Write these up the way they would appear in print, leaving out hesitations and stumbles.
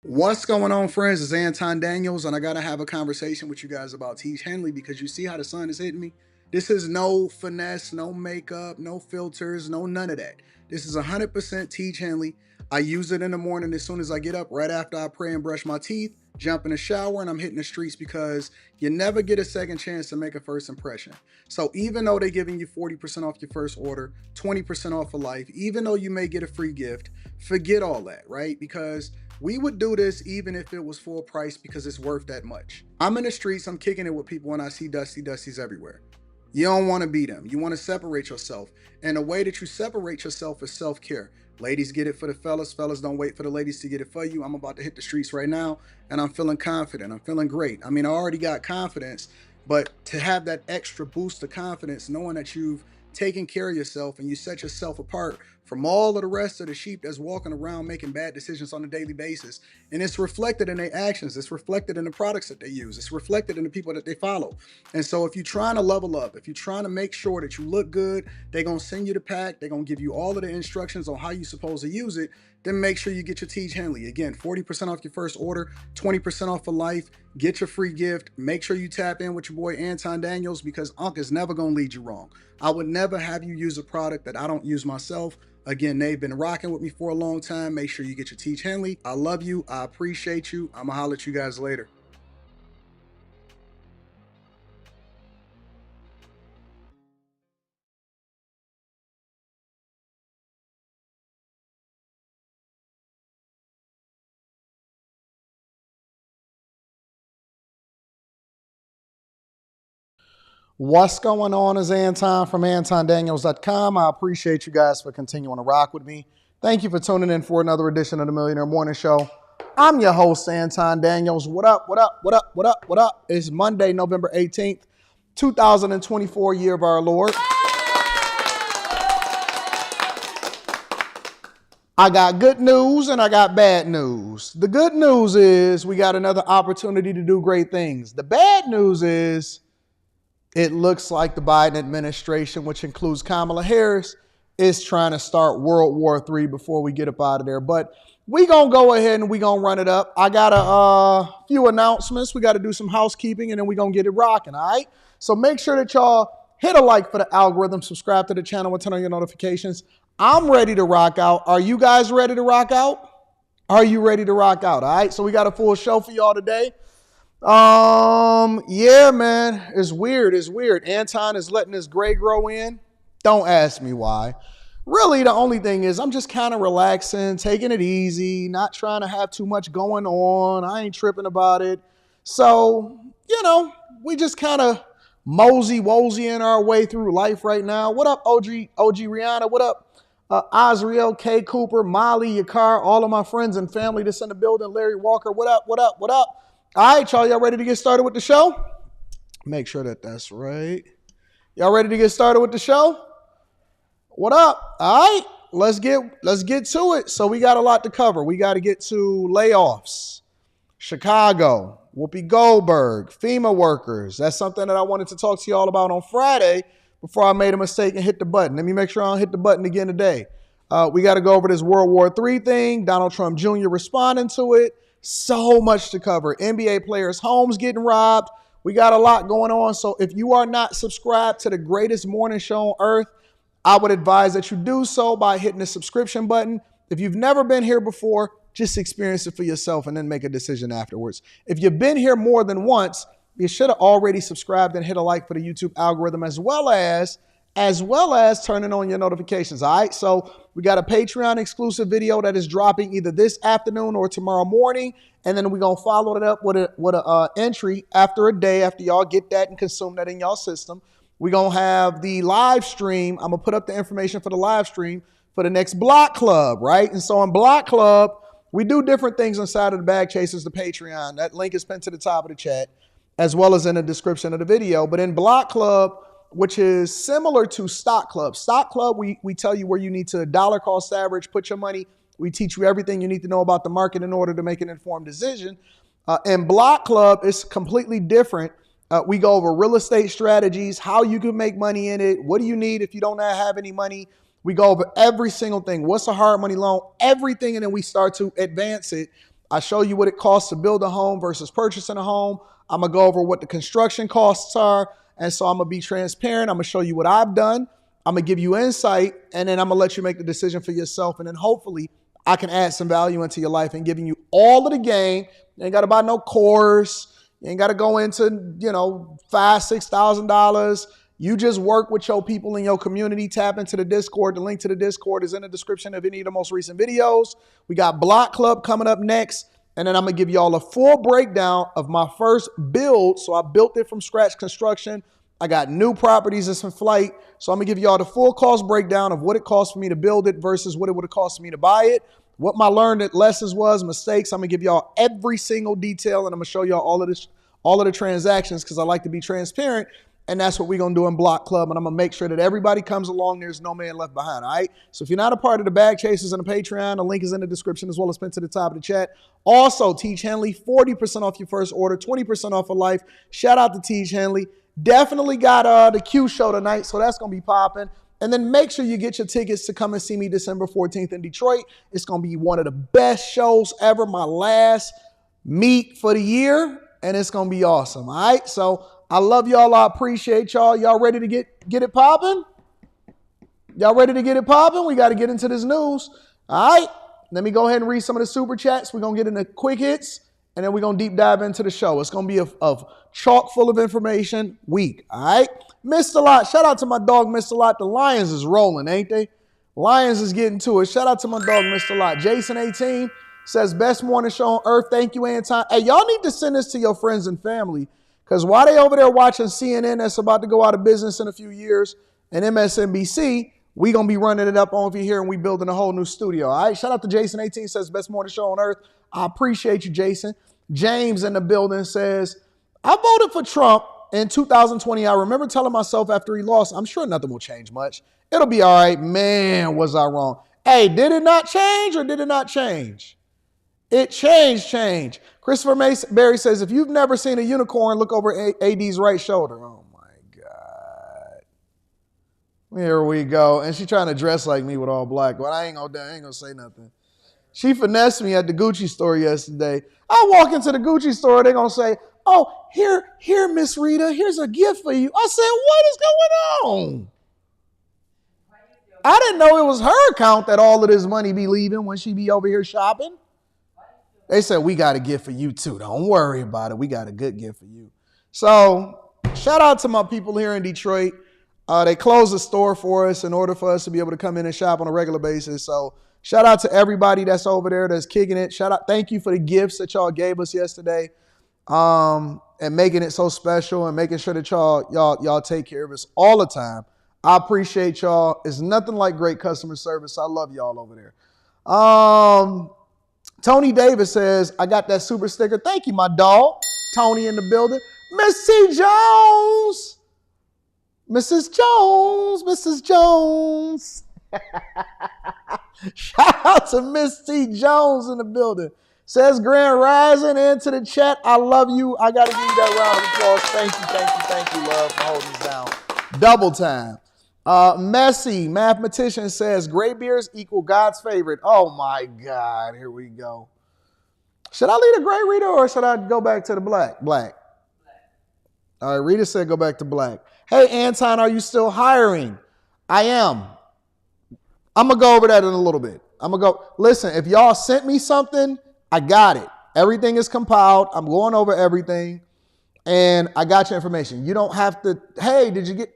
What's going on, friends? It's Anton Daniels, and I gotta have a conversation with you guys about Tiege Hanley because you see how the sun is hitting me. This is no finesse, no makeup, no filters, no none of that. This is 100% Tiege Hanley. I use it in the morning as soon as I get up, right after I pray and brush my teeth, jump in the shower, and I'm hitting the streets because you never get a second chance to make a first impression. So even though they're giving you 40% off your first order, 20% off for life, even though you may get a free gift, forget all that, right? Because we would do this even if it was full price because it's worth that much. I'm in the streets, I'm kicking it with people, and I see Dusties everywhere. You don't want to be them. You want to separate yourself. And the way that you separate yourself is self-care. Ladies get it for the fellas. Fellas don't wait for the ladies to get it for you. I'm about to hit the streets right now, and I'm feeling confident. I'm feeling great. I mean, I already got confidence, but to have that extra boost of confidence, knowing that you've taken care of yourself and you set yourself apart from all of the rest of the sheep that's walking around making bad decisions on a daily basis. And it's reflected in their actions. It's reflected in the products that they use. It's reflected in the people that they follow. And so if you're trying to level up, if you're trying to make sure that you look good, they're going to send you the pack. They're going to give you all of the instructions on how you're supposed to use it. Then make sure you get your Tiege Hanley. Again, 40% off your first order, 20% off for life. Get your free gift. Make sure you tap in with your boy Anton Daniels because Unc is never going to lead you wrong. I would never have you use a product that I don't use myself. Again, they've been rocking with me for a long time. Make sure you get your Tiege Hanley. I love you. I appreciate you. I'm going to holler at you guys later. What's going on is Anton from AntonDaniels.com. I appreciate you guys for continuing to rock with me. Thank you for tuning in for another edition of the Millionaire Morning Show. I'm your host, Anton Daniels. What up, what up, what up, what up, what up? It's Monday, November 18th, 2024, year of our Lord. I got good news and I got bad news. The good news is we got another opportunity to do great things. The bad news is it looks like the Biden administration, which includes Kamala Harris, is trying to start World War III before we get up out of there. But we going to go ahead and we going to run it up. I got a few announcements. We got to do some housekeeping, and then we going to get it rocking, all right? So make sure that y'all hit a like for the algorithm, subscribe to the channel, and turn on your notifications. I'm ready to rock out. Are you guys ready to rock out? Are you ready to rock out, all right? So we got a full show for y'all today. Yeah, man, it's weird. It's weird. Anton is letting his gray grow in. Don't ask me why. Really, the only thing is I'm just kind of relaxing, taking it easy, not trying to have too much going on. I ain't tripping about it. So, we just kind of moseying our way through life right now. What up, OG Rihanna? What up, Azriel, K. Cooper, Molly, Yakar, all of my friends and family that's in the building, Larry Walker? What up, what up, what up? All right, y'all ready to get started with the show? Make sure that that's right. Y'all ready to get started with the show? What up? All right, let's get to it. So we got a lot to cover. We got to get to layoffs, Chicago, Whoopi Goldberg, FEMA workers. That's something that I wanted to talk to you all about on Friday before I made a mistake and hit the button. Let me make sure I don't hit the button again today. We got to go over this World War III thing. Donald Trump Jr. responding to it. So much to cover. NBA players' homes getting robbed. We got a lot going on. So if you are not subscribed to the greatest morning show on earth, I would advise that you do so by hitting the subscription button. If you've never been here before, just experience it for yourself and then make a decision afterwards. If you've been here more than once, you should have already subscribed and hit a like for the YouTube algorithm as well as turning on your notifications. All right. So we got a Patreon exclusive video that is dropping either this afternoon or tomorrow morning. And then we're going to follow it up with a entry after a day after y'all get that and consume that in y'all system. We're going to have the live stream. I'm going to put up the information for the live stream for the next Block Club, right? And so in Block Club, we do different things inside of the Bag Chasers, the Patreon. That link is pinned to the top of the chat as well as in the description of the video. But in Block Club, which is similar to Stock Club. Stock Club, we tell you where you need to dollar cost average, put your money. We teach you everything you need to know about the market in order to make an informed decision. In Block Club, it's completely different. We go over real estate strategies, how you can make money in it. What do you need if you don't have any money? We go over every single thing. What's a hard money loan? Everything, and then we start to advance it I show you what it costs to build a home versus purchasing a home. I'm going to go over what the construction costs are. And so I'm going to be transparent. I'm going to show you what I've done. I'm going to give you insight, and then I'm going to let you make the decision for yourself. And then hopefully I can add some value into your life and giving you all of the game. You ain't got to buy no course. You ain't got to go into, $5,000, $6,000. You just work with your people in your community. Tap into the Discord. The link to the Discord is in the description of any of the most recent videos. We got Block Club coming up next. And then I'm going to give you all a full breakdown of my first build. So I built it from scratch construction. I got new properties that's in flight. So I'm going to give you all the full cost breakdown of what it cost for me to build it versus what it would have cost me to buy it. What my learned lessons was, mistakes. I'm going to give y'all every single detail, and I'm going to show y'all all of the transactions because I like to be transparent. And that's what we're going to do in Block Club. And I'm going to make sure that everybody comes along. There's no man left behind. All right. So if you're not a part of the Bag Chasers and the Patreon, the link is in the description as well as pinned to the top of the chat. Also, Tiege Hanley, 40% off your first order, 20% off for life. Shout out to Tiege Hanley. Definitely got the Q show tonight. So that's going to be popping. And then make sure you get your tickets to come and see me December 14th in Detroit. It's going to be one of the best shows ever. My last meet for the year. And it's going to be awesome. All right. So I love y'all. I appreciate y'all. Y'all ready to get it popping? Y'all ready to get it popping? We got to get into this news. All right. Let me go ahead and read some of the super chats. We're going to get into quick hits, and then we're going to deep dive into the show. It's going to be a chock full of information week. All right. Mr. Lot. Shout out to my dog, Mr. Lot. The Lions is rolling, ain't they? Lions is getting to it. Shout out to my dog, Mr. Lot. Jason 18 says, best morning show on earth. Thank you, Anton. Hey, y'all need to send this to your friends and family. Because while they over there watching CNN that's about to go out of business in a few years and MSNBC, we going to be running it up over here and we building a whole new studio. All right. Shout out to Jason 18 says best morning show on earth. I appreciate you, Jason. James in the building says, I voted for Trump in 2020. I remember telling myself after he lost, I'm sure nothing will change much. It'll be all right. Man, was I wrong? Hey, did it not change or did it not change? It changed. Christopher Berry says, if you've never seen a unicorn, look over AD's right shoulder. Oh, my God. Here we go. And she trying to dress like me with all black, but I ain't gonna say nothing. She finessed me at the Gucci store yesterday. I walk into the Gucci store, they're going to say, oh, here, Miss Rita, here's a gift for you. I said, what is going on? I didn't know it was her account that all of this money be leaving when she be over here shopping. They said, we got a gift for you too. Don't worry about it. We got a good gift for you. So shout out to my people here in Detroit. They closed the store for us in order for us to be able to come in and shop on a regular basis. So shout out to everybody that's over there that's kicking it. Shout out. Thank you for the gifts that y'all gave us yesterday and making it so special and making sure that y'all take care of us all the time. I appreciate y'all. It's nothing like great customer service. I love y'all over there. Tony Davis says, I got that super sticker. Thank you, my dog. Tony in the building. Miss T. Jones. Mrs. Jones. Shout out to Miss T. Jones in the building. Says Grand Rising into the chat. I love you. I got to give you that round of applause. Thank you, love, for holding us down. Double time. Messi, mathematician, says gray beers equal God's favorite. Oh my God, here we go. Should I leave the gray, Rita, or should I go back to the black? Black. All right, Rita said go back to black. Hey, Anton, are you still hiring? I am. I'm going to go over that in a little bit. Listen, if y'all sent me something, I got it. Everything is compiled. I'm going over everything, and I got your information. You don't have to, hey,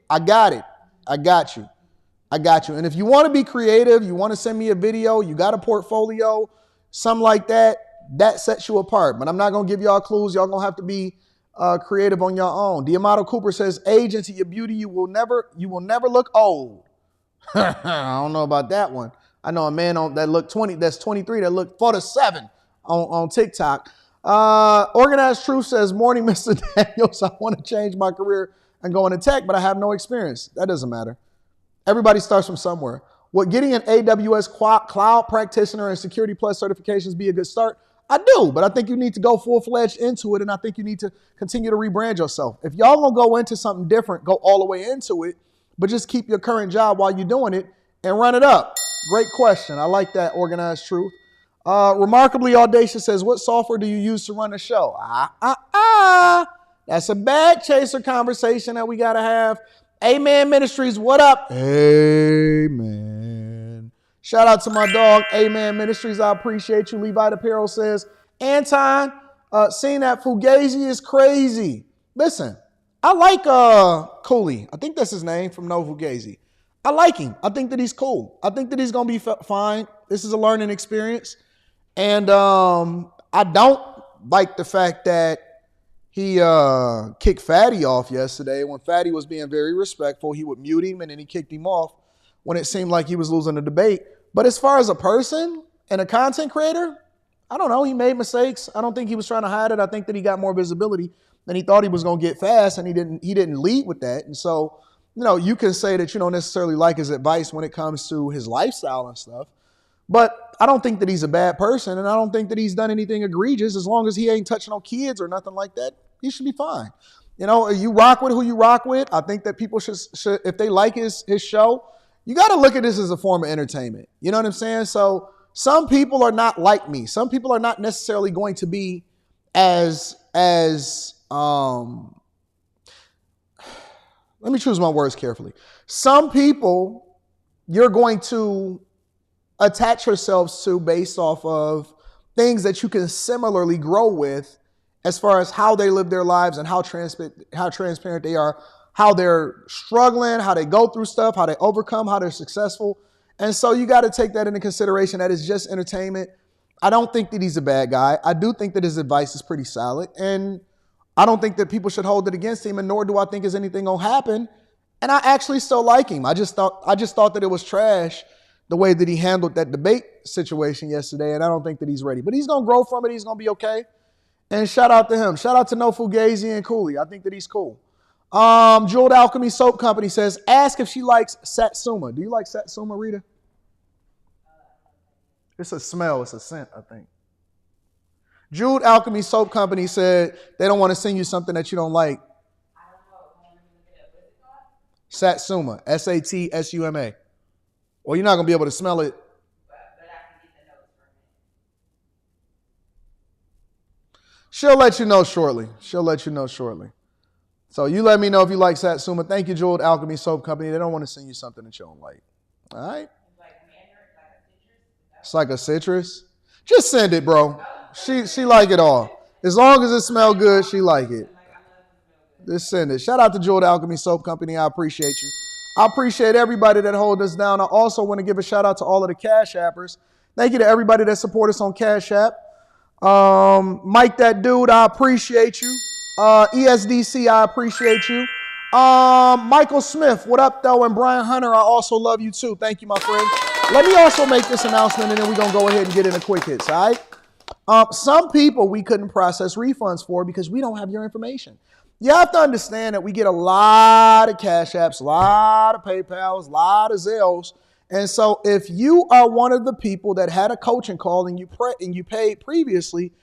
I got it. I got you. And if you want to be creative, you want to send me a video, you got a portfolio, something like that, that sets you apart. But I'm not going to give y'all clues. Y'all going to have to be creative on your own. D'Amato Cooper says, age into your beauty, you will never look old. I don't know about that one. I know a man that's 23 that looked 47 on TikTok. Organized Truth says, morning, Mr. Daniels. I want to change my career and go into tech, but I have no experience. That doesn't matter. Everybody starts from somewhere. Would getting an AWS cloud practitioner and Security Plus certifications be a good start? I do, but I think you need to go full-fledged into it, and I think you need to continue to rebrand yourself. If y'all gonna go into something different, go all the way into it, but just keep your current job while you're doing it and run it up. Great question. I like that, Organized Truth. Remarkably Audacious says, what software do you use to run the show? That's a bag chaser conversation that we got to have. Amen Ministries, what up? Amen. Shout out to my dog, Amen Ministries. I appreciate you. Levi Apparel says, Anton, seeing that Fugazi is crazy. Listen, I like Cooley. I think that's his name from No Fugazi. I like him. I think that he's cool. I think that he's going to be fine. This is a learning experience. And I don't like the fact that he kicked Fatty off yesterday. When Fatty was being very respectful, he would mute him and then he kicked him off when it seemed like he was losing the debate. But as far as a person and a content creator, I don't know. He made mistakes. I don't think he was trying to hide it. I think that he got more visibility than he thought he was going to get fast, and he didn't lead with that. And so, you can say that you don't necessarily like his advice when it comes to his lifestyle and stuff. But I don't think that he's a bad person, and I don't think that he's done anything egregious. As long as he ain't touching on kids or nothing like that, he should be fine. You rock with who you rock with. I think that people should if they like his show, you got to look at this as a form of entertainment. You know what I'm saying? So some people are not like me. Some people are not necessarily going to be as let me choose my words carefully. Some people you're going to attach yourselves to based off of things that you can similarly grow with as far as how they live their lives and how transparent they are, how they're struggling, how they go through stuff, how they overcome, how they're successful. And so you got to take that into consideration. That is just entertainment. I don't think that he's a bad guy. I do think that his advice is pretty solid. And I don't think that people should hold it against him, and nor do I think is anything going to happen. And I actually still like him. I just thought that it was trash the way that he handled that debate situation yesterday, and I don't think that he's ready. But he's going to grow from it. He's going to be okay. And shout out to him. Shout out to No Fugazi and Cooley. I think that he's cool. Jeweled Alchemy Soap Company says, ask if she likes Satsuma. Do you like Satsuma, Rita? It's a smell. It's a scent, I think. Jeweled Alchemy Soap Company said they don't want to send you something that you don't like. I don't know. Satsuma. Satsuma. Well, you're not going to be able to smell it. But I can get the notes from it. She'll let you know shortly. So you let me know if you like Satsuma. Thank you, Jeweled Alchemy Soap Company. They don't want to send you something that you don't like. All right? It's like a citrus. Just send it, bro. She like it all. As long as it smells good, she like it. Just send it. Shout out to Jeweled Alchemy Soap Company. I appreciate you. I appreciate everybody that hold us down. I also want to give a shout out to all of the Cash Appers. Thank you to everybody that support us on Cash App. Mike, that dude, I appreciate you. ESDC, I appreciate you. Michael Smith, what up, though? And Brian Hunter, I also love you, too. Thank you, my friend. Let me also make this announcement, and then we're going to go ahead and get into quick hits, all right? Some people we couldn't process refunds for because we don't have your information. You have to understand that we get a lot of Cash Apps, a lot of PayPals, a lot of Zelles. And so if you are one of the people that had a coaching call and you paid previously,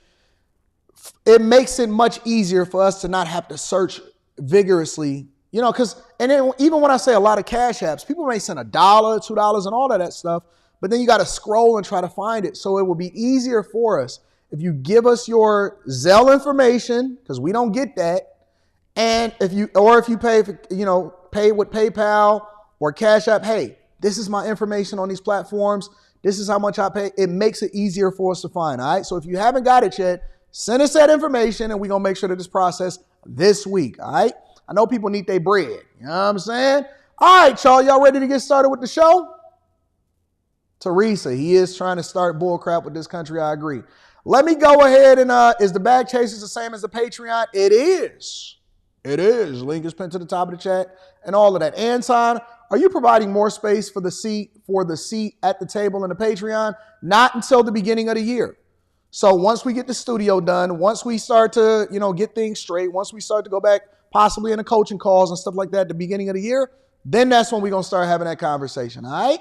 it makes it much easier for us to not have to search vigorously, because even when I say a lot of Cash Apps, people may send $1, $2 and all of that stuff, but then you got to scroll and try to find it. So it will be easier for us if you give us your Zelle information, because we don't get that. And if you pay with PayPal or Cash App, hey, this is my information on these platforms. This is how much I pay. It makes it easier for us to find. All right. So if you haven't got it yet, send us that information and we're going to make sure that it's processed this week. All right. I know people need their bread. You know what I'm saying? All right, y'all ready to get started with the show? Teresa, he is trying to start bullcrap with this country. I agree. Let me go ahead and, is the bag chasers the same as the Patreon? It is. It is. Link is pinned to the top of the chat and all of that. Anton, are you providing more space for the seat at the table in the Patreon? Not until the beginning of the year. So once we get the studio done, once we start to, get things straight, once we start to go back possibly in the coaching calls and stuff like that at the beginning of the year, then that's when we're going to start having that conversation. All right.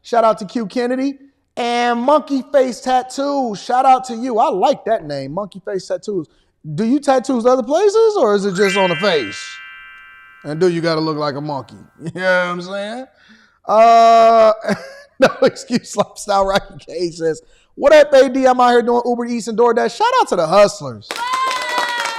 Shout out to Q Kennedy and Monkey Face Tattoos. Shout out to you. I like that name, Monkey Face Tattoos. Do you tattoos other places or is it just on the face? And do you got to look like a monkey? You know what I'm saying? No excuse. Lifestyle Rocky K says, What up, AD? I'm out here doing Uber Eats and DoorDash. Shout out to the hustlers.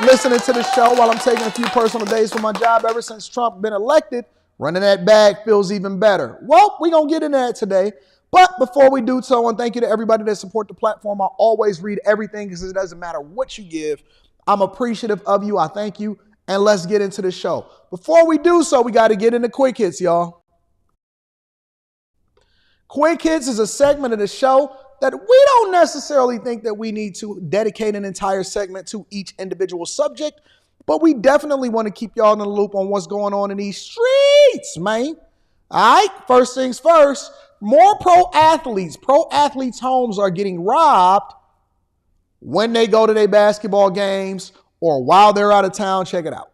Listening to the show while I'm taking a few personal days from my job ever since Trump been elected. Running that bag feels even better. Well, we're going to get into that today. But before we do so, and thank you to everybody that support the platform. I always read everything because it doesn't matter what you give. I'm appreciative of you. I thank you. And let's get into the show. Before we do so, we got to get into Quick Hits, y'all. Quick Hits is a segment of the show that we don't necessarily think that we need to dedicate an entire segment to each individual subject, but we definitely want to keep y'all in the loop on what's going on in these streets, man. All right, first things first, more pro athletes' homes are getting robbed when they go to their basketball games or while they're out of town. Check it out.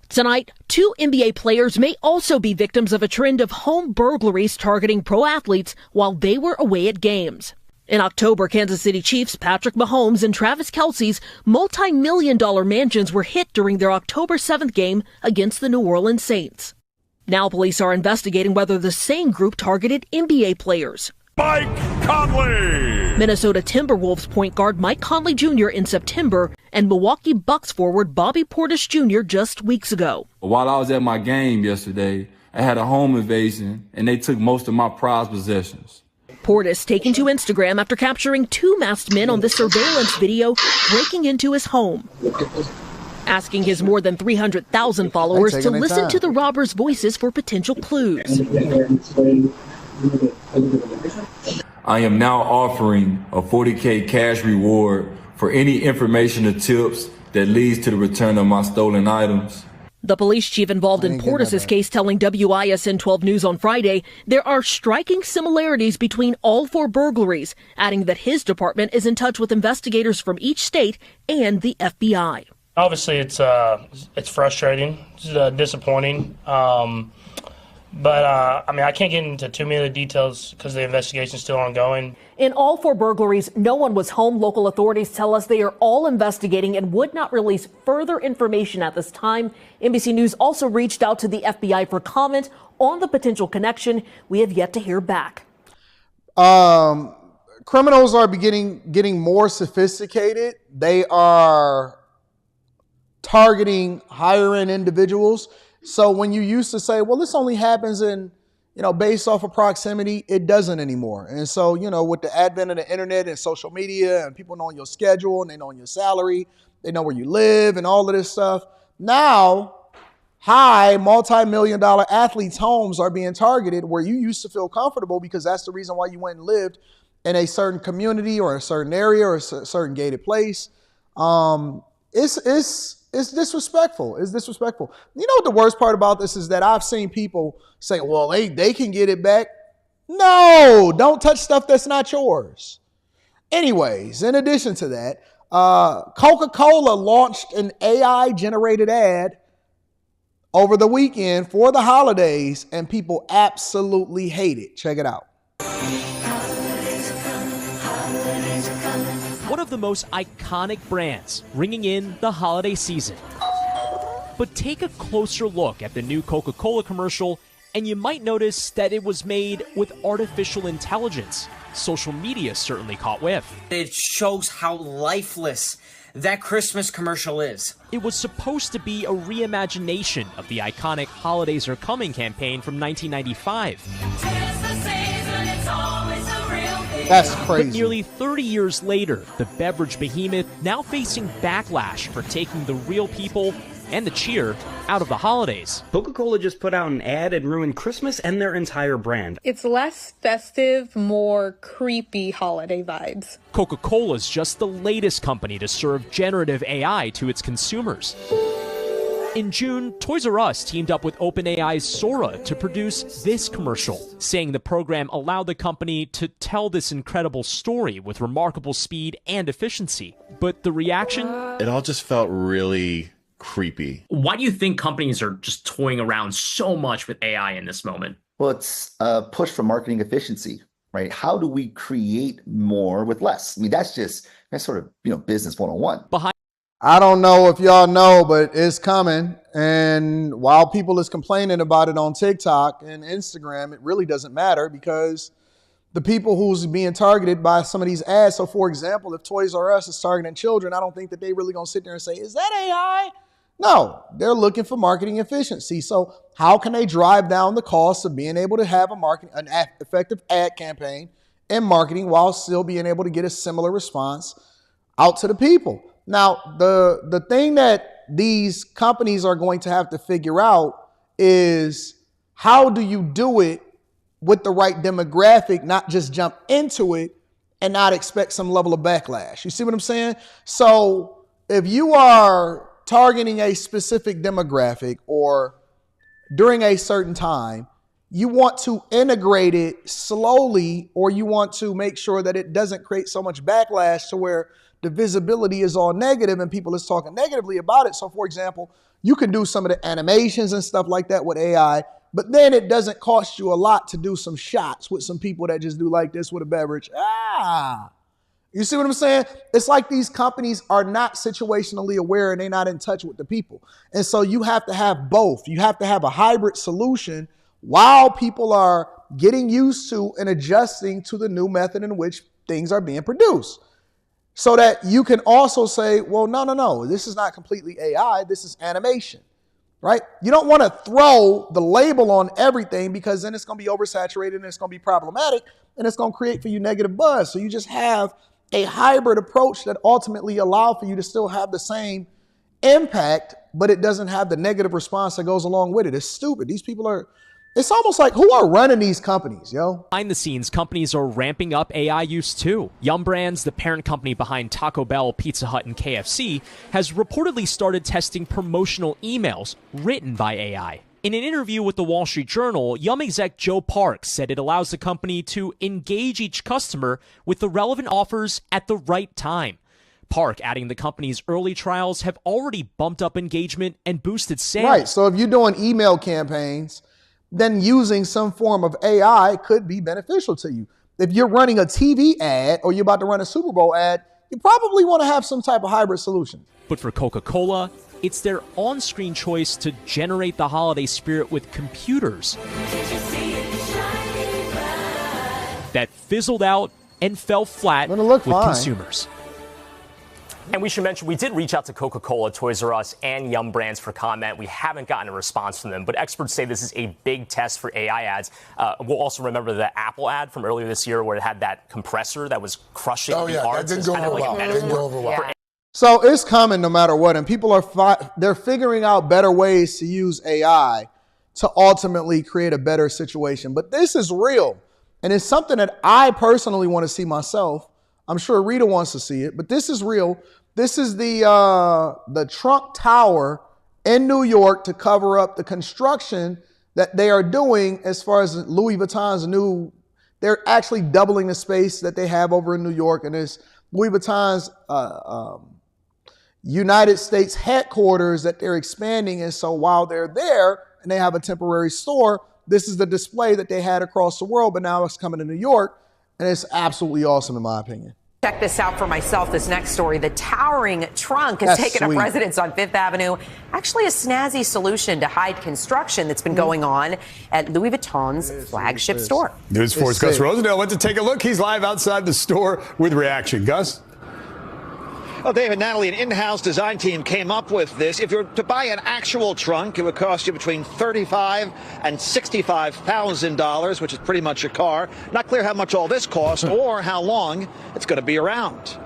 Tonight, 2 NBA players may also be victims of a trend of home burglaries targeting pro athletes while they were away at games. In October, Kansas City Chiefs Patrick Mahomes and Travis Kelce's multi-million-dollar mansions were hit during their October 7th game against the New Orleans Saints. Now police are investigating whether the same group targeted NBA players. Mike Conley! Minnesota Timberwolves point guard Mike Conley Jr. in September and Milwaukee Bucks forward Bobby Portis Jr. just weeks ago. While I was at my game yesterday, I had a home invasion and they took most of my prized possessions. Portis taken to Instagram after capturing 2 masked men on the surveillance video breaking into his home, asking his more than 300,000 followers to listen to the robbers' voices for potential clues. I am now offering a $40K cash reward for any information or tips that leads to the return of my stolen items. The police chief involved in Portis' case telling WISN 12 News on Friday there are striking similarities between all 4 burglaries, adding that his department is in touch with investigators from each state and the FBI. Obviously, it's frustrating, it's disappointing, but I can't get into too many of the details because the investigation is still ongoing. In all 4 burglaries, no one was home. Local authorities tell us they are all investigating and would not release further information at this time. NBC News also reached out to the FBI for comment on the potential connection. We have yet to hear back. Criminals are getting more sophisticated. They are targeting higher end individuals. So when you used to say, well, this only happens in, based off of proximity, it doesn't anymore. And so, with the advent of the internet and social media and people knowing your schedule and they know your salary, they know where you live and all of this stuff. Now, high multi-million-dollar athletes' homes are being targeted where you used to feel comfortable because that's the reason why you went and lived in a certain community or a certain area or a certain gated place. It's disrespectful. It's disrespectful. You know what the worst part about this is that I've seen people say, well, they can get it back. No, don't touch stuff that's not yours. Anyways, in addition to that, Coca-Cola launched an AI-generated ad over the weekend for the holidays, and people absolutely hate it. Check it out. One of the most iconic brands ringing in the holiday season. But take a closer look at the new Coca-Cola commercial and you might notice that it was made with artificial intelligence. Social media certainly caught whiff. It shows how lifeless that Christmas commercial is. It was supposed to be a reimagination of the iconic Holidays Are Coming campaign from 1995. That's crazy. But nearly 30 years later, the beverage behemoth now facing backlash for taking the real people and the cheer out of the holidays. Coca-Cola just put out an ad and ruined Christmas and their entire brand. It's less festive, more creepy holiday vibes. Coca-Cola's just the latest company to serve generative AI to its consumers. In June, Toys R Us teamed up with OpenAI's Sora to produce this commercial, saying the program allowed the company to tell this incredible story with remarkable speed and efficiency. But the reaction? It all just felt really creepy. Why do you think companies are just toying around so much with AI in this moment? Well, it's a push for marketing efficiency, right? How do we create more with less? I mean, that's sort of, business 101. I don't know if y'all know, but it's coming. And while people is complaining about it on TikTok and Instagram, it really doesn't matter because the people who's being targeted by some of these ads. So for example, if Toys R Us is targeting children, I don't think that they really gonna sit there and say, is that AI? No, they're looking for marketing efficiency. So how can they drive down the cost of being able to have an effective ad campaign and marketing while still being able to get a similar response out to the people? Now, the thing that these companies are going to have to figure out is, how do you do it with the right demographic, not just jump into it and not expect some level of backlash? You see what I'm saying? So if you are targeting a specific demographic or during a certain time, you want to integrate it slowly, or you want to make sure that it doesn't create so much backlash to where the visibility is all negative and people is talking negatively about it. So for example, you can do some of the animations and stuff like that with AI, but then it doesn't cost you a lot to do some shots with some people that just do like this with a beverage. You see what I'm saying? It's like these companies are not situationally aware and they're not in touch with the people. And so you have to have both. You have to have a hybrid solution while people are getting used to and adjusting to the new method in which things are being produced. So that you can also say, well, no, this is not completely AI, this is animation, right? You don't want to throw the label on everything, because then it's going to be oversaturated and it's going to be problematic and it's going to create for you negative buzz. So you just have a hybrid approach that ultimately allows for you to still have the same impact, but it doesn't have the negative response that goes along with it. It's stupid. These people are, it's almost like, who are running these companies, yo? Behind the scenes, companies are ramping up AI use too. Yum Brands, the parent company behind Taco Bell, Pizza Hut, and KFC, has reportedly started testing promotional emails written by AI. In an interview with the Wall Street Journal, Yum exec Joe Parks said it allows the company to engage each customer with the relevant offers at the right time. Park adding the company's early trials have already bumped up engagement and boosted sales. Right, so if you're doing email campaigns, then using some form of AI could be beneficial to you. If you're running a TV ad or you're about to run a Super Bowl ad, you probably want to have some type of hybrid solution. But for Coca-Cola, it's their on-screen choice to generate the holiday spirit with computers that fizzled out and fell flat with consumers. And we should mention, we did reach out to Coca-Cola, Toys R Us, and Yum Brands for comment. We haven't gotten a response from them, but experts say this is a big test for AI ads. We'll also remember the Apple ad from earlier this year where it had that compressor that was crushing the art. That didn't go over well. Didn't go over well. Yeah. So it's coming no matter what, and people are they're figuring out better ways to use AI to ultimately create a better situation. But this is real, and it's something that I personally want to see myself. I'm sure Rita wants to see it, but this is real. This is the Trump Tower in New York to cover up the construction that they are doing as far as Louis Vuitton's new. They're actually doubling the space that they have over in New York, and it's Louis Vuitton's United States headquarters that they're expanding. And so while they're there and they have a temporary store, this is the display that they had across the world, but now it's coming to New York, and it's absolutely awesome in my opinion. Check this out for myself, this next story. The towering trunk has taken up residence on Fifth Avenue. Actually a snazzy solution to hide construction that's been going on at Louis Vuitton's flagship store. News 4's Gus Rosendale went to take a look. He's live outside the store with reaction. Gus? Well, David, Natalie, an in-house design team came up with this. If you're to buy an actual trunk, it would cost you between $35,000 and $65,000, which is pretty much a car. Not clear how much all this costs or how long it's going to be around.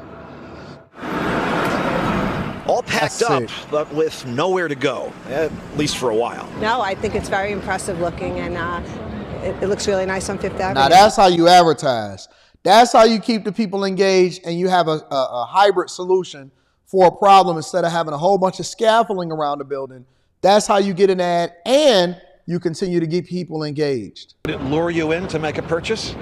All packed up, but with nowhere to go, at least for a while. No, I think it's very impressive looking, and it looks really nice on Fifth Avenue. Now, that's how you advertise. That's how you keep the people engaged, and you have a hybrid solution for a problem instead of having a whole bunch of scaffolding around the building. That's how you get an ad, and you continue to get people engaged. Did it lure you in to make a purchase?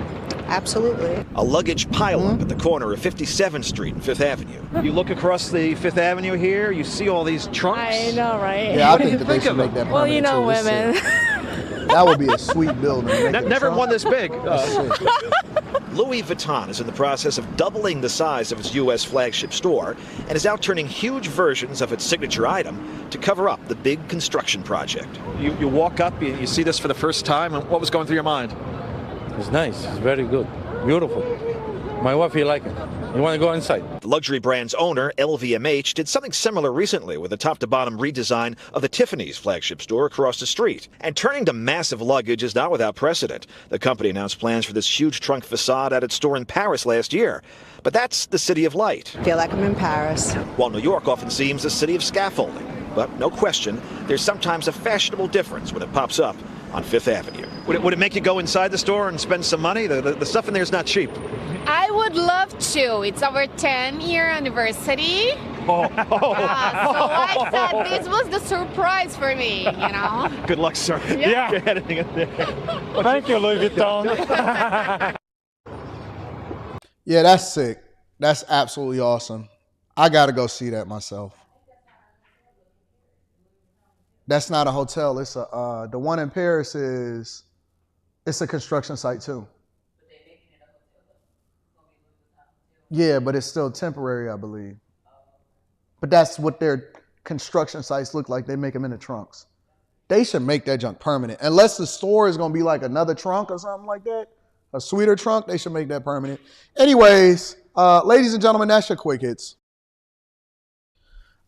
Absolutely. A luggage pileup at the corner of 57th Street and Fifth Avenue. You look across the Fifth Avenue here, you see all these trunks. I know, right? Yeah, I think that they should make that permanent. Well, you know, women. That would be a sweet building. Never one this big. Louis Vuitton is in the process of doubling the size of its U.S. flagship store and is now turning huge versions of its signature item to cover up the big construction project. You walk up, you see this for the first time, and what was going through your mind? It's nice. It's very good. Beautiful. My wife, you like it. You want to go inside? The luxury brand's owner, LVMH, did something similar recently with a top-to-bottom redesign of the Tiffany's flagship store across the street. And turning to massive luggage is not without precedent. The company announced plans for this huge trunk facade at its store in Paris last year. But that's the city of light. I feel like I'm in Paris. While New York often seems a city of scaffolding. But no question, there's sometimes a fashionable difference when it pops up on Fifth Avenue. Would it make you go inside the store and spend some money? The stuff in there is not cheap. I would love to. It's our 10-year anniversary. Oh. So I said this was the surprise for me, you know. Good luck, sir. Yeah. Thank you, Louis Vuitton. Yeah, that's sick. That's absolutely awesome. I got to go see that myself. That's not a hotel. It's a the one in Paris it's a construction site too. Yeah, but it's still temporary, I believe. But that's what their construction sites look like. They make them in the trunks. They should make that junk permanent. Unless the store is going to be like another trunk or something like that, a sweeter trunk, they should make that permanent. Anyways, ladies and gentlemen, that's your quick hits.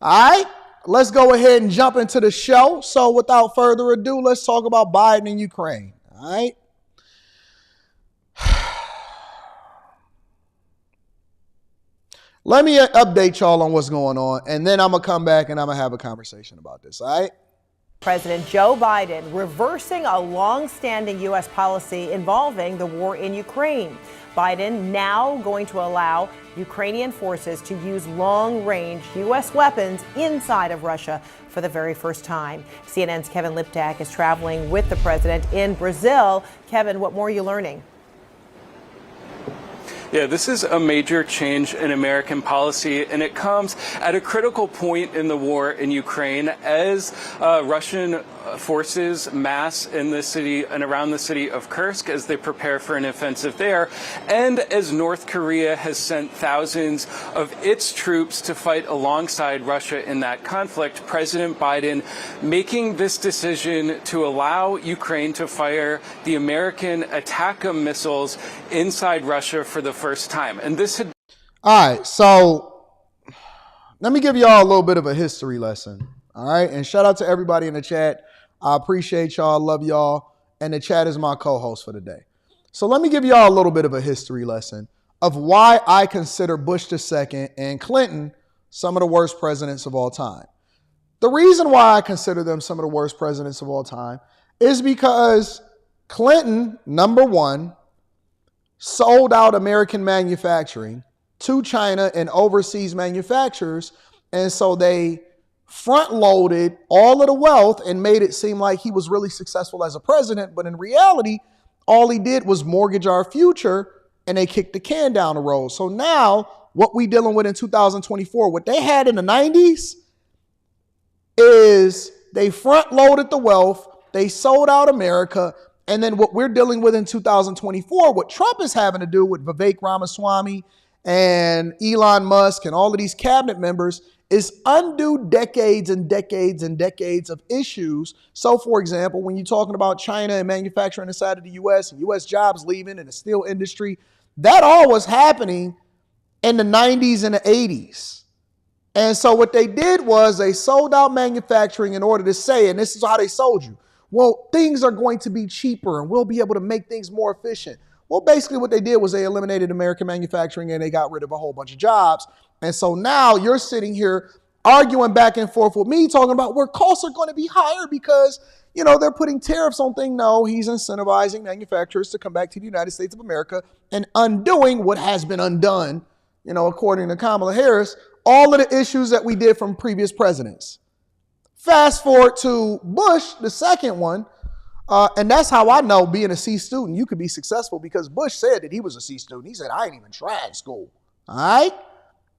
All right. Let's go ahead and jump into the show. So without further ado, let's talk about Biden and Ukraine. All right. Let me update y'all on what's going on, and then I'm going to come back and I'm going to have a conversation about this. All right. President Joe Biden reversing a long-standing U.S. policy involving the war in Ukraine. Biden now going to allow Ukrainian forces to use long-range U.S. weapons inside of Russia for the very first time. CNN's Kevin Liptak is traveling with the president in Brazil. Kevin, what more are you learning? Yeah, this is a major change in American policy, and it comes at a critical point in the war in Ukraine as Russian forces mass in the city and around the city of Kursk as they prepare for an offensive there, and as North Korea has sent thousands of its troops to fight alongside Russia in that conflict. President Biden making this decision to allow Ukraine to fire the American ATACMS missiles inside Russia for the first time. And this had... All right, so let me give y'all a little bit of a history lesson. All right, and shout out to everybody in the chat. I appreciate y'all, love y'all, and the chat is my co-host for the day. So let me give y'all a little bit of a history lesson of why I consider Bush II and Clinton some of the worst presidents of all time. The reason why I consider them some of the worst presidents of all time is because Clinton, number one, sold out American manufacturing to China and overseas manufacturers, and so they front-loaded all of the wealth and made it seem like he was really successful as a president, but in reality, all he did was mortgage our future, and they kicked the can down the road. So now, what we dealing with in 2024, what they had in the 90s is they front-loaded the wealth, they sold out America, and then what we're dealing with in 2024, what Trump is having to do with Vivek Ramaswamy and Elon Musk and all of these cabinet members is undo decades and decades and decades of issues. So, for example, when you're talking about China and manufacturing inside of the U.S. and U.S. jobs leaving in the steel industry, that all was happening in the 90s and the 80s. And so what they did was they sold out manufacturing in order to say, and this is how they sold you, well, things are going to be cheaper and we'll be able to make things more efficient. Well, basically what they did was they eliminated American manufacturing and they got rid of a whole bunch of jobs. And so now you're sitting here arguing back and forth with me talking about where costs are going to be higher because, you know, they're putting tariffs on things. No, he's incentivizing manufacturers to come back to the United States of America and undoing what has been undone, you know, according to Kamala Harris, all of the issues that we did from previous presidents. Fast forward to Bush, the second one. And that's how I know being a C student, you could be successful because Bush said that he was a C student. He said, I ain't even tried school. All right.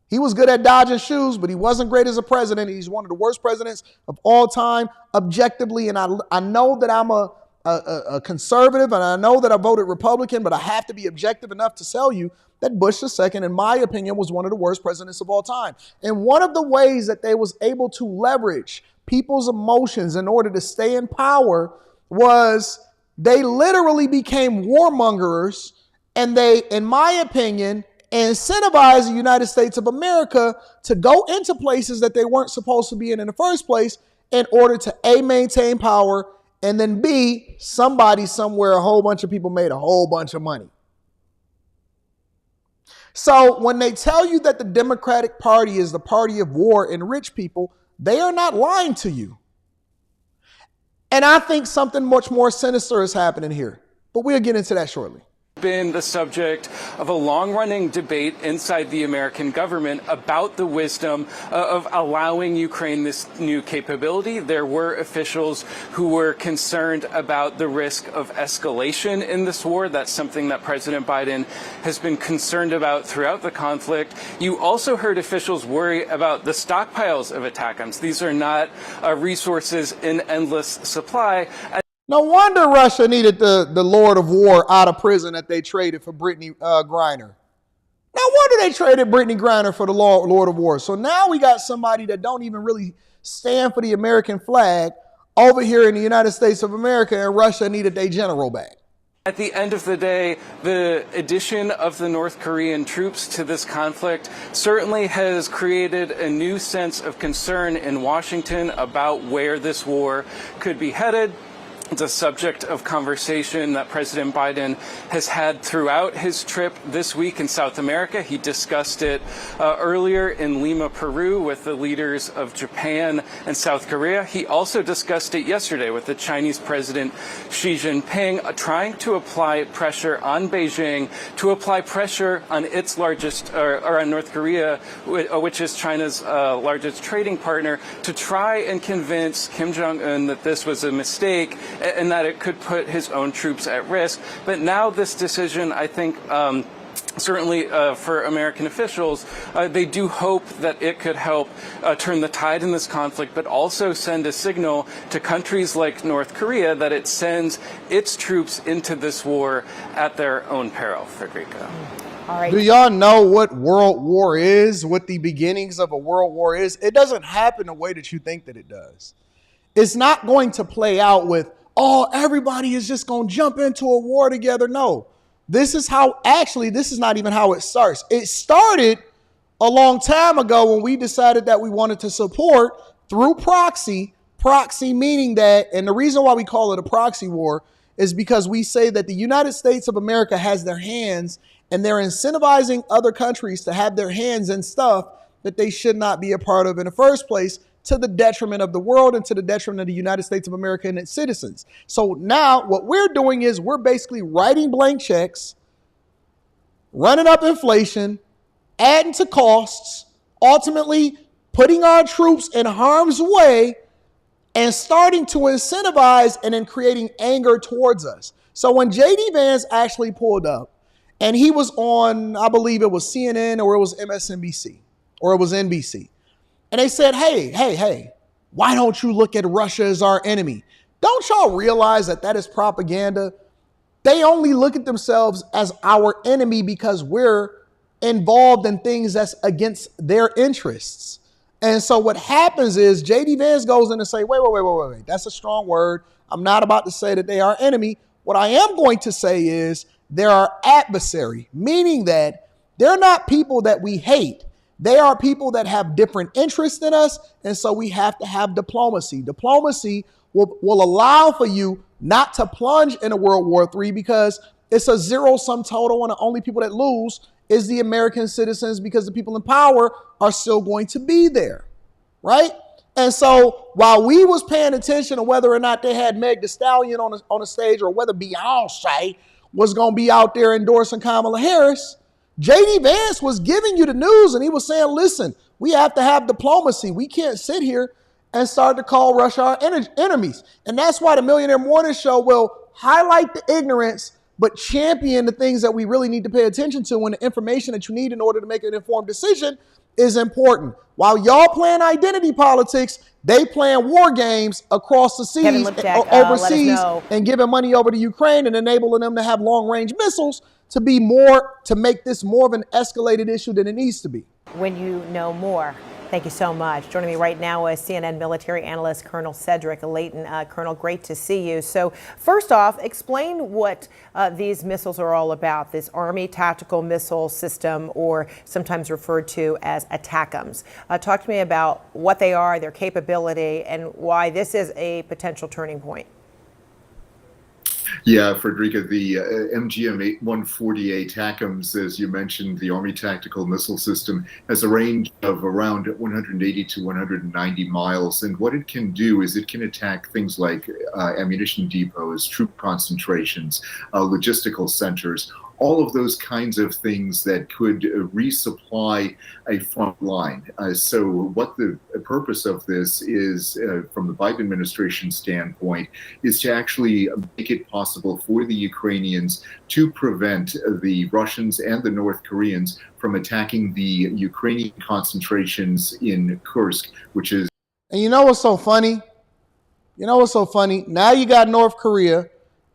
He was good at dodging shoes, but he wasn't great as a president. He's one of the worst presidents of all time, objectively. And I know that I'm a conservative and I know that I voted Republican, but I have to be objective enough to tell you that Bush II, in my opinion, was one of the worst presidents of all time. And one of the ways that they was able to leverage people's emotions in order to stay in power was they literally became warmongers and they, in my opinion, incentivize the United States of America to go into places that they weren't supposed to be in the first place in order to A, maintain power, and then B, somebody somewhere, a whole bunch of people made a whole bunch of money. So when they tell you that the Democratic Party is the party of war and rich people, they are not lying to you. And I think something much more sinister is happening here, but we'll get into that shortly. Been the subject of a long-running debate inside the American government about the wisdom of allowing Ukraine this new capability. There were officials who were concerned about the risk of escalation in this war. That's something that President Biden has been concerned about throughout the conflict. You also heard officials worry about the stockpiles of ATACMS. These are not resources in endless supply. No wonder Russia needed the Lord of War out of prison that they traded for Brittany Griner. No wonder they traded Brittany Griner for the Lord of War. So now we got somebody that don't even really stand for the American flag over here in the United States of America, and Russia needed their general back. At the end of the day, the addition of the North Korean troops to this conflict certainly has created a new sense of concern in Washington about where this war could be headed. It's a subject of conversation that President Biden has had throughout his trip this week in South America. He discussed it earlier in Lima, Peru, with the leaders of Japan and South Korea. He also discussed it yesterday with the Chinese President Xi Jinping, trying to apply pressure on Beijing, to apply pressure on its largest, or on North Korea, which is China's largest trading partner, to try and convince Kim Jong-un that this was a mistake and that it could put his own troops at risk. But now this decision, I think, certainly for American officials, they do hope that it could help turn the tide in this conflict, but also send a signal to countries like North Korea that it sends its troops into this war at their own peril. Frederica. All right. Do y'all know what world war is, what the beginnings of a world war is? It doesn't happen the way that you think that it does. It's not going to play out with, oh, everybody is just going to jump into a war together. No, this is how, actually, this is not even how it starts. It started a long time ago when we decided that we wanted to support through proxy meaning that, and the reason why we call it a proxy war is because we say that the United States of America has their hands and they're incentivizing other countries to have their hands in stuff that they should not be a part of in the first place, to the detriment of the world and to the detriment of the United States of America and its citizens. So now what we're doing is we're basically writing blank checks, running up inflation, adding to costs, ultimately putting our troops in harm's way and starting to incentivize and then creating anger towards us. So when J.D. Vance actually pulled up and he was on, I believe it was CNN or it was MSNBC or it was NBC. And they said, hey, why don't you look at Russia as our enemy? Don't y'all realize that that is propaganda? They only look at themselves as our enemy because we're involved in things that's against their interests. And so what happens is J.D. Vance goes in and say, wait. That's a strong word. I'm not about to say that they are enemy. What I am going to say is they're our adversary, meaning that they're not people that we hate. They are people that have different interests than us, and so we have to have diplomacy. Diplomacy will allow for you not to plunge in a World War III because it's a zero-sum total, and the only people that lose is the American citizens because the people in power are still going to be there, right? And so while we was paying attention to whether or not they had Meg Thee Stallion on the stage or whether Beyonce was going to be out there endorsing Kamala Harris, J.D. Vance was giving you the news and he was saying, listen, we have to have diplomacy. We can't sit here and start to call Russia our enemies. And that's why the Millionaire Morning Show will highlight the ignorance, but champion the things that we really need to pay attention to when the information that you need in order to make an informed decision is important. While y'all playing identity politics, they playing war games across the seas, overseas, and giving money over to Ukraine and enabling them to have long-range missiles to be more, to make this more of an escalated issue than it needs to be. When you know more. Thank you so much. Joining me right now is CNN military analyst Colonel Cedric Layton. Colonel, great to see you. So first off, explain what these missiles are all about, this Army Tactical Missile System, or sometimes referred to as ATACMS. Talk to me about what they are, their capability, and why this is a potential turning point. Yeah, Frederica, the MGM-140A ATACMS, as you mentioned, the Army Tactical Missile System, has a range of around 180 to 190 miles. And what it can do is it can attack things like ammunition depots, troop concentrations, logistical centers, all of those kinds of things that could resupply a front line. So what the purpose of this is, from the Biden administration standpoint, is to actually make it possible for the Ukrainians to prevent the Russians and the North Koreans from attacking the Ukrainian concentrations in Kursk, which is... And you know what's so funny? Now you got North Korea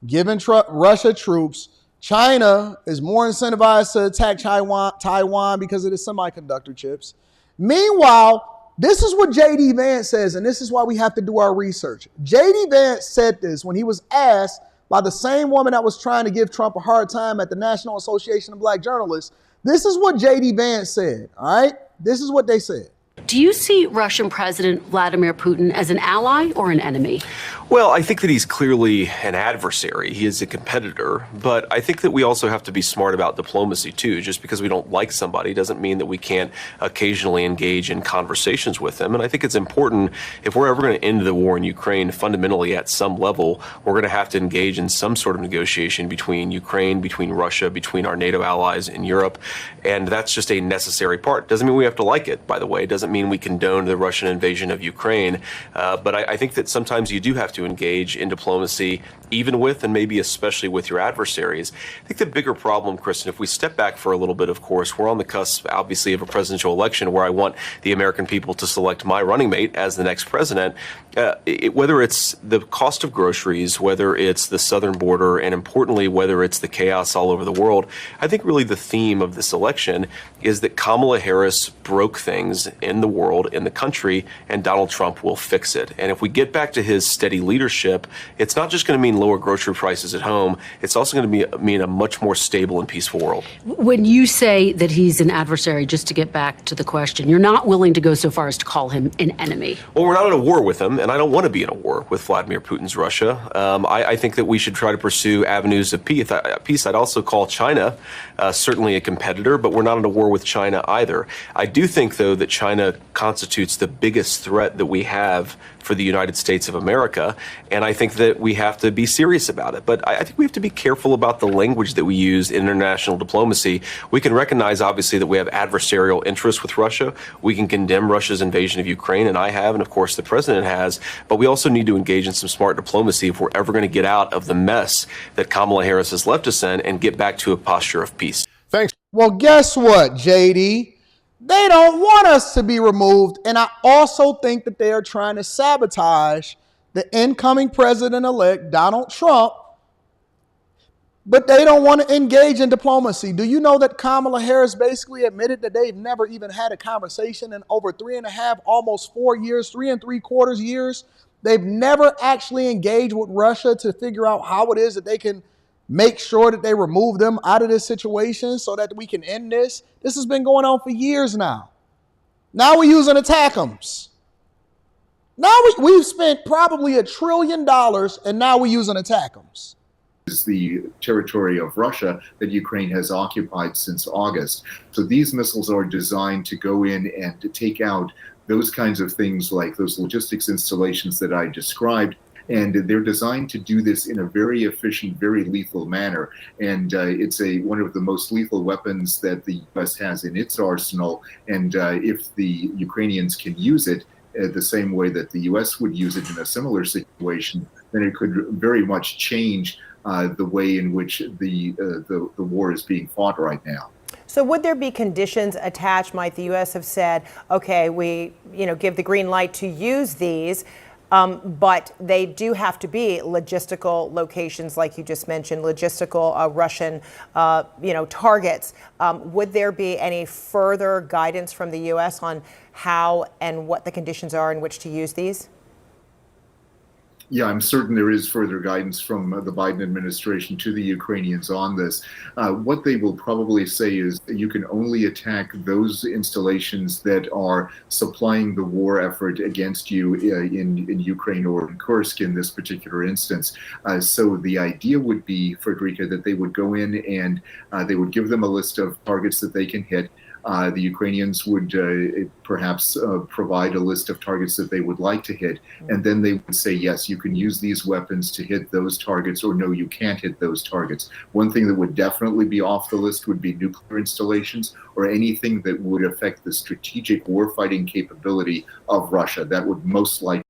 giving Russia troops. China is more incentivized to attack Taiwan because of the semiconductor chips. Meanwhile, this is what J.D. Vance says, and this is why we have to do our research. J.D. Vance said this when he was asked by the same woman that was trying to give Trump a hard time at the National Association of Black Journalists. This is what J.D. Vance said, all right? This is what they said. Do you see Russian President Vladimir Putin as an ally or an enemy? Well, I think that he's clearly an adversary. He is a competitor. But I think that we also have to be smart about diplomacy, too. Just because we don't like somebody doesn't mean that we can't occasionally engage in conversations with them. And I think it's important, if we're ever going to end the war in Ukraine, fundamentally at some level, we're going to have to engage in some sort of negotiation between Ukraine, between Russia, between our NATO allies in Europe. And that's just a necessary part. Doesn't mean we have to like it, by the way. Doesn't mean we condone the Russian invasion of Ukraine. But I think that sometimes you do have to engage in diplomacy, even with and maybe especially with your adversaries. I think the bigger problem, Kristen, if we step back for a little bit, of course, we're on the cusp, obviously, of a presidential election where I want the American people to select my running mate as the next president. Whether it's the cost of groceries, whether it's the southern border, and importantly, whether it's the chaos all over the world, I think really the theme of this election is that Kamala Harris broke things in the world, in the country, and Donald Trump will fix it. And if we get back to his steady leadership, it's not just going to mean lower grocery prices at home. It's also going to mean a much more stable and peaceful world. When you say that he's an adversary, just to get back to the question, you're not willing to go so far as to call him an enemy. Well, we're not in a war with him, and I don't want to be in a war with Vladimir Putin's Russia. I think that we should try to pursue avenues of peace. I'd also call China certainly a competitor, but we're not in a war with China either. I do think, though, that China constitutes the biggest threat that we have for the United States of America, and I think that we have to be serious about it. But I think we have to be careful about the language that we use in international diplomacy. We can recognize, obviously, that we have adversarial interests with Russia. We can condemn Russia's invasion of Ukraine, and I have, and of course the president has, but we also need to engage in some smart diplomacy if we're ever going to get out of the mess that Kamala Harris has left us in and get back to a posture of peace. Thanks. Well, guess what, JD? They don't want us to be removed. And I also think that they are trying to sabotage the incoming president-elect, Donald Trump. But they don't want to engage in diplomacy. Do you know that Kamala Harris basically admitted that they've never even had a conversation in over 3.5, almost 4 years, 3 3/4 years? They've never actually engaged with Russia to figure out how it is that they can make sure that they remove them out of this situation so that we can end this. This has been going on for years now. Now we're using ATACMS. Now we've spent probably $1 trillion, and now we're using ATACMS. Is the territory of Russia that Ukraine has occupied since August. So these missiles are designed to go in and to take out those kinds of things like those logistics installations that I described. And they're designed to do this in a very efficient, very lethal manner. And it's one of the most lethal weapons that the U.S. has in its arsenal. And if the Ukrainians can use it the same way that the U.S. would use it in a similar situation, then it could very much change the way in which the war is being fought right now. So would there be conditions attached? Might the U.S. have said, okay, we give the green light to use these, But they do have to be logistical locations, like you just mentioned, logistical Russian, targets. Would there be any further guidance from the U.S. on how and what the conditions are in which to use these? Yeah, I'm certain there is further guidance from the Biden administration to the Ukrainians on this. What they will probably say is that you can only attack those installations that are supplying the war effort against you in Ukraine or in Kursk in this particular instance. So the idea would be, Frederica, that they would go in and they would give them a list of targets that they can hit. The Ukrainians would perhaps provide a list of targets that they would like to hit, and then they would say, yes, you can use these weapons to hit those targets, or no, you can't hit those targets. One thing that would definitely be off the list would be nuclear installations or anything that would affect the strategic warfighting capability of Russia. That would most likely.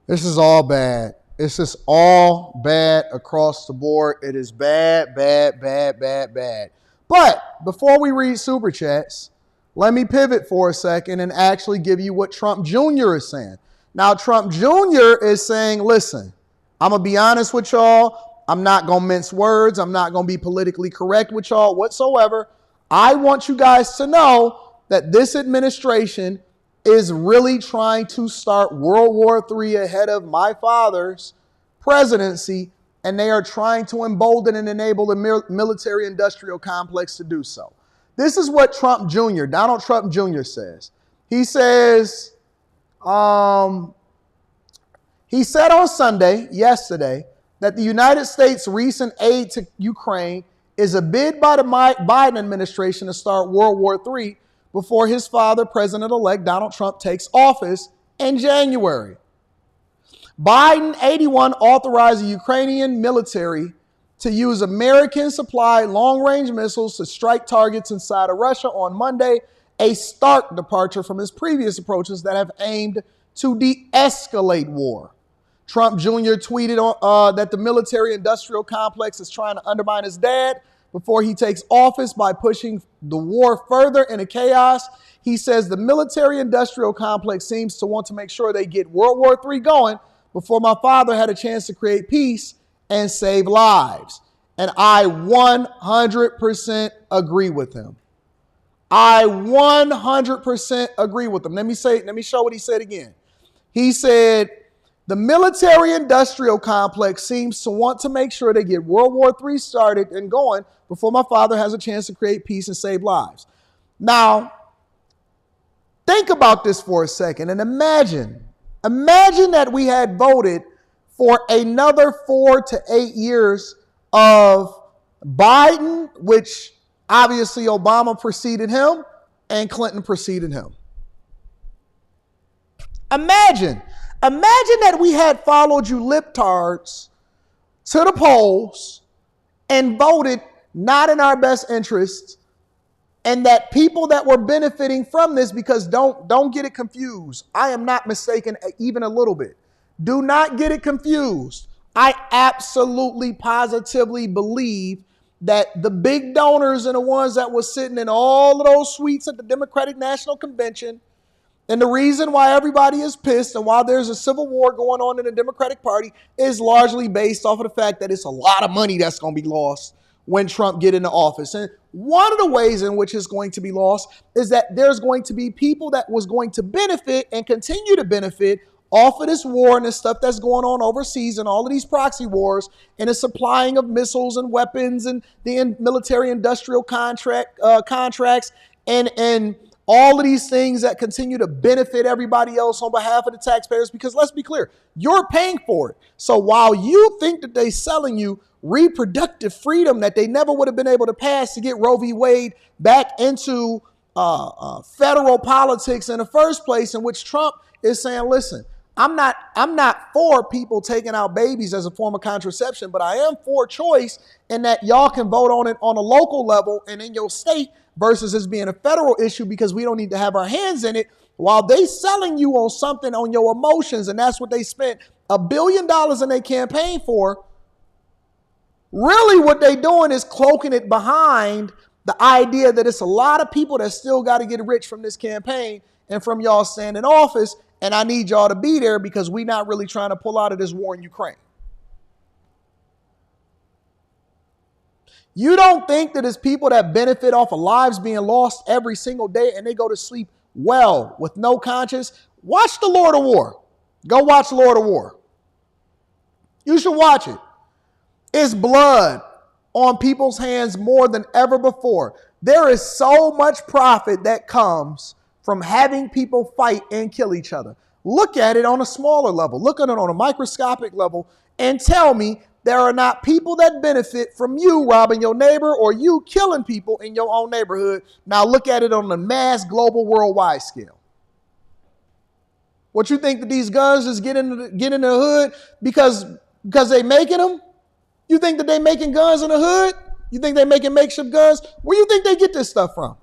This is all bad. It's just all bad across the board. It is bad, bad, bad, bad, bad. But before we read Super Chats, let me pivot for a second and actually give you what Trump Jr. is saying. Now, Trump Jr. is saying, listen, I'm going to be honest with y'all. I'm not going to mince words. I'm not going to be politically correct with y'all whatsoever. I want you guys to know that this administration is really trying to start World War III ahead of my father's presidency, and they are trying to embolden and enable the military-industrial complex to do so. This is what Trump Jr., Donald Trump Jr. says. He says, he said on Sunday, yesterday, that the United States' recent aid to Ukraine is a bid by the Biden administration to start World War III before his father, President-elect Donald Trump, takes office in January. Biden 81 authorized the Ukrainian military to use American-supplied long-range missiles to strike targets inside of Russia on Monday, a stark departure from his previous approaches that have aimed to de-escalate war. Trump Jr. tweeted that the military-industrial complex is trying to undermine his dad before he takes office by pushing the war further into chaos. He says the military-industrial complex seems to want to make sure they get World War III going before my father had a chance to create peace and save lives. And I 100% agree with him. I 100% agree with him. Let me show what he said again. He said, the military-industrial complex seems to want to make sure they get World War III started and going before my father has a chance to create peace and save lives. Now, think about this for a second and imagine that we had voted for another 4 to 8 years of Biden, which obviously Obama preceded him and Clinton preceded him. Imagine that we had followed you libtards to the polls and voted not in our best interests, and that people that were benefiting from this, because don't get it confused. I am not mistaken even a little bit. Do not get it confused. I absolutely, positively believe that the big donors and the ones that were sitting in all of those suites at the Democratic National Convention, and the reason why everybody is pissed and why there's a civil war going on in the Democratic Party is largely based off of the fact that it's a lot of money that's going to be lost when Trump get into office. And one of the ways in which it's going to be lost is that there's going to be people that was going to benefit and continue to benefit off of this war and the stuff that's going on overseas and all of these proxy wars and the supplying of missiles and weapons and the military industrial contracts and all of these things that continue to benefit everybody else on behalf of the taxpayers, because let's be clear, you're paying for it. So while you think that they're selling you reproductive freedom that they never would have been able to pass to get Roe v. Wade back into federal politics in the first place, in which Trump is saying, listen, I'm not for people taking out babies as a form of contraception, but I am for choice in that y'all can vote on it on a local level and in your state versus as being a federal issue, because we don't need to have our hands in it, while they selling you on something on your emotions. And that's what they spent $1 billion in their campaign for. Really what they doing is cloaking it behind the idea that it's a lot of people that still got to get rich from this campaign and from y'all staying in office. and I need y'all to be there because we're not really trying to pull out of this war in Ukraine. You don't think that it's people that benefit off of lives being lost every single day and they go to sleep well with no conscience? Watch The Lord of War. Go watch Lord of War. You should watch it. It's blood on people's hands more than ever before. There is so much profit that comes from having people fight and kill each other. Look at it on a smaller level. Look at it on a microscopic level and tell me there are not people that benefit from you robbing your neighbor or you killing people in your own neighborhood. Now look at it on the mass global worldwide scale. What you think that these guns just get in the hood because they making them? You think that they making guns in the hood? You think they making makeshift guns? Where you think they get this stuff from?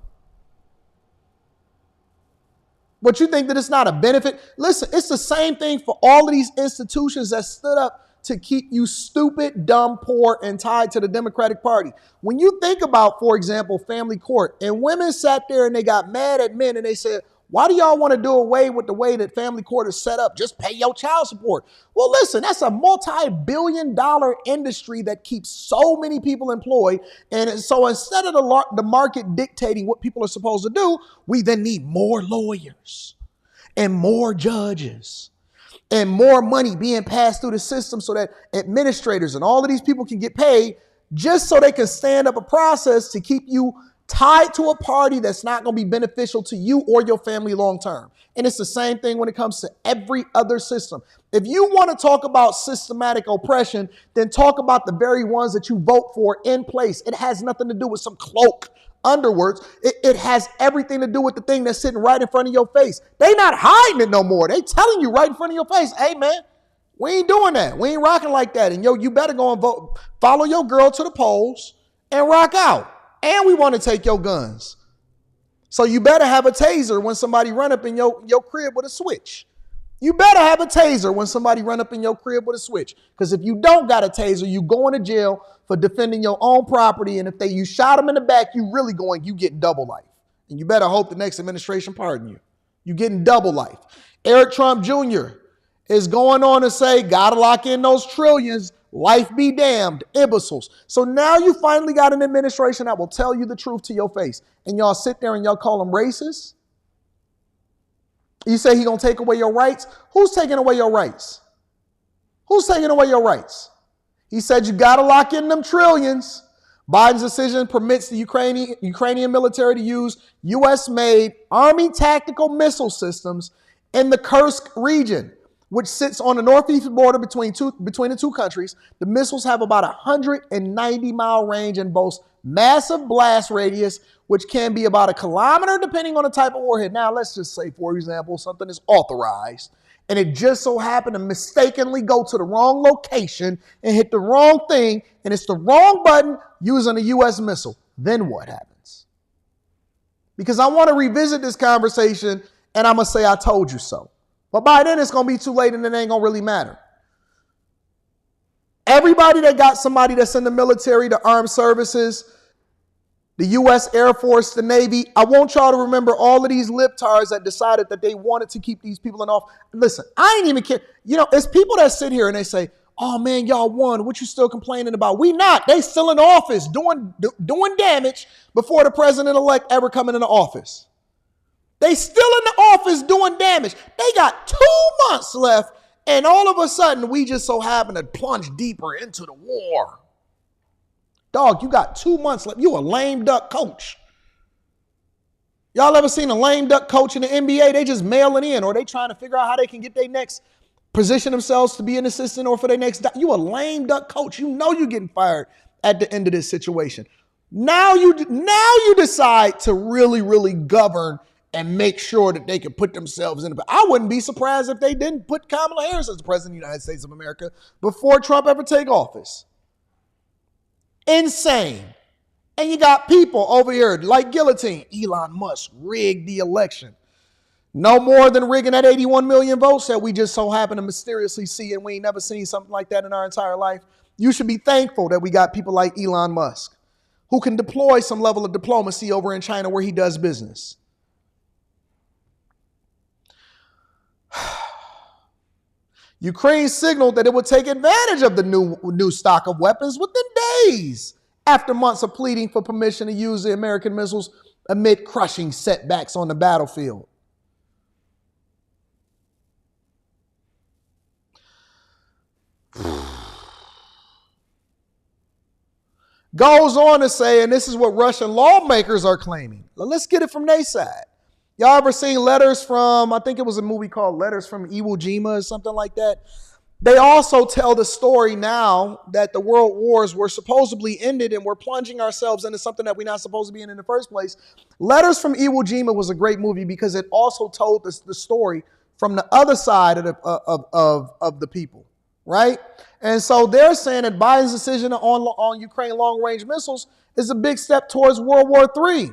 But you think that it's not a benefit? Listen, it's the same thing for all of these institutions that stood up to keep you stupid, dumb, poor, and tied to the Democratic Party. When you think about, for example, family court, and women sat there and they got mad at men and they said, why do y'all want to do away with the way that family court is set up? Just pay your child support. Well, listen, that's a multi-billion-dollar industry that keeps so many people employed. And so instead of the market dictating what people are supposed to do, we then need more lawyers and more judges and more money being passed through the system so that administrators and all of these people can get paid just so they can stand up a process to keep you tied to a party that's not going to be beneficial to you or your family long term. And it's the same thing when it comes to every other system. If you want to talk about systematic oppression, then talk about the very ones that you vote for in place. It has nothing to do with some cloak underwords. It has everything to do with the thing that's sitting right in front of your face. They not hiding it no more. They telling you right in front of your face, hey man, we ain't doing that. We ain't rocking like that. And you better go and vote. Follow your girl to the polls and rock out. And we want to take your guns. So you better have a taser when somebody run up in your crib with a switch. You better have a taser when somebody run up in your crib with a switch. Because if you don't got a taser, you going to jail for defending your own property. And if you shot them in the back, you getting double life. And you better hope the next administration pardon you. You getting double life. Eric Trump Jr. is going on to say, gotta lock in those trillions. Life be damned, imbeciles. So now you finally got an administration that will tell you the truth to your face. And y'all sit there and y'all call them racist. You say he gonna take away your rights. Who's taking away your rights? Who's taking away your rights? He said you gotta lock in them trillions. Biden's decision permits the Ukrainian military to use U.S.-made Army tactical missile systems in the Kursk region, which sits on the northeast border between the two countries. The missiles have about 190-mile range and boast massive blast radius, which can be about 1 kilometer depending on the type of warhead. Now, let's just say, for example, something is authorized, and it just so happened to mistakenly go to the wrong location and hit the wrong thing, and it's the wrong button using a U.S. missile. Then what happens? Because I want to revisit this conversation, and I'm going to say I told you so. But by then, it's going to be too late and it ain't going to really matter. Everybody that got somebody that's in the military, the armed services, the U.S. Air Force, the Navy, I want y'all to remember all of these libtards that decided that they wanted to keep these people in office. Listen, I ain't even care. You know, it's people that sit here and they say, oh, man, y'all won. What you still complaining about? We not. They still in office doing damage before the president-elect ever coming into office. They still in the office doing damage. They got 2 months left, and all of a sudden, we just so happen to plunge deeper into the war. Dog, you got 2 months left. You a lame duck coach. Y'all ever seen a lame duck coach in the NBA? They just mailing in, or they trying to figure out how they can get their next, position themselves to be an assistant or for their next. You a lame duck coach. You know you're getting fired at the end of this situation. Now you decide to really, really govern and make sure that they can put themselves in. I wouldn't be surprised if they didn't put Kamala Harris as the president of the United States of America before Trump ever take office. Insane. And you got people over here like Guillotine. Elon Musk rigged the election. No more than rigging that 81 million votes that we just so happen to mysteriously see, and we ain't never seen something like that in our entire life. You should be thankful that we got people like Elon Musk who can deploy some level of diplomacy over in China where he does business. Ukraine signaled that it would take advantage of the new stock of weapons within days after months of pleading for permission to use the American missiles amid crushing setbacks on the battlefield. Goes on to say, and this is what Russian lawmakers are claiming. Let's get it from their side. Y'all ever seen letters from, I think it was a movie called Letters from Iwo Jima or something like that? They also tell the story now that the world wars were supposedly ended and we're plunging ourselves into something that we're not supposed to be in the first place. Letters from Iwo Jima was a great movie because it also told the story from the other side of the people, right? And so they're saying that Biden's decision on Ukraine long-range missiles is a big step towards World War III.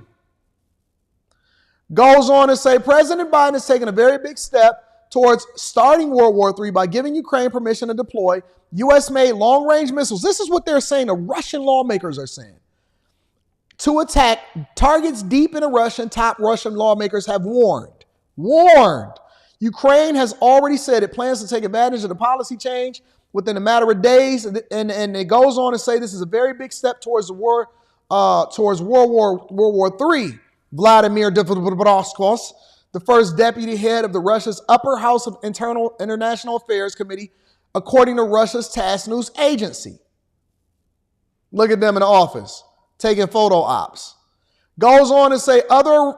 Goes on to say President Biden has taken a very big step towards starting World War III by giving Ukraine permission to deploy U.S.-made long-range missiles. This is what they're saying, the Russian lawmakers are saying, to attack targets deep in Russia. Top Russian lawmakers have warned. Ukraine has already said it plans to take advantage of the policy change within a matter of days. And it goes on to say this is a very big step towards the war, towards World War III. Vladimir Dvorovskos, the first deputy head of the Russia's Upper House of International Affairs Committee, according to Russia's TASS news agency. Look at them in the office, taking photo ops. Goes on to say other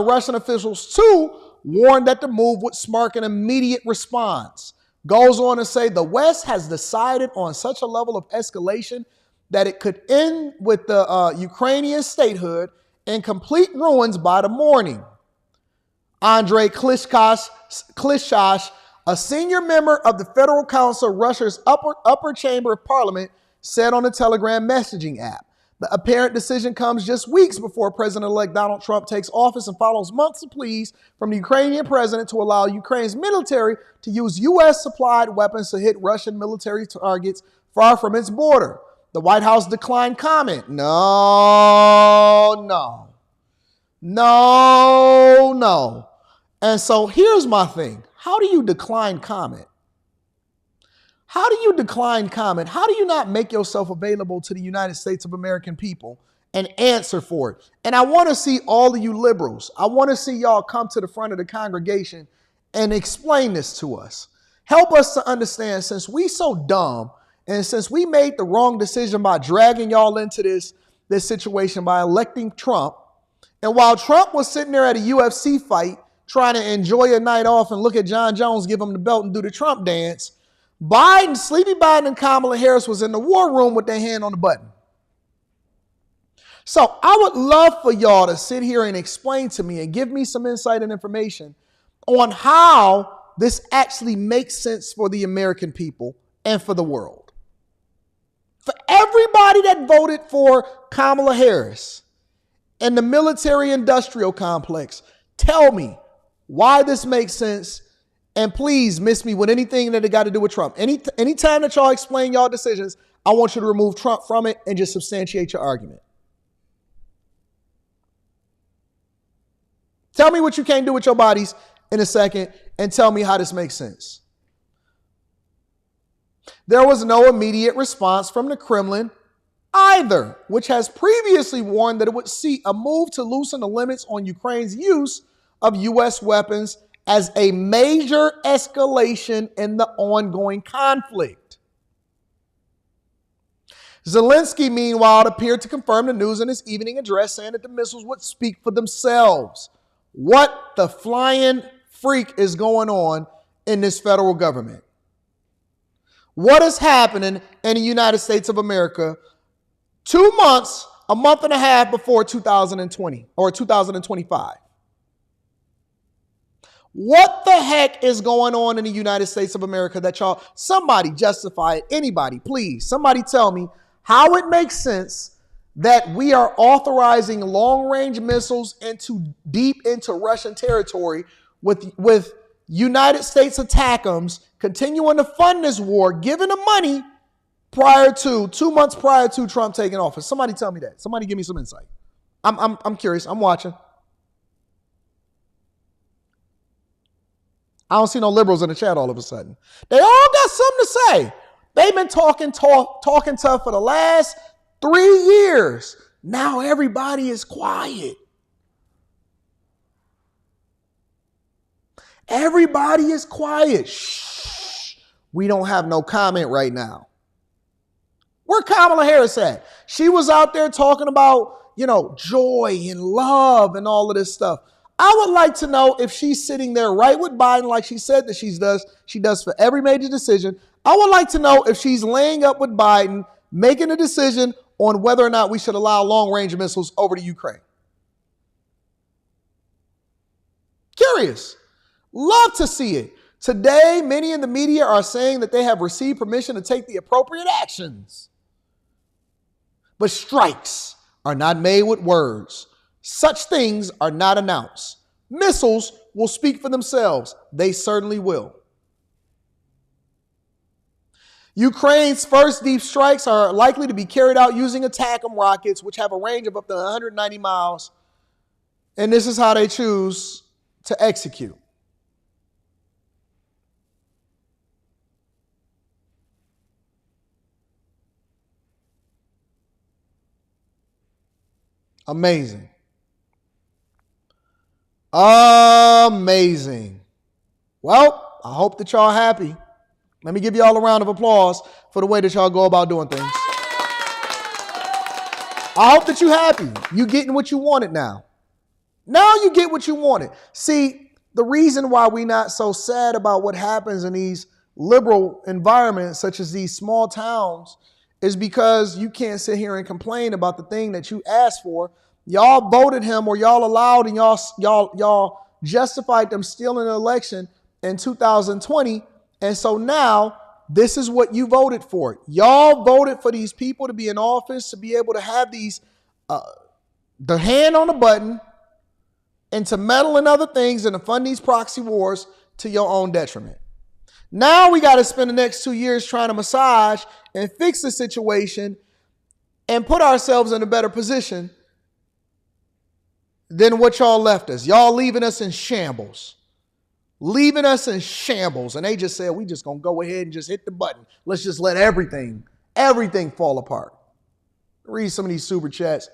Russian officials, too, warned that the move would spark an immediate response. Goes on to say the West has decided on such a level of escalation that it could end with the Ukrainian statehood in complete ruins by the morning. Andrei Klishach, a senior member of the Federal Council of Russia's upper chamber of parliament, said on the Telegram messaging app. The apparent decision comes just weeks before President-elect Donald Trump takes office and follows months of pleas from the Ukrainian president to allow Ukraine's military to use U.S.-supplied weapons to hit Russian military targets far from its border. The White House declined comment. No. And so here's my thing. How do you decline comment? How do you decline comment? How do you not make yourself available to the United States of American people and answer for it? And I want to see all of you liberals. I want to see y'all come to the front of the congregation and explain this to us. Help us to understand, since we so dumb and since we made the wrong decision by dragging y'all into this situation by electing Trump, and while Trump was sitting there at a UFC fight trying to enjoy a night off and look at John Jones give him the belt and do the Trump dance, Sleepy Biden and Kamala Harris was in the war room with their hand on the button. So I would love for y'all to sit here and explain to me and give me some insight and information on how this actually makes sense for the American people and for the world. For everybody that voted for Kamala Harris and the military-industrial complex, tell me why this makes sense, and please miss me with anything that it got to do with Trump. Anytime that y'all explain y'all decisions, I want you to remove Trump from it and just substantiate your argument. Tell me what you can't do with your bodies in a second, and tell me how this makes sense. There was no immediate response from the Kremlin either, which has previously warned that it would see a move to loosen the limits on Ukraine's use of U.S. weapons as a major escalation in the ongoing conflict. Zelensky, meanwhile, appeared to confirm the news in his evening address, saying that the missiles would speak for themselves. What the flying freak is going on in this federal government? What is happening in the United States of America 2 months, a month and a half before 2020 or 2025? What the heck is going on in the United States of America that y'all, somebody justify it, anybody, please, somebody tell me how it makes sense that we are authorizing long-range missiles deep into Russian territory with United States ATACMS continuing to fund this war, giving the money 2 months prior to Trump taking office. Somebody tell me that. Somebody give me some insight. I'm curious. I'm watching. I don't see no liberals in the chat all of a sudden. They all got something to say. They've been talking tough for the last 3 years. Now everybody is quiet. Everybody is quiet. Shh. We don't have no comment right now. Where Kamala Harris at? She was out there talking about, joy and love and all of this stuff. I would like to know if she's sitting there right with Biden like she said that she does for every major decision. I would like to know if she's laying up with Biden, making a decision on whether or not we should allow long-range missiles over to Ukraine. Curious. Love to see it. Today, many in the media are saying that they have received permission to take the appropriate actions. But strikes are not made with words. Such things are not announced. Missiles will speak for themselves. They certainly will. Ukraine's first deep strikes are likely to be carried out using ATACMS rockets, which have a range of up to 190 miles. And this is how they choose to execute. Amazing. Amazing. Well, I hope that y'all happy. Let me give y'all a round of applause for the way that y'all go about doing things. I hope that you're happy. You getting what you wanted now. Now you get what you wanted. See, the reason why we're not so sad about what happens in these liberal environments, such as these small towns, is because you can't sit here and complain about the thing that you asked for. Y'all voted him, or y'all allowed and y'all justified them stealing an election in 2020. And so now this is what you voted for. Y'all voted for these people to be in office, to be able to have these, the hand on the button, and to meddle in other things and to fund these proxy wars to your own detriment. Now we got to spend the next 2 years trying to massage and fix the situation and put ourselves in a better position than what y'all left us. Y'all leaving us in shambles. Leaving us in shambles. And they just said, we just going to go ahead and just hit the button. Let's just let everything fall apart. Read some of these super chats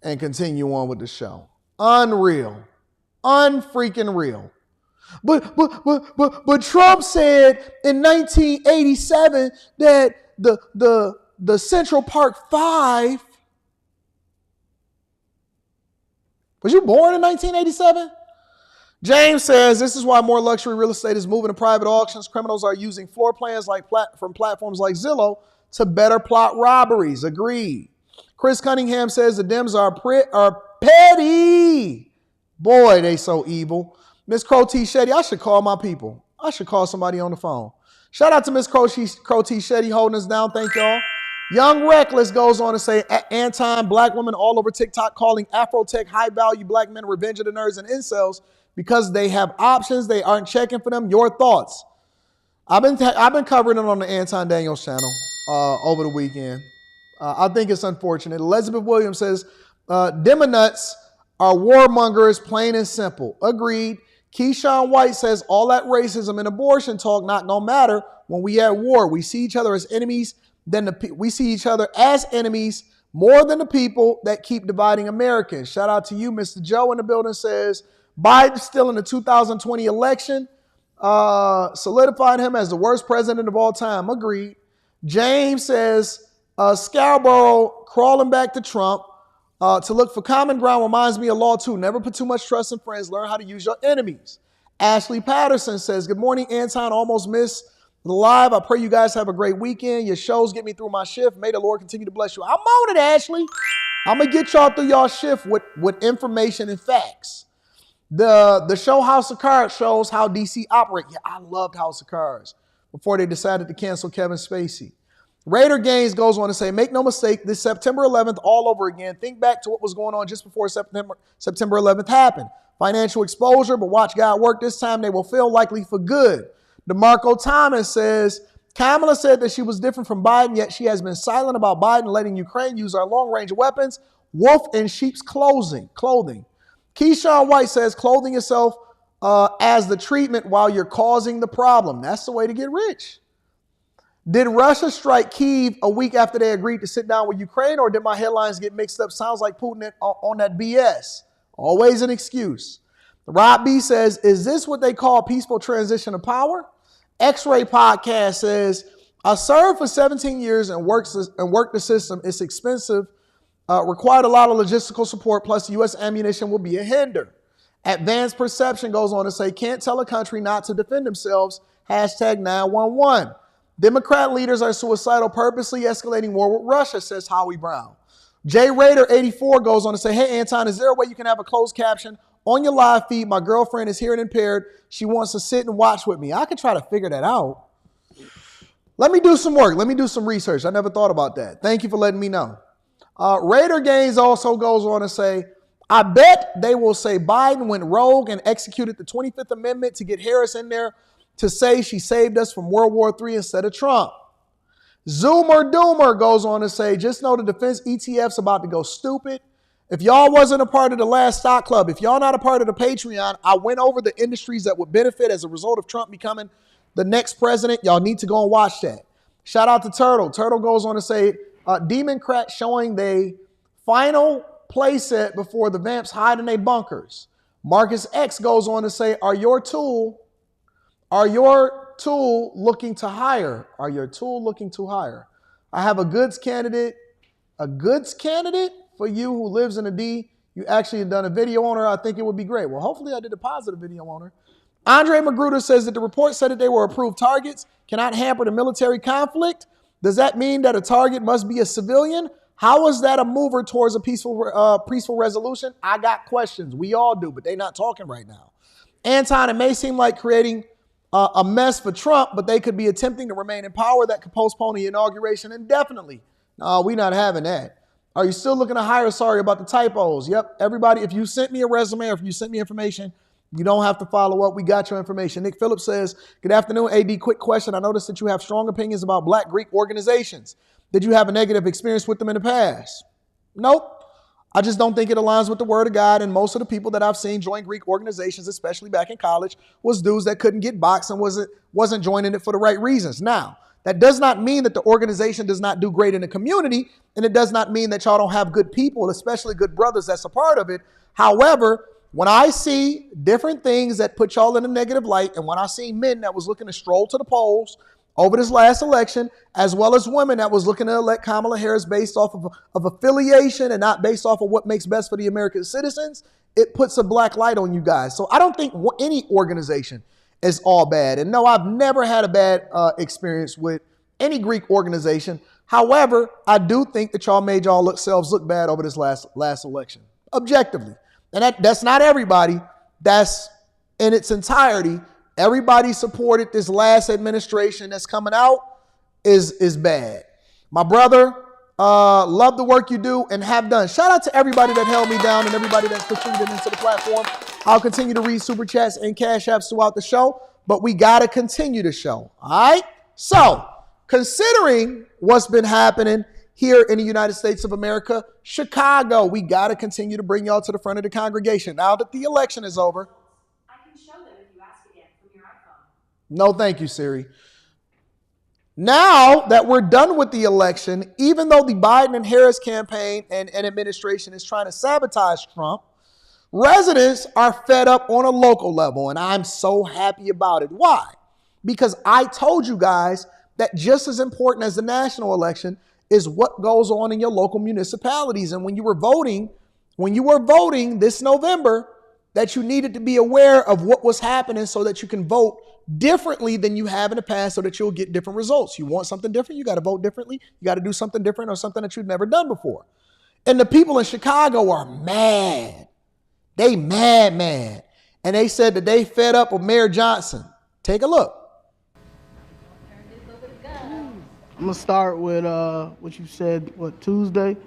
and continue on with the show. Unreal. Unfreaking real. But Trump said in 1987 that the Central Park 5. Was you born in 1987? James says this is why more luxury real estate is moving to private auctions. Criminals are using floor plans from platforms like Zillow to better plot robberies. Agreed. Chris Cunningham says the Dems are petty. Boy, they so evil. Miss Crow T. Shetty, I should call my people. I should call somebody on the phone. Shout out to Miss Crow T. Shetty holding us down. Thank y'all. Young Reckless goes on to say, Anton, black women all over TikTok calling Afrotech high-value black men revenge of the nerds and incels because they have options. They aren't checking for them. Your thoughts? I've been covering it on the Anton Daniels channel over the weekend. I think it's unfortunate. Elizabeth Williams says, Demonuts are warmongers, plain and simple. Agreed. Keyshawn White says, all that racism and abortion talk not gonna matter when we at war. We see each other as enemies. We see each other as enemies more than the people that keep dividing Americans. Shout out to you, Mr. Joe in the building says, Biden still in the 2020 election, solidified him as the worst president of all time. Agreed. James says, Scarborough crawling back to Trump to look for common ground reminds me of law too. Never put too much trust in friends. Learn how to use your enemies. Ashley Patterson says, good morning, Anton. Almost missed the live. I pray you guys have a great weekend. Your shows get me through my shift. May the Lord continue to bless you. I'm on it, Ashley. I'm going to get y'all through y'all shift with information and facts. The show House of Cards shows how DC operate. Yeah, I loved House of Cards before they decided to cancel Kevin Spacey. Raider Gaines goes on to say, make no mistake, this September 11th all over again. Think back to what was going on just before September 11th happened. Financial exposure, but watch God work this time. They will fail likely for good. DeMarco Thomas says, Kamala said that she was different from Biden, yet she has been silent about Biden letting Ukraine use our long-range weapons, wolf in sheep's clothing. Keyshawn White says, clothing yourself as the treatment while you're causing the problem. That's the way to get rich. Did Russia strike Kyiv a week after they agreed to sit down with Ukraine, or did my headlines get mixed up? Sounds like Putin on that BS. Always an excuse. Rob B says, is this what they call peaceful transition of power? X-Ray Podcast says, I served for 17 years and worked the system. It's expensive, required a lot of logistical support, plus the U.S. ammunition will be a hinder. Advanced Perception goes on to say, can't tell a country not to defend themselves, hashtag 911. Democrat leaders are suicidal, purposely escalating war with Russia, says Howie Brown. J Raider 84 goes on to say, hey, Anton, is there a way you can have a closed caption on your live feed? My girlfriend is hearing impaired. She wants to sit and watch with me. I could try to figure that out. Let me do some work. Let me do some research. I never thought about that. Thank you for letting me know. Raider Gaines also goes on to say, I bet they will say Biden went rogue and executed the 25th Amendment to get Harris in there to say she saved us from World War III instead of Trump. Zoomer Doomer goes on to say, just know the defense ETF's about to go stupid. If y'all wasn't a part of the last stock club, if y'all not a part of the Patreon, I went over the industries that would benefit as a result of Trump becoming the next president. Y'all need to go and watch that. Shout out to Turtle. Turtle goes on to say, Democrats showing the final play set before the vamps hide in their bunkers. Marcus X goes on to say, are your tool looking to hire? Are your tool looking to hire? I have a goods candidate for you who lives in a D. You actually have done a video on her. I think it would be great. Well, hopefully I did a positive video on her. Andre Magruder says that the report said that they were approved targets, cannot hamper the military conflict. Does that mean that a target must be a civilian? How is that a mover towards a peaceful resolution? I got questions. We all do, but they're not talking right now. Anton, it may seem like creating a mess for Trump, but they could be attempting to remain in power that could postpone the inauguration indefinitely. No, we're not having that. Are you still looking to hire? Sorry about the typos. Yep, everybody, if you sent me a resume or if you sent me information, you don't have to follow up. We got your information. Nick Phillips says, good afternoon, AD. Quick question. I noticed that you have strong opinions about Black Greek organizations. Did you have a negative experience with them in the past? Nope. I just don't think it aligns with the word of God. And most of the people that I've seen join Greek organizations, especially back in college, was dudes that couldn't get boxed and wasn't joining it for the right reasons. Now, that does not mean that the organization does not do great in the community. And it does not mean that y'all don't have good people, especially good brothers that's a part of it. However, when I see different things that put y'all in a negative light, and when I see men that was looking to stroll to the polls over this last election, as well as women that was looking to elect Kamala Harris based off of affiliation and not based off of what makes best for the American citizens, it puts a black light on you guys. So I don't think any organization is all bad. And no, I've never had a bad experience with any Greek organization. However, I do think that y'all made yourselves look bad over this last election, objectively. And that's not everybody. That's in its entirety. Everybody supported this last administration that's coming out is bad. My brother, love the work you do and have done. Shout out to everybody that held me down and everybody that's contributed into the platform. I'll continue to read super chats and cash apps throughout the show, but we got to continue the show. All right? So, considering what's been happening here in the United States of America, Chicago, we got to continue to bring y'all to the front of the congregation. Now that the election is over. I can show them if you ask again from your iPhone. No, thank you, Siri. Now that we're done with the election, even though the Biden and Harris campaign and administration is trying to sabotage Trump, residents are fed up on a local level, and I'm so happy about it. Why? Because I told you guys that just as important as the national election is what goes on in your local municipalities. And when you were voting this November, that you needed to be aware of what was happening so that you can vote differently than you have in the past so that you'll get different results. You want something different, you got to vote differently. You got to do something different or something that you've never done before. And the people in Chicago are mad. They mad. And they said that they fed up with Mayor Johnson. Take a look. I'm going to start with what you said, Tuesday?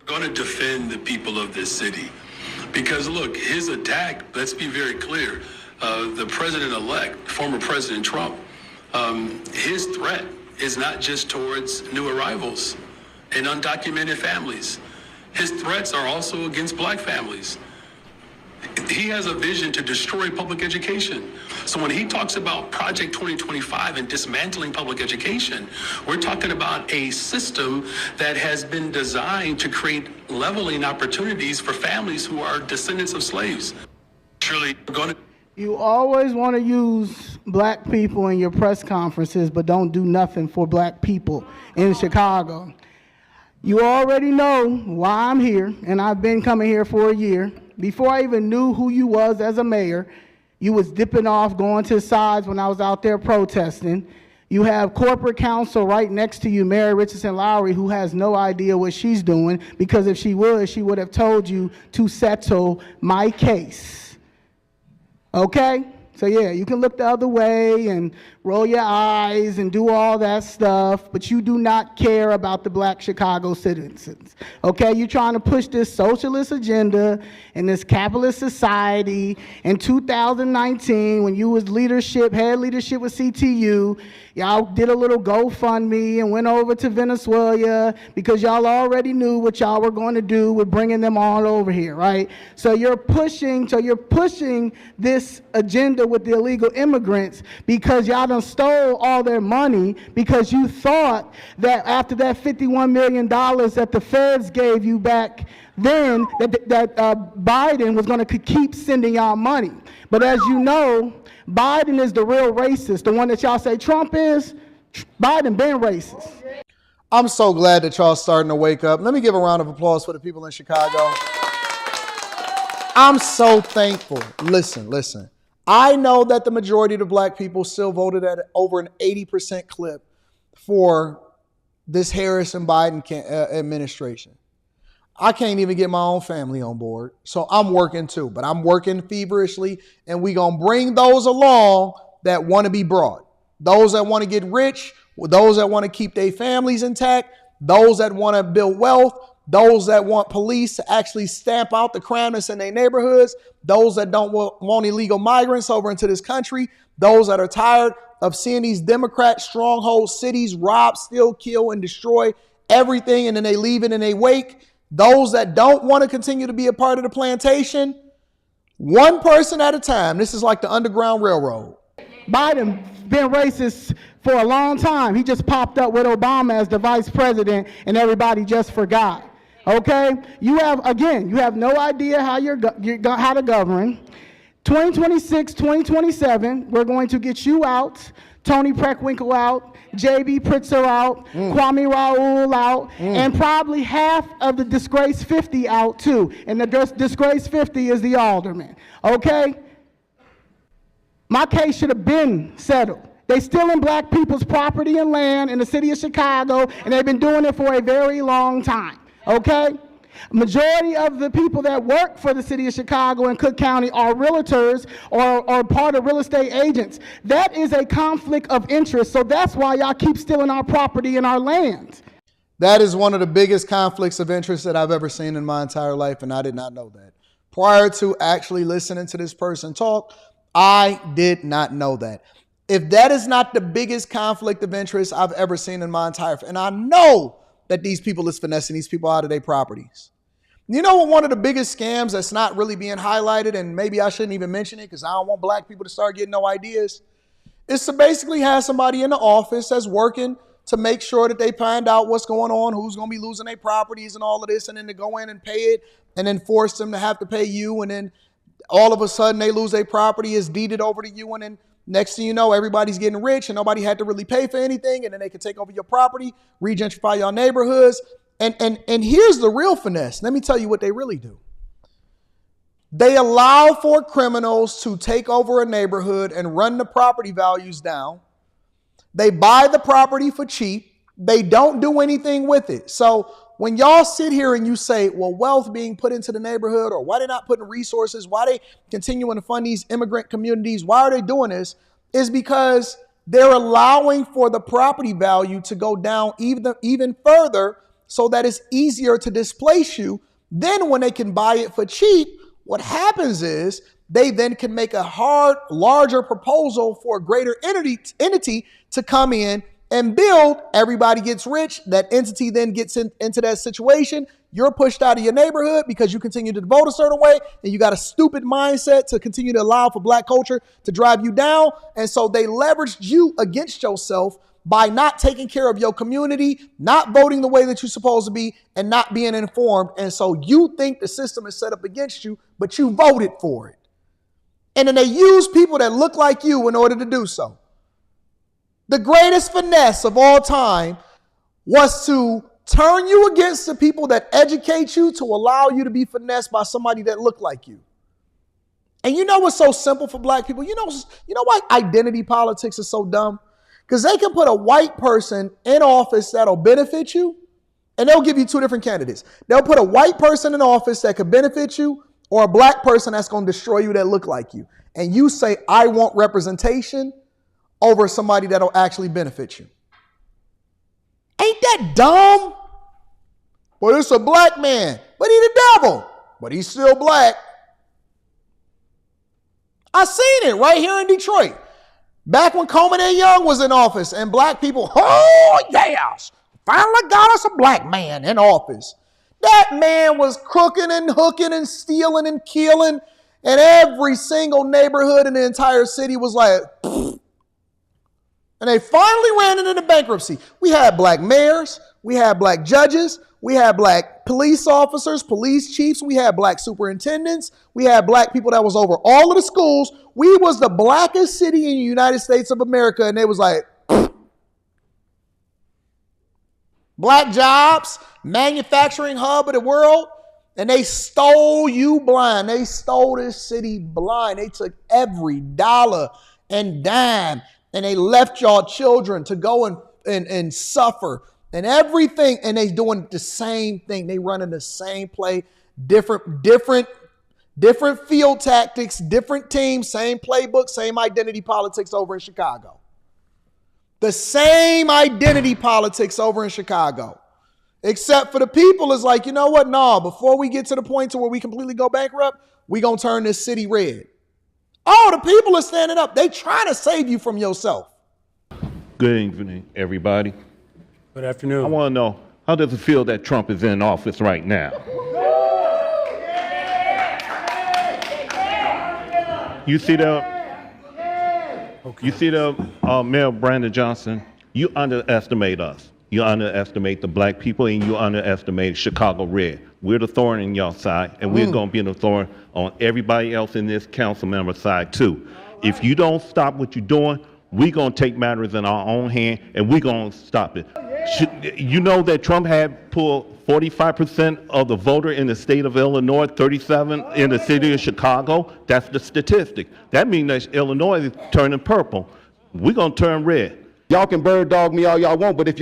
We're going to defend the people of this city because, look, his attack, let's be very clear, the president-elect, former President Trump, his threat is not just towards new arrivals and undocumented families. His threats are also against black families. He has a vision to destroy public education. So when he talks about Project 2025 and dismantling public education, we're talking about a system that has been designed to create leveling opportunities for families who are descendants of slaves. Surely going to. You always want to use black people in your press conferences, but don't do nothing for black people in Chicago. You already know why I'm here, and I've been coming here for a year. Before I even knew who you was as a mayor, you was dipping off, going to sides when I was out there protesting. You have corporate counsel right next to you, Mary Richardson Lowry, who has no idea what she's doing, because if she would have told you to settle my case. Okay? So yeah, you can look the other way and roll your eyes and do all that stuff, but you do not care about the black Chicago citizens. Okay, you're trying to push this socialist agenda in this capitalist society. In 2019, when you was head leadership with CTU, y'all did a little GoFundMe and went over to Venezuela because y'all already knew what y'all were going to do with bringing them all over here, right? So you're pushing this agenda with the illegal immigrants because y'all done stole all their money because you thought that after that $51 million that the feds gave you back then, that Biden was going to keep sending y'all money. But as you know, Biden is the real racist. The one that y'all say Trump is, Biden been racist. I'm so glad that y'all starting to wake up. Let me give a round of applause for the people in Chicago. I'm so thankful. Listen. I know that the majority of the black people still voted at over an 80% clip for this Harris and Biden administration. I can't even get my own family on board. So I'm working too, but I'm working feverishly, and we going to bring those along that want to be brought. Those that want to get rich, those that want to keep their families intact, those that want to build wealth, those that want police to actually stamp out the crime that's in their neighborhoods, those that don't want illegal migrants over into this country, those that are tired of seeing these Democrat stronghold cities rob, steal, kill, and destroy everything, and then they leave it in their wake. Those that don't want to continue to be a part of the plantation, one person at a time. This is like the Underground Railroad. Biden been racist for a long time. He just popped up with Obama as the vice president, and everybody just forgot. Okay? You have no idea how how to govern. 2026, 2027, we're going to get you out, Tony Preckwinkle out, J.B. Pritzker out, Kwame Raoul out, and probably half of the disgraced 50 out too. And the disgraced 50 is the alderman. Okay? My case should have been settled. They stealing black people's property and land in the city of Chicago, and they've been doing it for a very long time. Okay? Majority of the people that work for the city of Chicago and Cook County are realtors or part of real estate agents. That is a conflict of interest. So that's why y'all keep stealing our property and our land. That is one of the biggest conflicts of interest that I've ever seen in my entire life, and I did not know that. Prior to actually listening to this person talk, I did not know that. If that is not the biggest conflict of interest I've ever seen in my entire life, and I know that these people is finessing these people out of their properties. You know what, one of the biggest scams that's not really being highlighted, and maybe I shouldn't even mention it because I don't want black people to start getting no ideas, is to basically have somebody in the office that's working to make sure that they find out what's going on, who's going to be losing their properties and all of this, and then to go in and pay it and then force them to have to pay you, and then all of a sudden they lose their property, is deeded over to you, and then next thing you know, everybody's getting rich and nobody had to really pay for anything, and then they can take over your property, regentrify your neighborhoods. And here's the real finesse. Let me tell you what they really do. They allow for criminals to take over a neighborhood and run the property values down. They buy the property for cheap. They don't do anything with it. So when y'all sit here and you say, well, wealth being put into the neighborhood, or why they not putting resources, why they continuing to fund these immigrant communities, why are they doing this, is because they're allowing for the property value to go down even further so that it's easier to displace you. Then when they can buy it for cheap, what happens is they then can make a larger proposal for a greater entity to come in and build, everybody gets rich. That entity then gets into that situation. You're pushed out of your neighborhood because you continue to vote a certain way, and you got a stupid mindset to continue to allow for black culture to drive you down. And so they leveraged you against yourself by not taking care of your community, not voting the way that you're supposed to be, and not being informed. And so you think the system is set up against you, but you voted for it. And then they use people that look like you in order to do so. The greatest finesse of all time was to turn you against the people that educate you to allow you to be finessed by somebody that looked like you. And you know what's so simple for black people? You know why identity politics is so dumb? Because they can put a white person in office that'll benefit you, and they'll give you two different candidates. They'll put a white person in office that could benefit you, or a black person that's going to destroy you that look like you. And you say, I want representation over somebody that'll actually benefit you. Ain't that dumb? But it's a black man, but he's the devil, but he's still black. I seen it right here in Detroit. Back when Coleman and Young was in office and black people, oh yes, finally got us a black man in office. That man was crooking and hooking and stealing and killing, and every single neighborhood in the entire city was like, pfft. And they finally ran it into bankruptcy. We had black mayors, we had black judges, we had black police officers, police chiefs, we had black superintendents, we had black people that was over all of the schools. We was the blackest city in the United States of America, and they was like, pfft. Black jobs, manufacturing hub of the world, and they stole you blind. They stole this city blind. They took every dollar and dime, and they left y'all children to go and suffer and everything. And they doing the same thing. They running the same play, different field tactics, different teams, same playbook, same identity politics over in Chicago. The same identity politics over in Chicago. Except for the people is like, you know what? No, before we get to the point to where we completely go bankrupt, we going to turn this city red. Oh, the people are standing up. They trying to save you from yourself. Good evening, everybody. Good afternoon. I want to know, how does it feel that Trump is in office right now? You see the Mayor Brandon Johnson? You underestimate us. You underestimate the black people, and you underestimate Chicago red. We're the thorn in your side, and we're going to be the thorn on everybody else in this council member side too. If you don't stop what you're doing, we're going to take matters in our own hand, and we're going to stop it. You know that Trump had pulled 45% of the voter in the state of Illinois, 37 in the city of Chicago. That's the statistic. That means that Illinois is turning purple. We're going to turn red. Y'all can bird dog me all y'all want, but if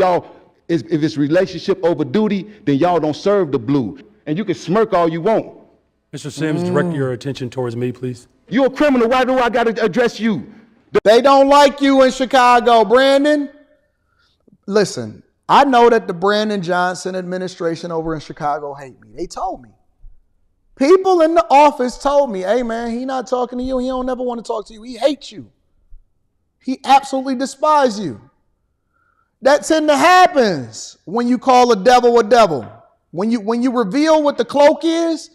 it's relationship over duty, then y'all don't serve the blue. And you can smirk all you want. Mr. Sims, direct your attention towards me, please. You're a criminal. Why do I got to address you? They don't like you in Chicago, Brandon. Listen, I know that the Brandon Johnson administration over in Chicago hate me. They told me. People in the office told me, hey, man, he not talking to you. He don't never want to talk to you. He hates you. He absolutely despises you. That tend to happens when you call a devil a devil. When you reveal what the cloak is,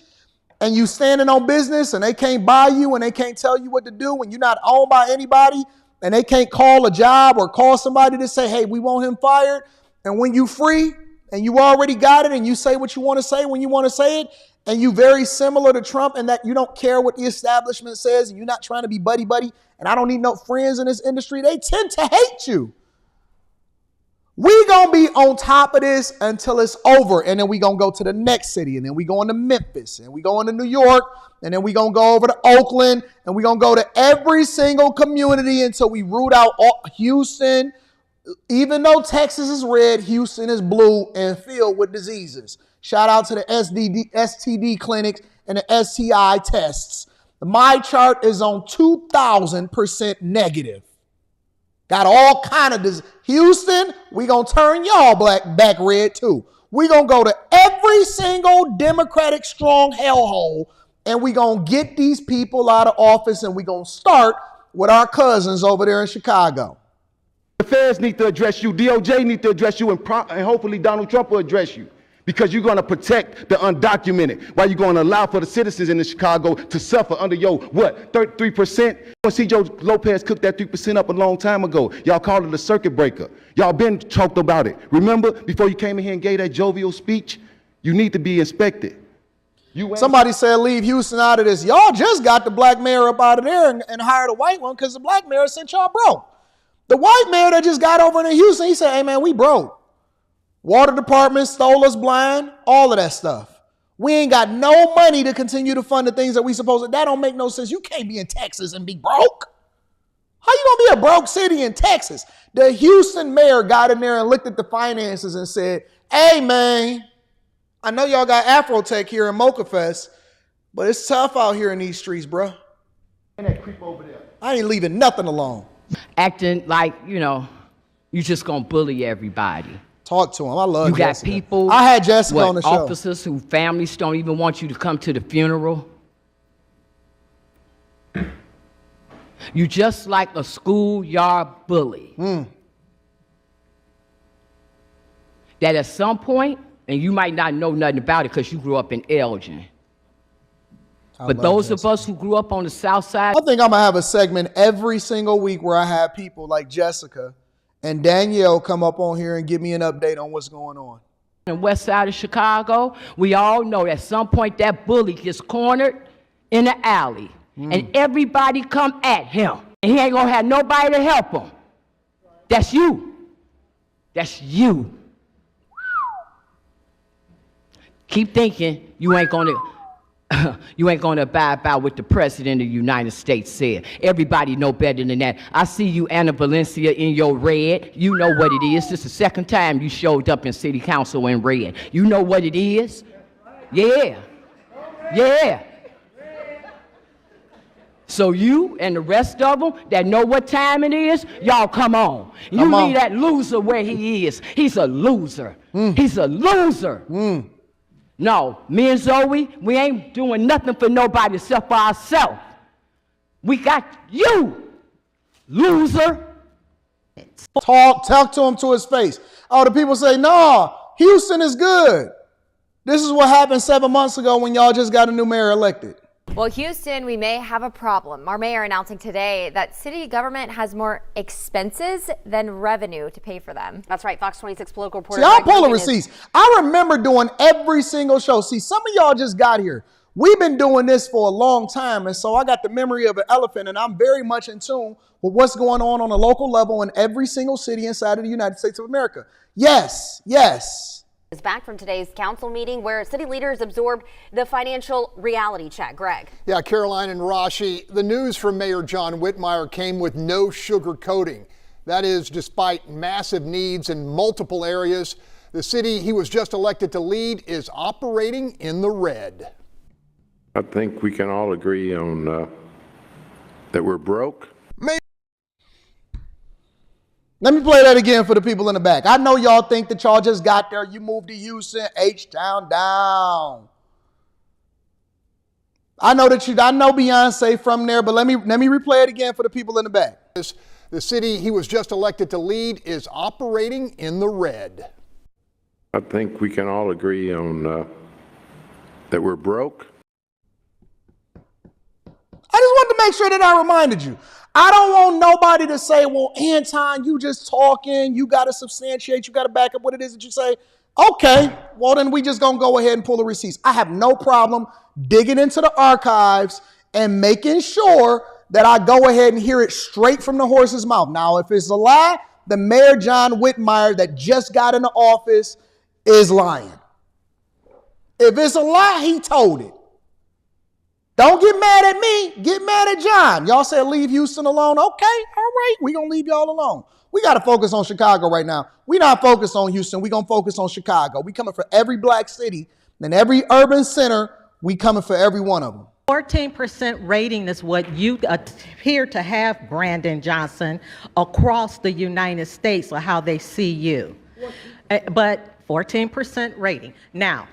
and you standing on business, and they can't buy you, and they can't tell you what to do, when you're not owned by anybody, and they can't call a job or call somebody to say, hey, we want him fired. And when you free, and you already got it, and you say what you want to say when you want to say it, and you very similar to Trump in that you don't care what the establishment says, and you're not trying to be buddy-buddy, and I don't need no friends in this industry, they tend to hate you. We gonna be on top of this until it's over, and then we gonna go to the next city, and then we going to Memphis, and we going to New York, and then we gonna go over to Oakland, and we gonna go to every single community until we root out Houston. Even though Texas is red, Houston is blue and filled with diseases. Shout out to the STD clinics and the STI tests. My chart is on 2,000% negative. Got all kind of disease. Houston, we gonna turn y'all back red too. We gonna go to every single Democratic strong hellhole, and we gonna get these people out of office, and we gonna start with our cousins over there in Chicago. The feds need to address you. DOJ need to address you, and hopefully Donald Trump will address you. Because you're going to protect the undocumented, while you're going to allow for the citizens in Chicago to suffer under your, 33%? See, Joe Lopez cooked that 3% up a long time ago. Y'all called it a circuit breaker. Y'all been talked about it. Remember, before you came in here and gave that jovial speech, you need to be inspected. Somebody said leave Houston out of this. Y'all just got the black mayor up out of there and hired a white one because the black mayor sent y'all broke. The white mayor that just got over in Houston, he said, hey, man, we broke. Water department stole us blind, all of that stuff. We ain't got no money to continue to fund the things that we supposed to. That don't make no sense. You can't be in Texas and be broke. How you gonna be a broke city in Texas? The Houston mayor got in there and looked at the finances and said, hey, man, I know y'all got Afrotech here in Mocha Fest, but it's tough out here in these streets, bro. And that creep over there. I ain't leaving nothing alone. Acting like, you just gonna bully everybody. Talk to him. I love Jessica. You got people. I had Jessica on the show. Officers whose families don't even want you to come to the funeral. You just like a schoolyard bully. That at some point, and you might not know nothing about it because you grew up in Elgin. But those of us who grew up on the south side. I think I'm going to have a segment every single week where I have people like Jessica and Danielle come up on here and give me an update on what's going on. On the west side of Chicago, we all know at some point that bully gets cornered in the alley. And everybody come at him. And he ain't going to have nobody to help him. That's you. That's you. Keep thinking you ain't going to abide by what the President of the United States said. Everybody know better than that. I see you, Anna Valencia, in your red. You know what it is. This is the second time you showed up in City Council in red. You know what it is? Yeah. Yeah. So you and the rest of them that know what time it is, y'all come on. You leave that loser where he is. He's a loser. He's a loser. No, me and Zoe, we ain't doing nothing for nobody except for ourselves. We got you, loser. Talk to him to his face. Oh, the people say, no, Houston is good. This is what happened 7 months ago when y'all just got a new mayor elected. Well, Houston, we may have a problem. Our mayor announcing today that city government has more expenses than revenue to pay for them. That's right. Fox 26 political reporter. See, I'll pull the receipts. I remember doing every single show. See, some of y'all just got here. We've been doing this for a long time, and so I got the memory of an elephant, and I'm very much in tune with what's going on a local level in every single city inside of the United States of America. Yes. Is back from today's council meeting where city leaders absorbed the financial reality check. Greg. Yeah, Caroline and Rashi, the news from Mayor John Whitmire came with no sugarcoating. That is, despite massive needs in multiple areas, the city he was just elected to lead is operating in the red. I think we can all agree on that we're broke. Let me play that again for the people in the back. I know y'all think that y'all just got there. You moved to Houston, H-Town down. I know Beyonce from there, but let me replay it again for the people in the back. The city he was just elected to lead is operating in the red. I think we can all agree on that we're broke. I just wanted to make sure that I reminded you. I don't want nobody to say, well, Anton, you just talking. You got to substantiate. You got to back up what it is that you say. Okay, well, then we just going to go ahead and pull the receipts. I have no problem digging into the archives and making sure that I go ahead and hear it straight from the horse's mouth. Now, if it's a lie, the Mayor John Whitmire that just got into office is lying. If it's a lie, he told it. Don't get mad at me. Get mad at John. Y'all said leave Houston alone. Okay, all right. We're going to leave y'all alone. We got to focus on Chicago right now. We're not focused on Houston. We're going to focus on Chicago. We coming for every black city and every urban center. We coming for every one of them. 14% rating is what you appear to have, Brandon Johnson, across the United States, or how they see you. But 14% rating. Now,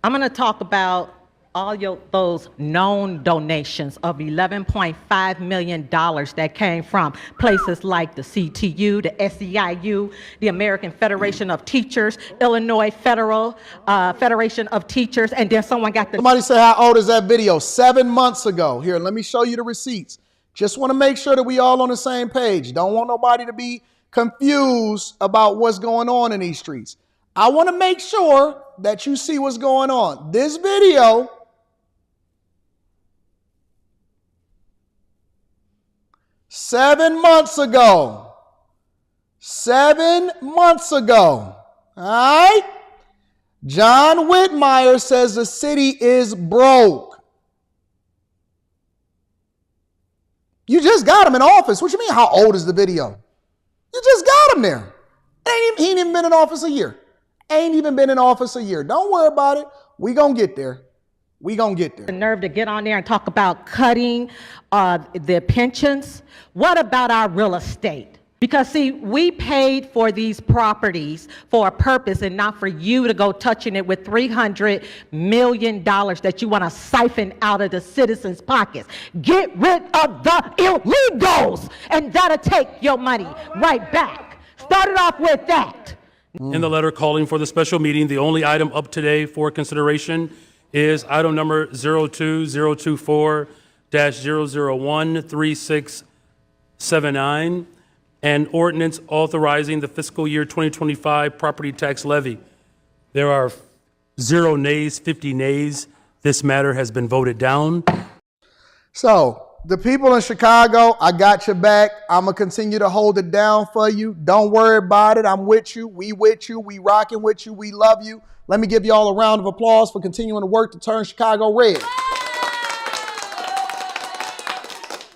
I'm going to talk about those known donations of $11.5 million that came from places like the CTU, the SEIU, the American Federation of Teachers, Illinois Federation of Teachers, and then someone got the... Somebody say, how old is that video? 7 months ago. Here, let me show you the receipts. Just want to make sure that we all on the same page. Don't want nobody to be confused about what's going on in these streets. I want to make sure that you see what's going on. This video seven months ago. 7 months ago. All right? John Whitmire says the city is broke. You just got him in office. What you mean, how old is the video? You just got him there. He ain't even been in office a year. Ain't even been in office a year. Don't worry about it. We gonna get there. We gonna get there. The nerve to get on there and talk about cutting the pensions. What about our real estate? Because see, we paid for these properties for a purpose and not for you to go touching it with $300 million that you want to siphon out of the citizens' pockets. Get rid of the illegals, and that'll take your money right back. Start it off with that. In the letter calling for the special meeting, the only item up today for consideration is item number 02024-0013679, an ordinance authorizing the fiscal year 2025 property tax levy. There are 0 nays, 50 nays. This matter has been voted down. So, the people in Chicago, I got your back. I'm going to continue to hold it down for you. Don't worry about it. I'm with you. We rocking with you. We love you. Let me give you all a round of applause for continuing to work to turn Chicago red.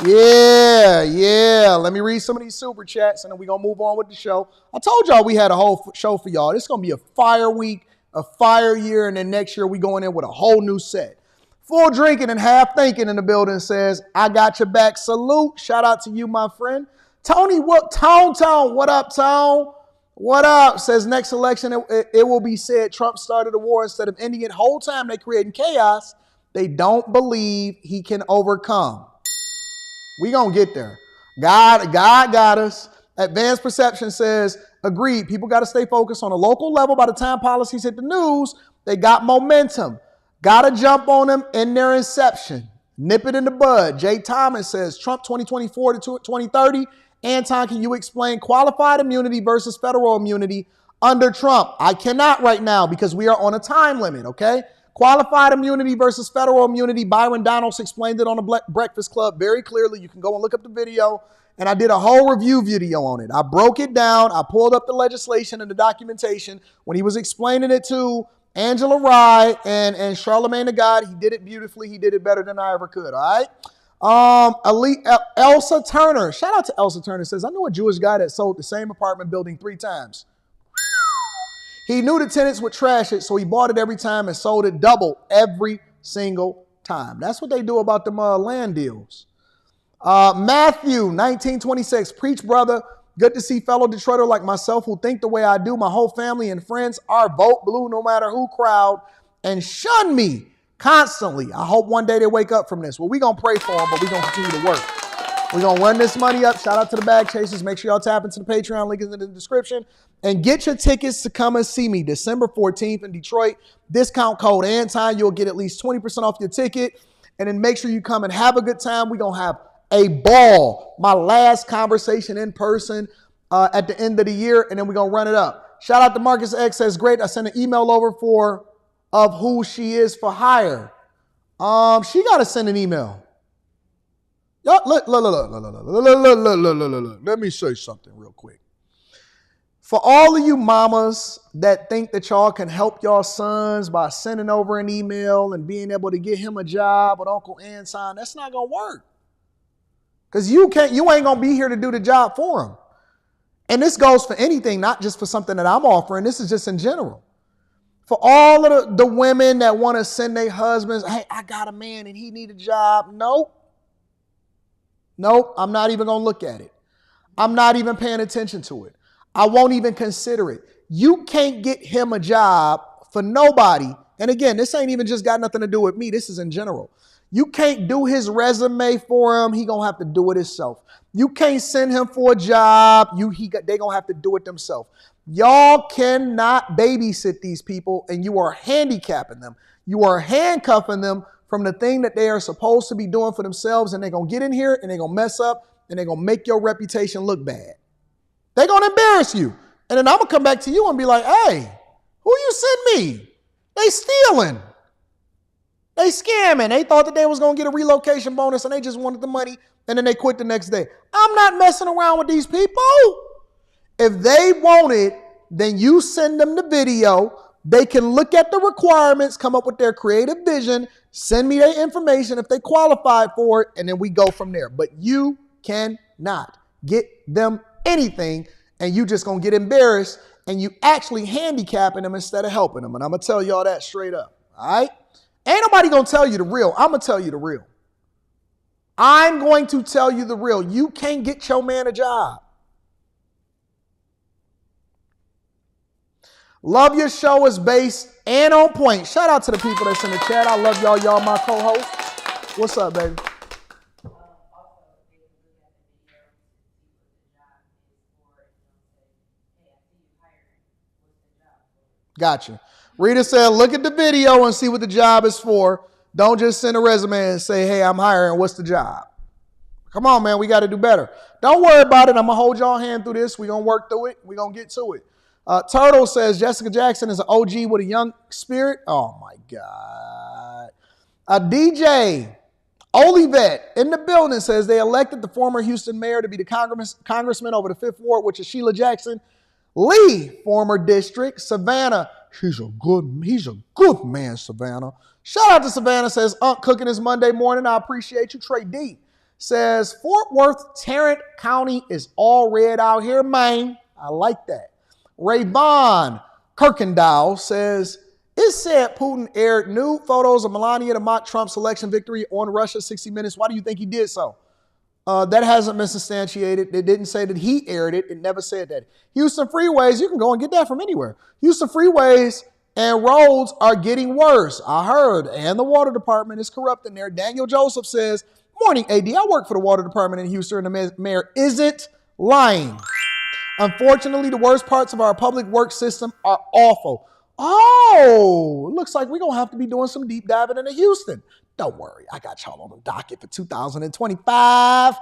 Yeah. Let me read some of these super chats and then we're going to move on with the show. I told y'all we had a whole show for y'all. This is going to be a fire week, a fire year, and then next year we going in with a whole new set. Full drinking and half thinking in the building says, I got your back. Salute. Shout out to you, my friend. Tony, Tone, what up, Tone? What up? Says next election, it will be said Trump started a war instead of ending it. Whole time they creating chaos. They don't believe he can overcome. We gonna get there. God got us. Advanced Perception says, agreed. People got to stay focused on a local level. By the time policies hit the news, they got momentum. Got to jump on them in their inception. Nip it in the bud. Jay Thomas says, Trump 2024 to 2030. Anton, can you explain qualified immunity versus federal immunity under Trump? I cannot right now because we are on a time limit, okay? Qualified immunity versus federal immunity. Byron Donalds explained it on the Breakfast Club very clearly. You can go and look up the video. And I did a whole review video on it. I broke it down. I pulled up the legislation and the documentation. When he was explaining it to Angela Rye and Charlamagne the God, he did it beautifully. He did it better than I ever could, all right? Elsa Turner. Shout out to Elsa Turner. Says, I know a Jewish guy that sold the same apartment building 3 times. He knew the tenants would trash it, so he bought it every time and sold it double every single time. That's what they do about them land deals. Matthew, 1926. Preach, brother. Good to see fellow Detroiter like myself who think the way I do. My whole family and friends are vote blue no matter who crowd and shun me constantly. I hope one day they wake up from this. Well, we're going to pray for them, but we're going to continue to work. We're going to run this money up. Shout out to the bag chasers. Make sure y'all tap into the Patreon. Link is in the description. And get your tickets to come and see me December 14th in Detroit. Discount code Anton. You'll get at least 20% off your ticket. And then make sure you come and have a good time. We're going to have a ball. My last conversation in person at the end of the year. And then we're going to run it up. Shout out to Marcus X. Says, great. I sent an email over of who she is for hire. She got to send an email. Look. Let me say something real quick. For all of you mamas that think that y'all can help y'all sons by sending over an email and being able to get him a job with Uncle Anton, that's not going to work. Because you ain't going to be here to do the job for him. And this goes for anything, not just for something that I'm offering. This is just in general. For all of the women that want to send their husbands, hey, I got a man and he need a job. Nope, I'm not even going to look at it. I'm not even paying attention to it. I won't even consider it. You can't get him a job for nobody And again, this ain't even just got nothing to do with me. This is in general. You can't do his resume for him. He gonna have to do it himself. You can't send him for a job. They gonna have to do it themselves. Y'all cannot babysit these people, and you are handicapping them. You are handcuffing them from the thing that they are supposed to be doing for themselves, and they're gonna get in here and they're gonna mess up and they're gonna make your reputation look bad. They're gonna embarrass you. And then I'm gonna come back to you and be like, hey, who you sent me? They stealing. They scamming. They thought that they was going to get a relocation bonus and they just wanted the money and then they quit the next day. I'm not messing around with these people. If they want it, then you send them the video. They can look at the requirements, come up with their creative vision, send me their information if they qualified for it, and then we go from there. But you cannot get them anything, and you just going to get embarrassed, and you actually handicapping them instead of helping them. And I'm going to tell y'all that straight up. All right? Ain't nobody going to tell you the real. I'm going to tell you the real. I'm going to tell you the real. You can't get your man a job. Love your show is based and on point. Shout out to the people that's in the chat. I love y'all. Y'all my co-hosts. What's up, baby? Gotcha. Rita said, look at the video and see what the job is for. Don't just send a resume and say, hey, I'm hiring. What's the job? Come on, man. We got to do better. Don't worry about it. I'm going to hold y'all hand through this. We're going to work through it. We're going to get to it. Turtle says, Jessica Jackson is an OG with a young spirit. Oh, my God. DJ Olivet in the building says they elected the former Houston mayor to be the congressman over the 5th Ward, which is Sheila Jackson Lee, former district. Savannah, he's a good man, Savannah. Shout out to Savannah, says, Unc cooking this Monday morning. I appreciate you. Trey D says, Fort Worth, Tarrant County is all red out here, man. I like that. Rayvon Kirkendall says, it said Putin aired nude photos of Melania to mock Trump's election victory on Russia 60 Minutes. Why do you think he did so? That hasn't been substantiated. It didn't say that he aired it. It never said that. Houston freeways, you can go and get that from anywhere. Houston freeways and roads are getting worse. I heard. And the water department is corrupt in there. Daniel Joseph says, morning, AD. I work for the water department in Houston, and the mayor isn't lying. Unfortunately, the worst parts of our public works system are awful. Oh, looks like we're going to have to be doing some deep diving into Houston. Don't worry, I got y'all on the docket for 2025.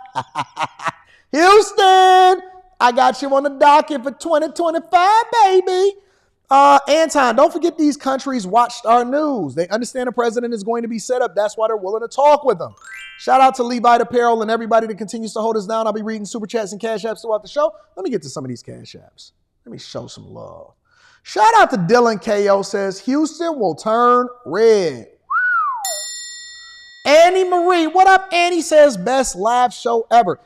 Houston, I got you on the docket for 2025, baby. Anton, don't forget these countries watched our news. They understand the president is going to be set up. That's why they're willing to talk with them. Shout out to Levite Apparel and everybody that continues to hold us down. I'll be reading super chats and cash apps throughout the show. Let me get to some of these cash apps. Let me show some love. Shout out to Dylan KO says, Houston will turn red. Annie Marie, what up? Annie says, best live show ever.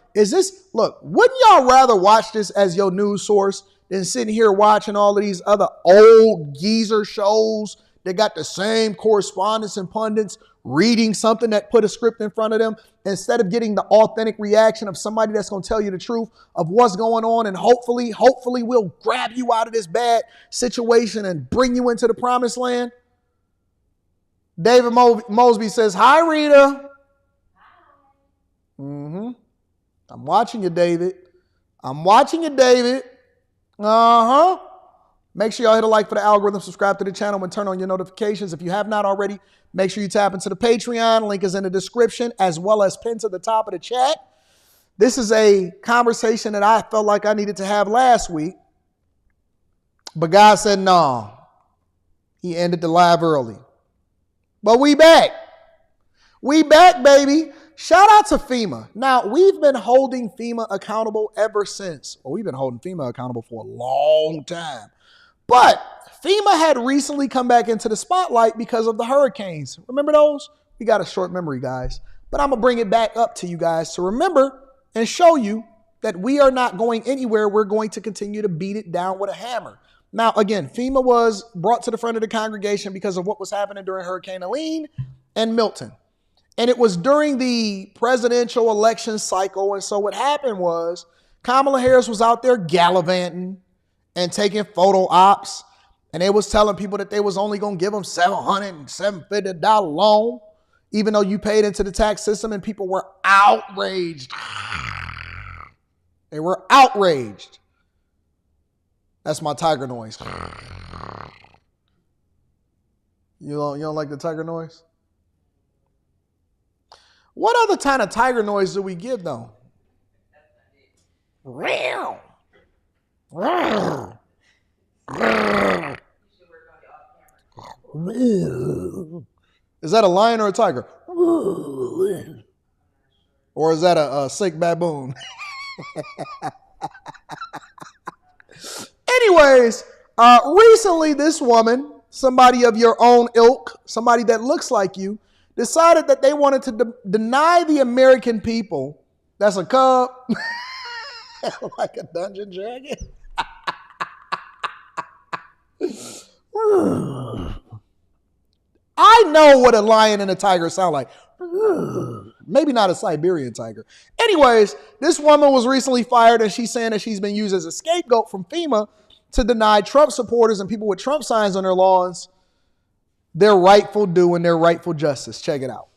Look, wouldn't y'all rather watch this as your news source than sitting here watching all of these other old geezer shows that got the same correspondents and pundits reading something that put a script in front of them instead of getting the authentic reaction of somebody that's going to tell you the truth of what's going on, and hopefully we'll grab you out of this bad situation and bring you into the promised land? David Mosby says, hi, Rita. I'm watching you, David. Make sure y'all hit a like for the algorithm, subscribe to the channel, and turn on your notifications. If you have not already, make sure you tap into the Patreon. Link is in the description as well as pinned to the top of the chat. This is a conversation that I felt like I needed to have last week, but God said no. He ended the live early. But we back. We back, baby. Shout out to FEMA. Now, we've been holding FEMA accountable ever since. Well, we've been holding FEMA accountable for a long time. But FEMA had recently come back into the spotlight because of the hurricanes. Remember those? We got a short memory, guys. But I'm going to bring it back up to you guys to remember and show you that we are not going anywhere. We're going to continue to beat it down with a hammer. Now, again, FEMA was brought to the front of the congregation because of what was happening during Hurricane Helene and Milton. And it was during the presidential election cycle. And so what happened was Kamala Harris was out there gallivanting and taking photo ops. And they was telling people that they was only going to give them $700 and $750 loan, even though you paid into the tax system, and people were outraged. They were outraged. That's my tiger noise. You don't like the tiger noise? What other kind of tiger noise do we give, though? Real. Is that a lion or a tiger? Or is that a sick baboon? Anyways, recently this woman, somebody of your own ilk, somebody that looks like you, decided that they wanted to deny the American people, that's a cub, like a dungeon dragon. I know what a lion and a tiger sound like. Maybe not a Siberian tiger. Anyways, this woman was recently fired, and she's saying that she's been used as a scapegoat from FEMA to deny Trump supporters and people with Trump signs on their lawns their rightful due and their rightful justice. Check it out.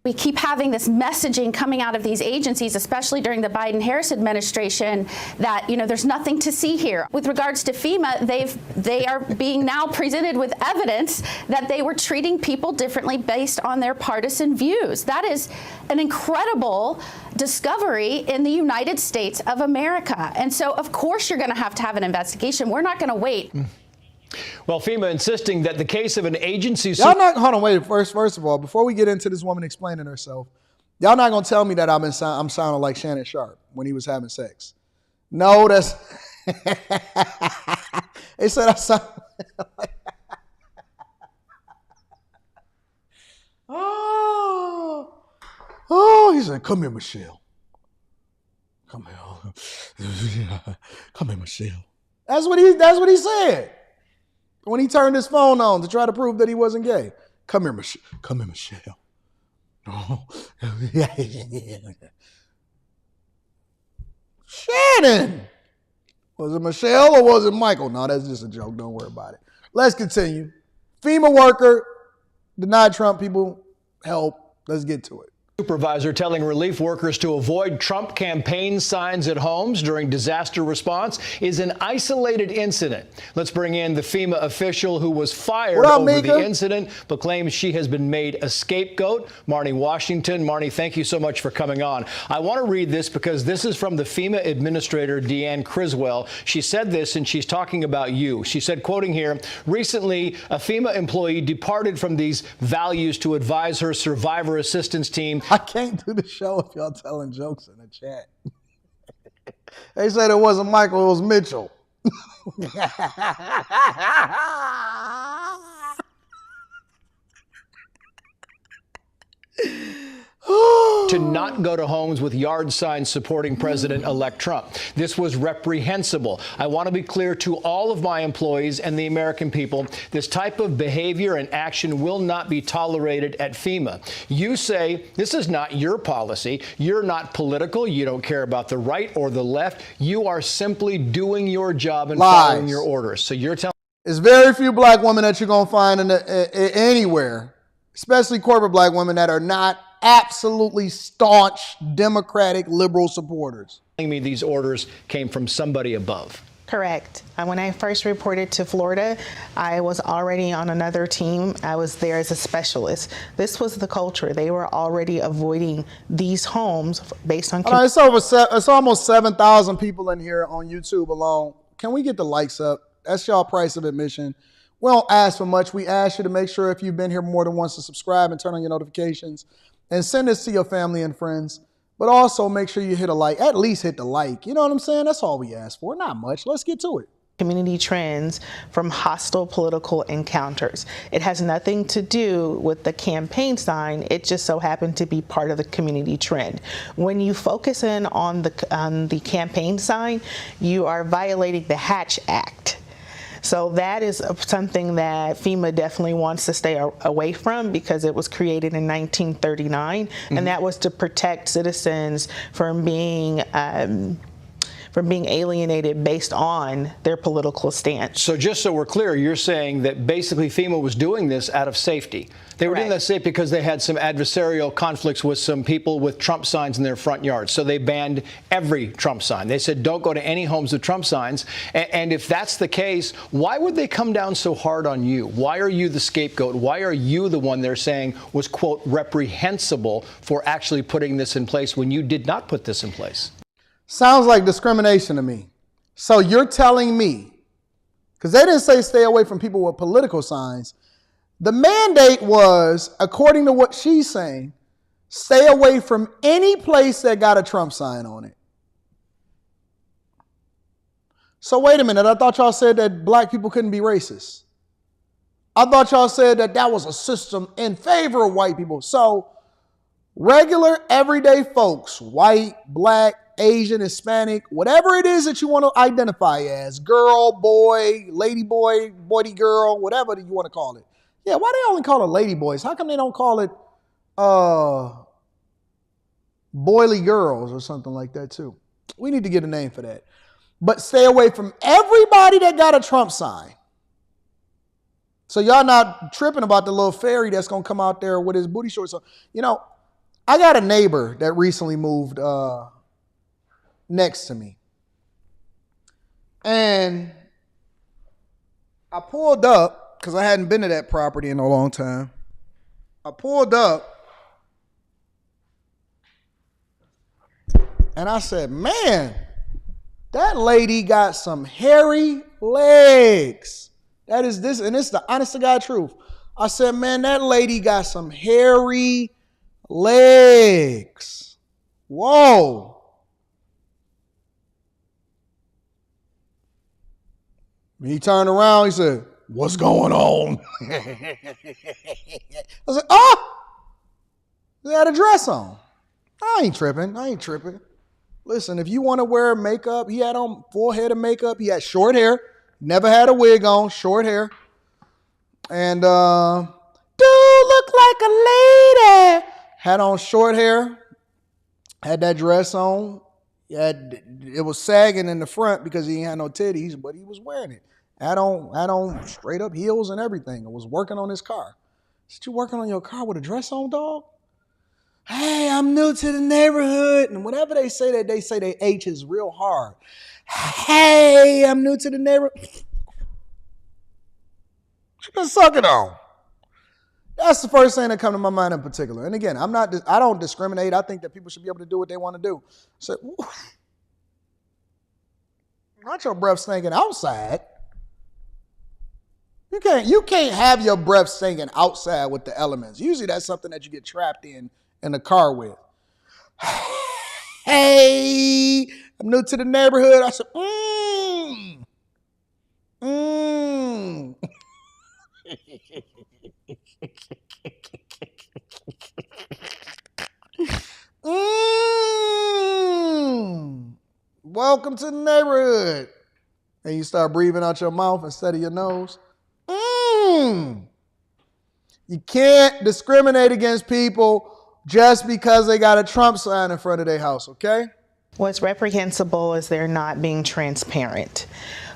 We keep having this messaging coming out of these agencies, especially during the Biden-Harris administration, that, there's nothing to see here. With regards to FEMA, they are being now presented with evidence that they were treating people differently based on their partisan views. That is an incredible discovery in the United States of America. And so, of course, you're going to have an investigation. We're not going to wait. Well, FEMA insisting that the case of an agency... Y'all not, hold on, wait, first of all, before we get into this woman explaining herself, y'all not going to tell me that I'm sounding like Shannon Sharp when he was having sex. No, that's... They said I sound like... Oh, he said, come here, Michelle. Come here. Come here, Michelle. That's what he said when he turned his phone on to try to prove that he wasn't gay. Come here, Michelle. Come here, Michelle. Oh. Shannon. Was it Michelle or was it Michael? No, that's just a joke. Don't worry about it. Let's continue. FEMA worker denied Trump people help. Let's get to it. Supervisor telling relief workers to avoid Trump campaign signs at homes during disaster response is an isolated incident. Let's bring in the FEMA official who was fired over the incident, but claims she has been made a scapegoat. Marnie Washington. Marnie, thank you so much for coming on. I want to read this because this is from the FEMA administrator, Deanne Criswell. She said this, and she's talking about you. She said, quoting here, recently, a FEMA employee departed from these values to advise her survivor assistance team. I can't do the show if y'all telling jokes in the chat. They said it wasn't Michael, it was Mitchell. To not go to homes with yard signs supporting President-elect Trump. This was reprehensible. I want to be clear to all of my employees and the American people, this type of behavior and action will not be tolerated at FEMA. You say this is not your policy. You're not political. You don't care about the right or the left. You are simply doing your job and following your orders. So you're telling... There's very few black women that you're going to find anywhere, especially corporate black women that are not absolutely staunch Democratic liberal supporters. Telling me these orders came from somebody above. Correct. When I first reported to Florida, I was already on another team. I was there as a specialist. This was the culture. They were already avoiding these homes based on... It's almost 7,000 people in here on YouTube alone. Can we get the likes up? That's y'all price of admission. We don't ask for much. We ask you to make sure if you've been here more than once to subscribe and turn on your notifications and send this to your family and friends. But also make sure you hit a like, at least hit the like. You know what I'm saying? That's all we ask for. Not much. Let's get to it. Community trends from hostile political encounters. It has nothing to do with the campaign sign. It just so happened to be part of the community trend. When you focus in on the campaign sign, you are violating the Hatch Act. So that is something that FEMA definitely wants to stay away from because it was created in 1939, and that was to protect citizens from being from being alienated based on their political stance. So just so we're clear, you're saying that basically FEMA was doing this out of safety. They were doing that safe because they had some adversarial conflicts with some people with Trump signs in their front yards. So they banned every Trump sign. They said, don't go to any homes with Trump signs. And if that's the case, why would they come down so hard on you? Why are you the scapegoat? Why are you the one they're saying was, quote, reprehensible for actually putting this in place when you did not put this in place? Sounds like discrimination to me. So you're telling me, because they didn't say stay away from people with political signs. The mandate was, according to what she's saying, stay away from any place that got a Trump sign on it. So wait a minute, I thought y'all said that black people couldn't be racist. I thought y'all said that that was a system in favor of white people. So regular, everyday folks, white, black, Asian, Hispanic, whatever it is that you want to identify as, girl, boy, lady boy, boy, girl, whatever you want to call it. Yeah, why they only call it lady boys? How come they don't call it boily girls or something like that too? We need to get a name for that. But stay away from everybody that got a Trump sign. So y'all not tripping about the little fairy that's going to come out there with his booty shorts. So, you know, I got a neighbor that recently moved next to me. And I pulled up, because I hadn't been to that property in a long time. I pulled up and I said, man, that lady got some hairy legs. That is this, and it's the honest to God truth. I said, man, that lady got some hairy legs. Whoa. He turned around, he said, what's going on? I was like, oh, he had a dress on. I ain't tripping. Listen, if you want to wear makeup, he had on full head of makeup. He had short hair, never had a wig on, short hair. And dude looked like a lady. Had on short hair, had that dress on. It was sagging in the front because he ain't had no titties, but he was wearing it. Had on straight up heels and everything. I was working on his car. I said, you working on your car with a dress on, dog? Hey, I'm new to the neighborhood. And whatever they say they H is real hard. Hey, I'm new to the neighborhood. What you been sucking on? That's the first thing that come to my mind in particular. And again, I don't discriminate. I think that people should be able to do what they want to do. So, not your breath stinking outside. You can't have your breath stinking outside with the elements. Usually that's something that you get trapped in the car with. Hey, I'm new to the neighborhood. I said, welcome to the neighborhood. And you start breathing out your mouth instead of your nose. You can't discriminate against people just because they got a Trump sign in front of their house, okay? What's reprehensible is they're not being transparent.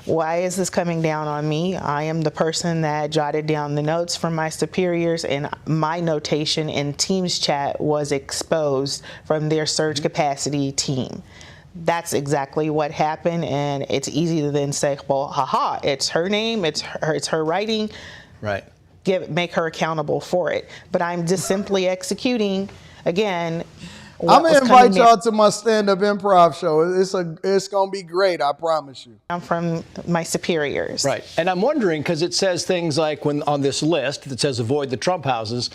Why is this coming down on me? I am the person that jotted down the notes from my superiors, and my notation in Teams chat was exposed from their surge capacity team. That's exactly what happened, and it's easy to then say, well, haha, it's her name, it's her writing. Right. Make her accountable for it. But I'm just simply executing, again, I'm going to invite y'all to my stand-up improv show. It's going to be great, I promise you. I'm from my superiors. Right. And I'm wondering, because it says things like when on this list that says avoid the Trump houses,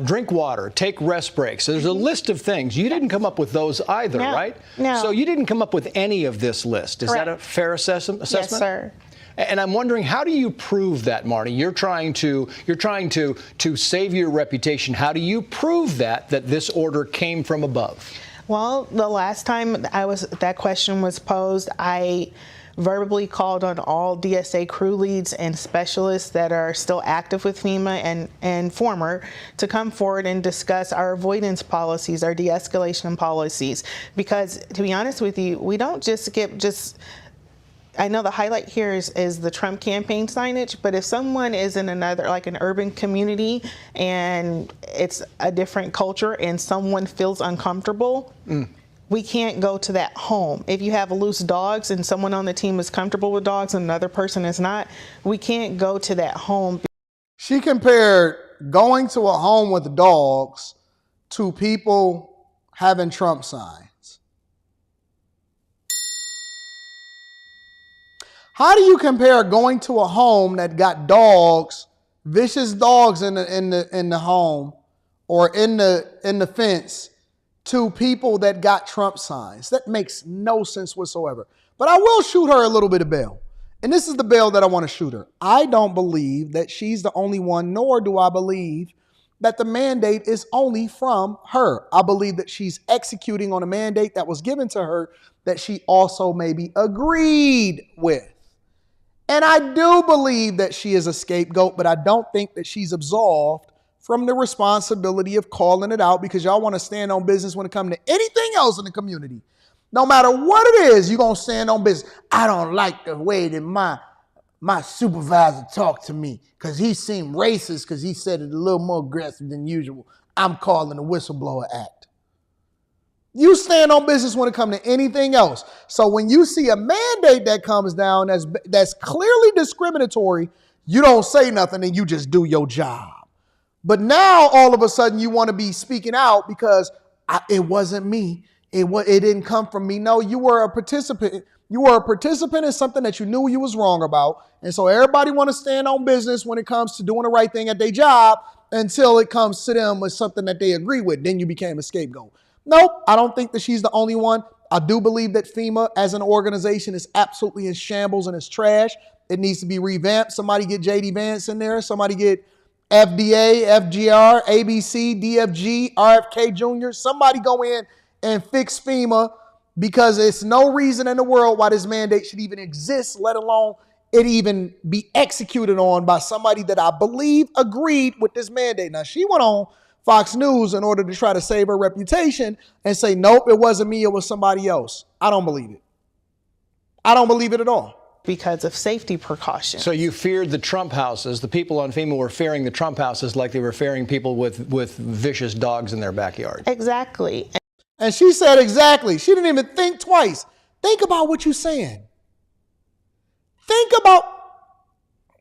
drink water, take rest breaks. So there's a list of things. You didn't come up with those either, right? No. So you didn't come up with any of this list. Is that a fair assessment? Yes, sir. And I'm wondering, how do you prove that, Marty? You're trying to save your reputation. How do you prove that this order came from above? Well, the last time that question was posed, I verbally called on all DSA crew leads and specialists that are still active with FEMA and former to come forward and discuss our avoidance policies, our de-escalation policies. Because to be honest with you, we don't just I know the highlight here is the Trump campaign signage, but if someone is in another, like an urban community, and it's a different culture and someone feels uncomfortable, we can't go to that home. If you have loose dogs and someone on the team is comfortable with dogs and another person is not, we can't go to that home. She compared going to a home with dogs to people having Trump signs. How do you compare going to a home that got dogs, vicious dogs in the home or in the fence, to people that got Trump signs? That makes no sense whatsoever. But I will shoot her a little bit of bail. And this is the bail that I want to shoot her. I don't believe that she's the only one, nor do I believe that the mandate is only from her. I believe that she's executing on a mandate that was given to her that she also maybe agreed with. And I do believe that she is a scapegoat, but I don't think that she's absolved from the responsibility of calling it out, because y'all want to stand on business when it comes to anything else in the community. No matter what it is, you're going to stand on business. I don't like the way that my supervisor talked to me because he seemed racist because he said it a little more aggressive than usual. I'm calling the whistleblower act. You stand on business when it comes to anything else. So when you see a mandate that comes down that's clearly discriminatory, you don't say nothing and you just do your job. But now all of a sudden you want to be speaking out because it wasn't me. It didn't come from me. No, you were a participant. You were a participant in something that you knew you was wrong about. And so everybody want to stand on business when it comes to doing the right thing at their job until it comes to them with something that they agree with. Then you became a scapegoat. Nope, I don't think that she's the only one. I do believe that FEMA as an organization is absolutely in shambles and it's trash. It needs to be revamped. Somebody get JD Vance in there. Somebody get FDA, FGR, ABC, DFG, RFK Jr. Somebody go in and fix FEMA, because it's no reason in the world why this mandate should even exist, let alone it even be executed on by somebody that I believe agreed with this mandate. Now, she went on Fox News in order to try to save her reputation and say, nope, it wasn't me, it was somebody else. I don't believe it. I don't believe it at all. Because of safety precautions. So you feared the Trump houses. The people on FEMA were fearing the Trump houses like they were fearing people with vicious dogs in their backyard. Exactly. And she said exactly. She didn't even think twice. Think about what you're saying.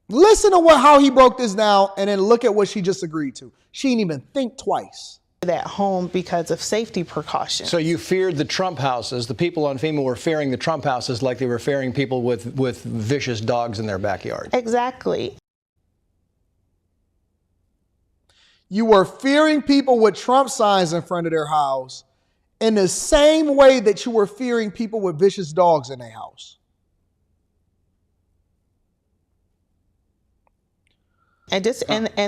Listen to how he broke this down and then look at what she just agreed to. She didn't even think twice. That home because of safety precautions. So you feared the Trump houses. The people on FEMA were fearing the Trump houses like they were fearing people with vicious dogs in their backyard. Exactly. You were fearing people with Trump signs in front of their house in the same way that you were fearing people with vicious dogs in their house. And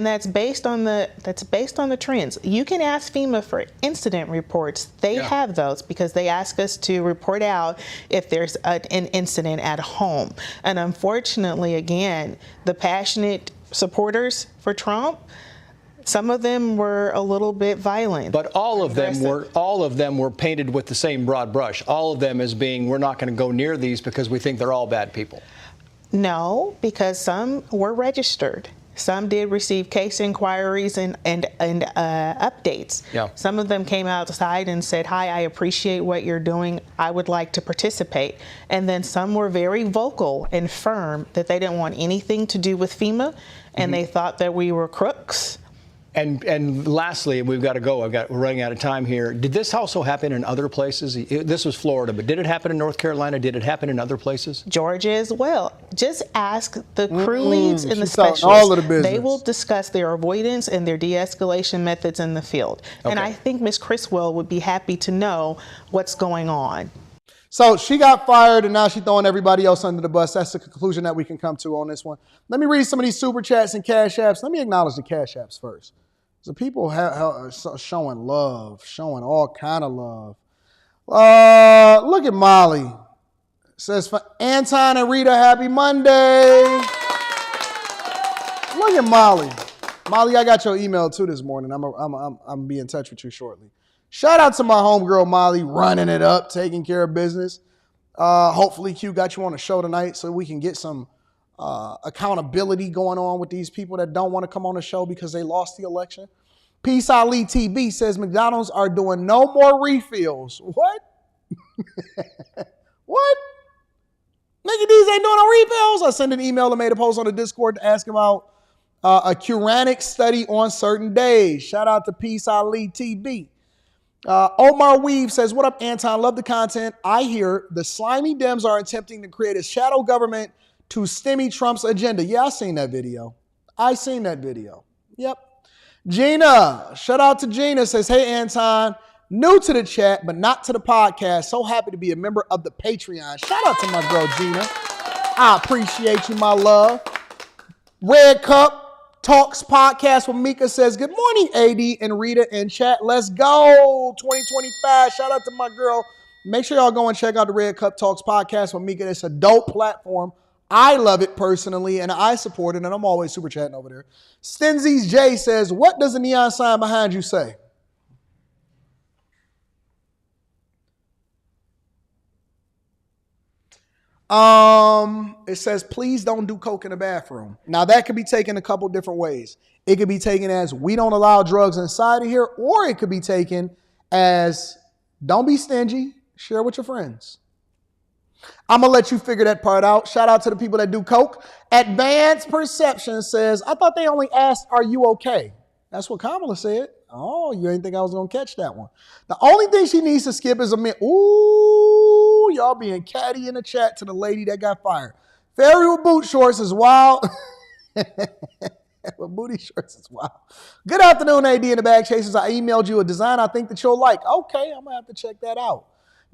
that's based on the trends. You can ask FEMA for incident reports. They have those because they ask us to report out if there's an incident at home. And unfortunately, again, the passionate supporters for Trump, some of them were a little bit violent. But all of them were painted with the same broad brush. All of them as being, we're not going to go near these because we think they're all bad people. No, because some were registered. Some did receive case inquiries and updates. Yeah. Some of them came outside and said, hi, I appreciate what you're doing. I would like to participate. And then some were very vocal and firm that they didn't want anything to do with FEMA, and they thought that we were crooks. And lastly, we've got to go. We're running out of time here. Did this also happen in other places? This was Florida, but did it happen in North Carolina? Did it happen in other places? Georgia as well. Just ask the crew leads and the specialists. All of the business. They will discuss their avoidance and their de-escalation methods in the field. Okay. And I think Ms. Criswell would be happy to know what's going on. So she got fired, and now she's throwing everybody else under the bus. That's the conclusion that we can come to on this one. Let me read some of these super chats and cash apps. Let me acknowledge the cash apps first. So people are showing love, showing all kind of love. Look at Molly. says for Anton and Rita, happy Monday. Look at Molly. Molly, I got your email too this morning. I'm be in touch with you shortly. Shout out to my homegirl Molly, running it up, taking care of business. Hopefully Q got you on the show tonight so we can get some accountability going on with these people that don't want to come on the show because they lost the election. Peace Ali TB says McDonald's are doing no more refills. What? What? Mickey D's ain't doing no refills. I sent an email and made a post on the Discord to ask about a Quranic study on certain days. Shout out to Peace Ali TB. Omar Weave says, what up, Anton? Love the content. I hear the slimy Dems are attempting to create a shadow government to stemmy Trump's agenda. Yeah, I seen that video. Yep. Gina, shout out to Gina, says, hey, Anton, new to the chat, but not to the podcast. So happy to be a member of the Patreon. Shout out to my girl, Gina. I appreciate you, my love. Red Cup Talks podcast with Mika says, good morning, AD and Rita in chat. Let's go. 2025. Shout out to my girl. Make sure y'all go and check out the Red Cup Talks podcast with Mika. It's a dope platform. I love it personally, and I support it, and I'm always super chatting over there. Stenzies J says, what does the neon sign behind you say? It says, please don't do coke in the bathroom. Now, that could be taken a couple different ways. It could be taken as we don't allow drugs inside of here, or it could be taken as don't be stingy, share with your friends. I'm going to let you figure that part out. Shout out to the people that do coke. Advanced Perception says, I thought they only asked, are you okay? That's what Kamala said. Oh, you didn't think I was going to catch that one. The only thing she needs to skip is a minute. Ooh, y'all being catty in the chat to the lady that got fired. Fairy with boot shorts is wild. With booty shorts is wild. Good afternoon, AD and the Bag Chasers. I emailed you a design I think that you'll like. Okay, I'm going to have to check that out.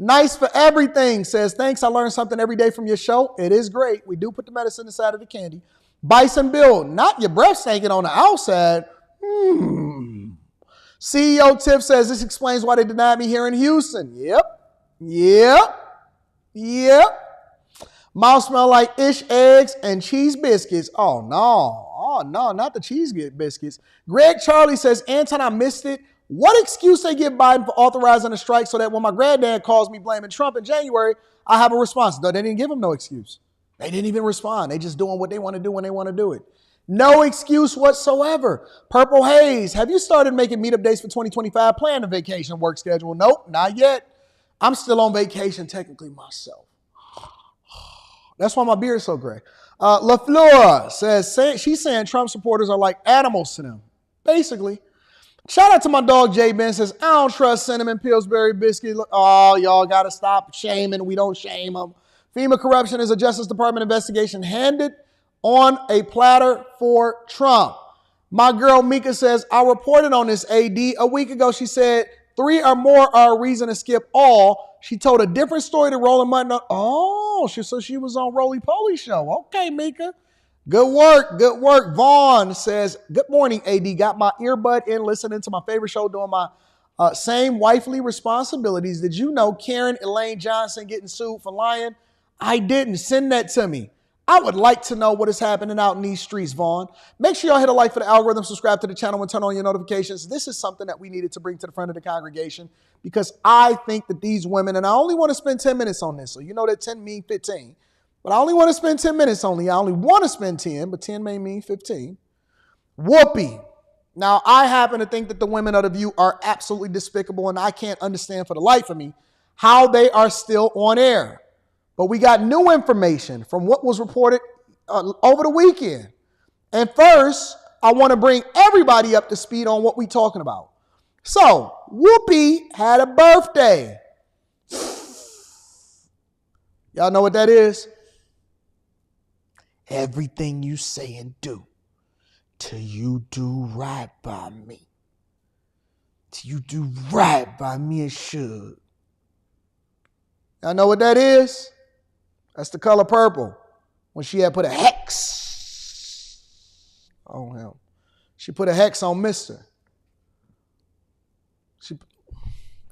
Nice for everything says, thanks. I learned something every day from your show. It is great. We do put the medicine inside of the candy. Bison Bill, not your breath stinking on the outside. CEO Tiff says, this explains why they denied me here in Houston. Yep. Mouth smell like ish eggs and cheese biscuits. Oh, no, not the cheese biscuits. Greg Charlie says, Anton, I missed it. What excuse they give Biden for authorizing a strike so that when my granddad calls me blaming Trump in January, I have a response? No, they didn't give him no excuse. They didn't even respond. They just doing what they want to do when they want to do it. No excuse whatsoever. Purple Haze, have you started making meetup dates for 2025? Plan a vacation work schedule? Nope, not yet. I'm still on vacation technically myself. That's why my beard is so gray. LaFleur says, she's saying Trump supporters are like animals to them. Basically. Shout out to my dog, Jay Ben says, I don't trust cinnamon Pillsbury biscuits. Oh, y'all got to stop shaming. We don't shame them. FEMA corruption is a Justice Department investigation handed on a platter for Trump. My girl, Mika says, I reported on this AD. A week ago, she said, 3 or more are a reason to skip all. She told a different story to Roland Mutton. Oh, so she was on Roly Poly show. Okay, Mika. Good work. Vaughn says, good morning, AD. Got my earbud in listening to my favorite show doing my same wifely responsibilities. Did you know Karen Elaine Johnson getting sued for lying? I didn't. Send that to me. I would like to know what is happening out in these streets, Vaughn. Make sure y'all hit a like for the algorithm, subscribe to the channel, and turn on your notifications. This is something that we needed to bring to the front of the congregation because I think that these women, and I only want to spend 10 minutes on this, so you know that 10 mean 15. But I only want to spend 10 minutes only. I only want to spend 10, but 10 may mean 15. Whoopi. Now, I happen to think that the women of the View are absolutely despicable, and I can't understand for the life of me how they are still on air. But we got new information from what was reported over the weekend. And first, I want to bring everybody up to speed on what we're talking about. So, Whoopi had a birthday. Y'all know what that is? Everything you say and do, till you do right by me. Till you do right by me and should. Y'all know what that is? That's the color purple. When she had put a hex on him. She put a hex on Mr.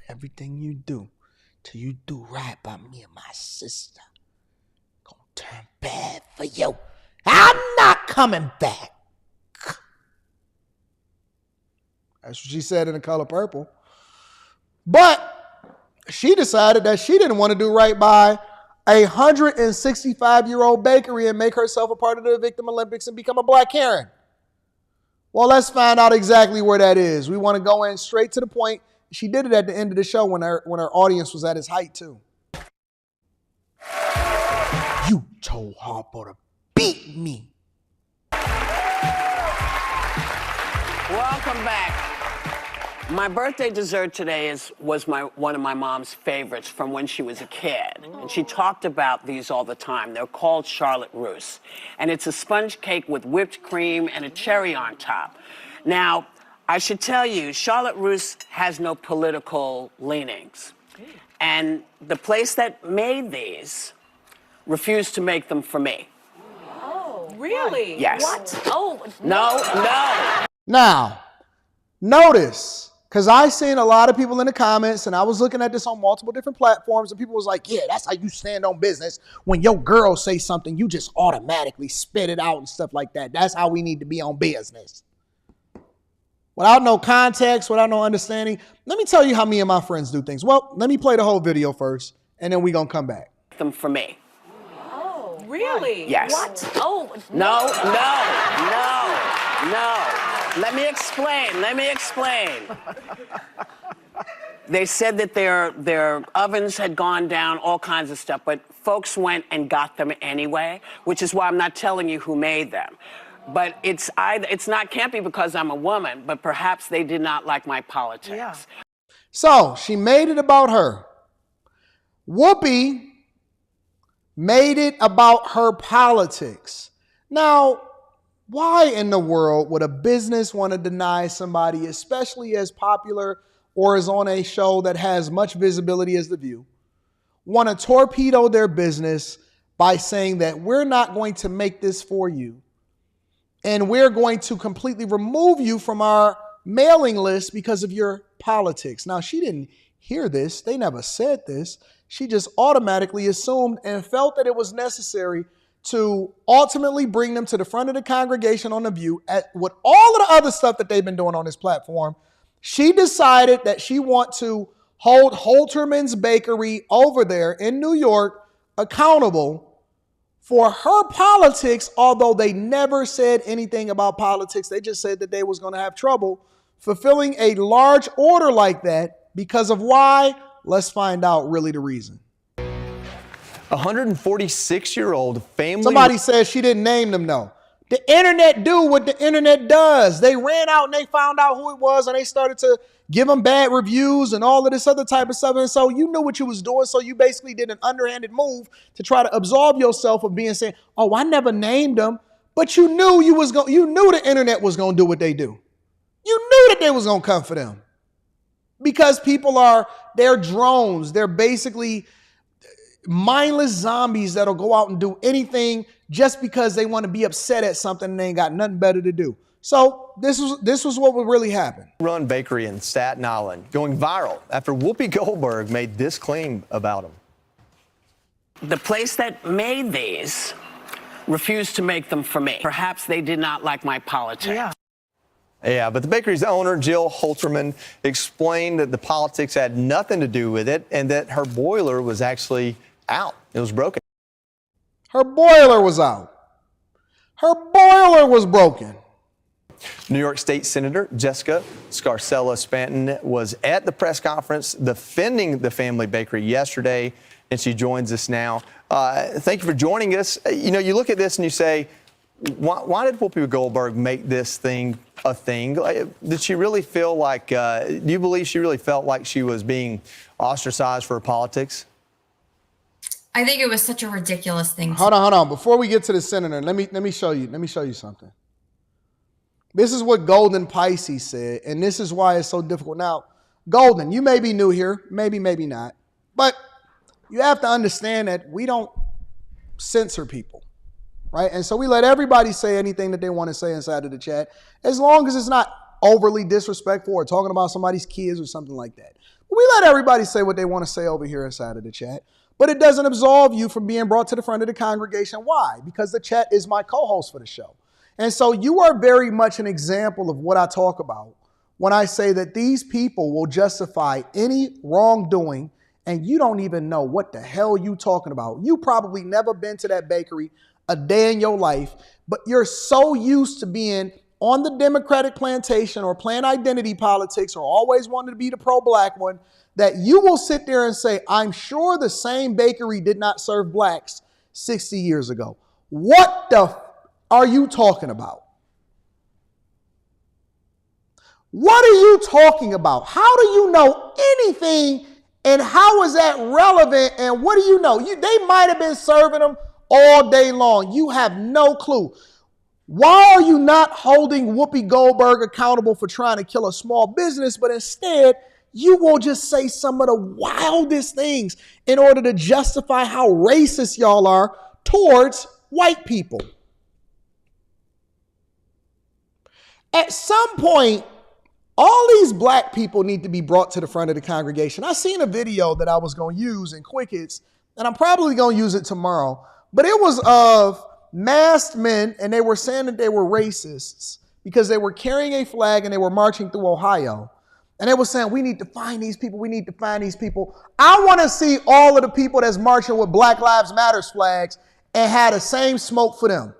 Everything you do, till you do right by me and my sister. turn bad for you. I'm not coming back. That's what she said in The Color Purple. But she decided that she didn't want to do right by a 165-year-old bakery and make herself a part of the Victim Olympics and become a Black Karen. Well, let's find out exactly where that is. We want to go in straight to the point. She did it at the end of the show when her audience was at its height, too. You told Harpo to beat me. Welcome back. My birthday dessert today was one of my mom's favorites from when she was a kid. And she talked about these all the time. They're called Charlotte Russe. And it's a sponge cake with whipped cream and a cherry on top. Now, I should tell you, Charlotte Russe has no political leanings. And the place that made these refused to make them for me. Oh, really? Yes. What? Oh, no. Now, notice, because I seen a lot of people in the comments, and I was looking at this on multiple different platforms, and people was like, yeah, that's how you stand on business. When your girl say something, you just automatically spit it out and stuff like that. That's how we need to be on business. Without no context, without no understanding. Let me tell you how me and my friends do things. Well, let me play the whole video first, and then we gonna come back. Them for me. Oh, really? Yes. What? Oh, No. Let me explain. They said that their ovens had gone down, all kinds of stuff, but folks went and got them anyway, which is why I'm not telling you who made them. But can't be because I'm a woman, but perhaps they did not like my politics. Yeah. So she made it about her. Whoopi made it about her politics. Now, why in the world would a business want to deny somebody, especially as popular or as on a show that has much visibility as The View, want to torpedo their business by saying that we're not going to make this for you and we're going to completely remove you from our mailing list because of your politics. Now, she didn't hear this. They never said this. She just automatically assumed and felt that it was necessary to ultimately bring them to the front of the congregation on The View with all of the other stuff that they've been doing on this platform. She decided that she wants to hold Holterman's Bakery over there in New York accountable for her politics, although they never said anything about politics. They just said that they was going to have trouble fulfilling a large order like that because of why. Let's find out really the reason. 146-year-old family. Somebody says she didn't name them, though. The internet do what the internet does. They ran out and they found out who it was and they started to give them bad reviews and all of this other type of stuff. And so you knew what you was doing. So you basically did an underhanded move to try to absolve yourself of being saying, oh, I never named them. But you knew you knew the internet was going to do what they do. You knew that they was going to come for them. Because they're drones. They're basically mindless zombies that'll go out and do anything just because they want to be upset at something and they ain't got nothing better to do. So this was what would really happen. Run bakery in Staten Island going viral after Whoopi Goldberg made this claim about him. The place that made these refused to make them for me. Perhaps they did not like my politics. Yeah, but the bakery's owner, Jill Holterman, explained that the politics had nothing to do with it and that her boiler was actually out. It was broken. Her boiler was out. Her boiler was broken. New York State Senator Jessica Scarcella Stanton was at the press conference defending the family bakery yesterday, and she joins us now. Thank you for joining us. You know, you look at this and you say, why did Whoopi Goldberg make this thing a thing? Did she really feel like, do you believe she really felt like she was being ostracized for her politics? I think it was such a ridiculous thing. Hold on. Before we get to the senator, let me show you something. This is what Golden Pisces said, and this is why it's so difficult. Now, Golden, you may be new here, maybe not, but you have to understand that we don't censor people, right? And so we let everybody say anything that they want to say inside of the chat, as long as it's not overly disrespectful or talking about somebody's kids or something like that. We let everybody say what they want to say over here inside of the chat. But it doesn't absolve you from being brought to the front of the congregation. Why? Because the Chet is my co-host for the show. And so you are very much an example of what I talk about when I say that these people will justify any wrongdoing and you don't even know what the hell you talking about. You probably never been to that bakery a day in your life, but you're so used to being on the Democratic plantation or playing identity politics or always wanting to be the pro-black one that you will sit there and say, I'm sure the same bakery did not serve blacks 60 years ago. What the are you talking about? What are you talking about? How do you know anything, and how is that relevant, and what do you know? They might have been serving them all day long. You have no clue. Why are you not holding Whoopi Goldberg accountable for trying to kill a small business, but instead you will just say some of the wildest things in order to justify how racist y'all are towards white people? At some point, all these black people need to be brought to the front of the congregation. I seen a video that I was going to use in Quick Hits, and I'm probably going to use it tomorrow, but it was of masked men, and they were saying that they were racists because they were carrying a flag and they were marching through Ohio. And they were saying, we need to find these people. We need to find these people. I want to see all of the people that's marching with Black Lives Matter flags and have the same smoke for them.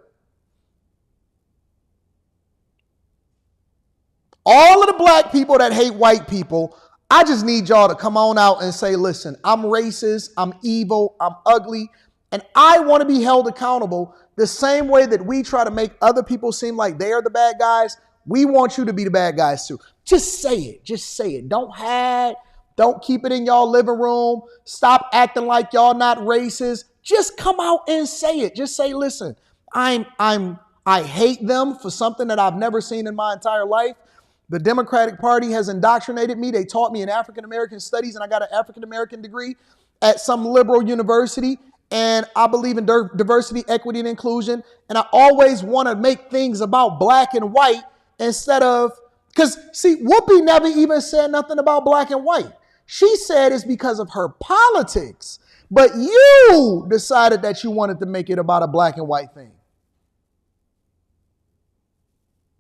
All of the black people that hate white people, I just need y'all to come on out and say, listen, I'm racist, I'm evil, I'm ugly, and I want to be held accountable the same way that we try to make other people seem like they are the bad guys. We want you to be the bad guys too. Just say it. Just say it. Don't hide. Don't keep it in y'all living room. Stop acting like y'all not racist. Just come out and say it. Just say, listen, I hate them for something that I've never seen in my entire life. The Democratic Party has indoctrinated me. They taught me in African American studies, and I got an African American degree at some liberal university. And I believe in diversity, equity, and inclusion. And I always want to make things about black and white instead of, because see, Whoopi never even said nothing about black and white. She said it's because of her politics. But you decided that you wanted to make it about a black and white thing.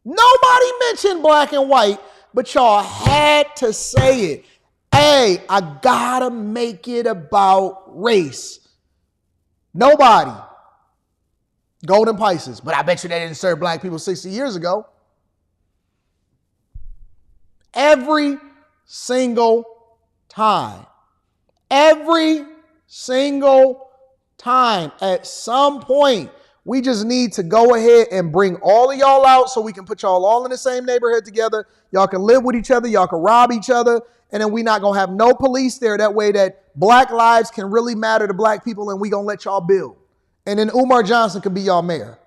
Nobody mentioned black and white, but y'all had to say it. Hey, I gotta make it about race. Nobody. Golden Pisces. But I bet you they didn't serve black people 60 years ago. Every single time. Every single time. At some point, we just need to go ahead and bring all of y'all out so we can put y'all all in the same neighborhood together. Y'all can live with each other. Y'all can rob each other. And then we're not going to have no police there. That way that black lives can really matter to black people, and we going to let y'all build. And then Umar Johnson can be y'all mayor.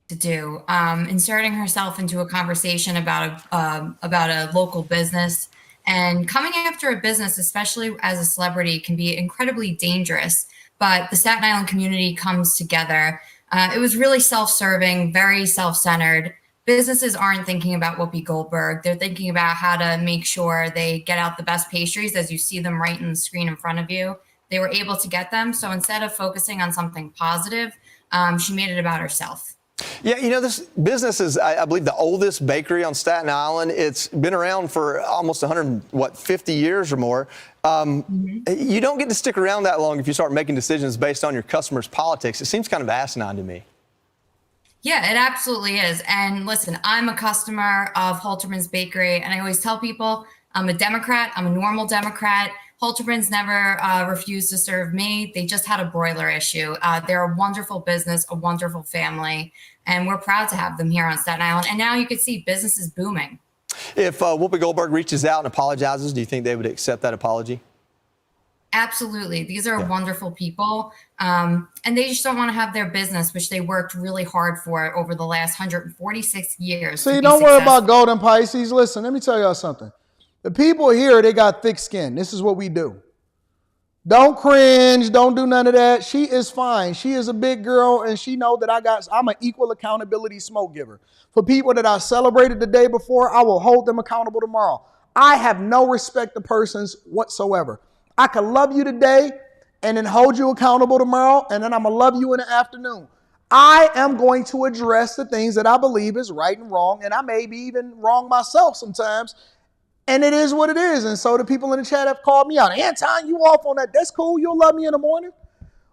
To do, inserting herself into a conversation about a local business, and coming after a business, especially as a celebrity, can be incredibly dangerous. But the Staten Island community comes together. It was really self-serving, very self-centered. Businesses aren't thinking about Whoopi Goldberg. They're thinking about how to make sure they get out the best pastries as you see them right in the screen in front of you. They were able to get them. So instead of focusing on something positive, she made it about herself. Yeah, you know, this business is, I believe, the oldest bakery on Staten Island. It's been around for almost 50 years or more. You don't get to stick around that long if you start making decisions based on your customers' politics. It seems kind of asinine to me. Yeah, it absolutely is. And listen, I'm a customer of Halterman's Bakery, and I always tell people I'm a Democrat. I'm a normal Democrat. Halterman's never refused to serve me. They just had a broiler issue. They're a wonderful business, a wonderful family, and we're proud to have them here on Staten Island. And now you can see business is booming. If Whoopi Goldberg reaches out and apologizes, do you think they would accept that apology? Absolutely. These are wonderful people, and they just don't want to have their business, which they worked really hard for over the last 146 years. See, don't worry about Golden Pisces. Listen, let me tell y'all something. The people here, they got thick skin. This is what we do. Don't cringe. Don't do none of that. She is fine. She is a big girl, and she know that I'm an equal accountability smoke giver. For people that I celebrated the day before, I will hold them accountable tomorrow. I have no respect to persons whatsoever. I can love you today, and then hold you accountable tomorrow, and then I'm going to love you in the afternoon. I am going to address the things that I believe is right and wrong, and I may be even wrong myself sometimes, and it is what it is. And so the people in the chat have called me out. Anton, you off on that. That's cool. You'll love me in the morning.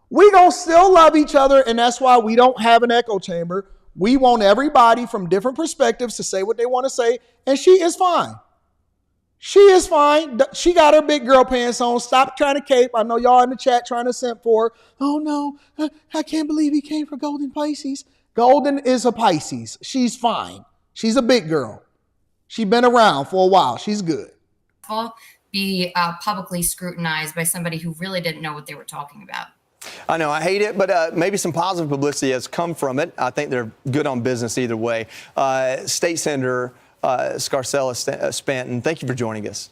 We going to still love each other, and that's why we don't have an echo chamber. We want everybody from different perspectives to say what they want to say, and she is fine. She is fine. She got her big girl pants on. Stop trying to cape. I know y'all in the chat trying to simp for her. Oh, no, I can't believe he came for Golden Pisces. Golden is a Pisces. She's fine. She's a big girl. She's been around for a while. She's good. Be publicly scrutinized by somebody who really didn't know what they were talking about. I know, I hate it, but maybe some positive publicity has come from it. I think they're good on business either way. State Senator Scarcella Spanton, thank you for joining us.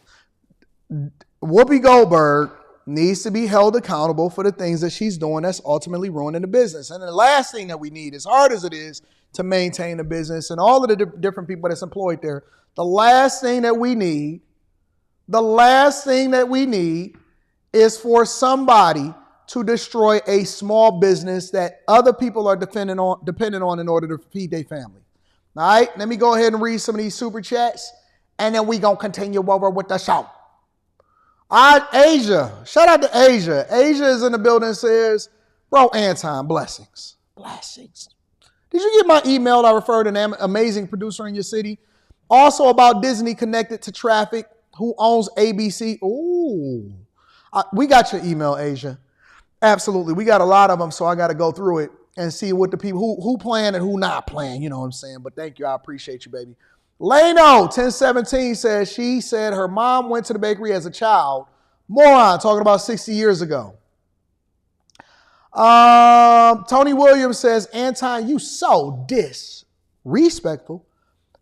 Whoopi Goldberg needs to be held accountable for the things that she's doing that's ultimately ruining the business. And the last thing that we need, as hard as it is to maintain the business and all of the different people that's employed there, the last thing that we need is for somebody to destroy a small business that other people are dependent on in order to feed their family. All right, let me go ahead and read some of these super chats, and then we gonna continue over with the show. All right, Asia, shout out to Asia. Asia is in the building and says, bro, Anton, blessings. Blessings. Did you get my email I referred to an amazing producer in your city? Also about Disney connected to traffic, who owns ABC. Ooh, we got your email, Asia. Absolutely. We got a lot of them, so I got to go through it and see what the people, who playing and who not playing, you know what I'm saying? But thank you. I appreciate you, baby. Leno, 1017 says she said her mom went to the bakery as a child. Moron, talking about 60 years ago. Tony Williams says, Anton, you so disrespectful.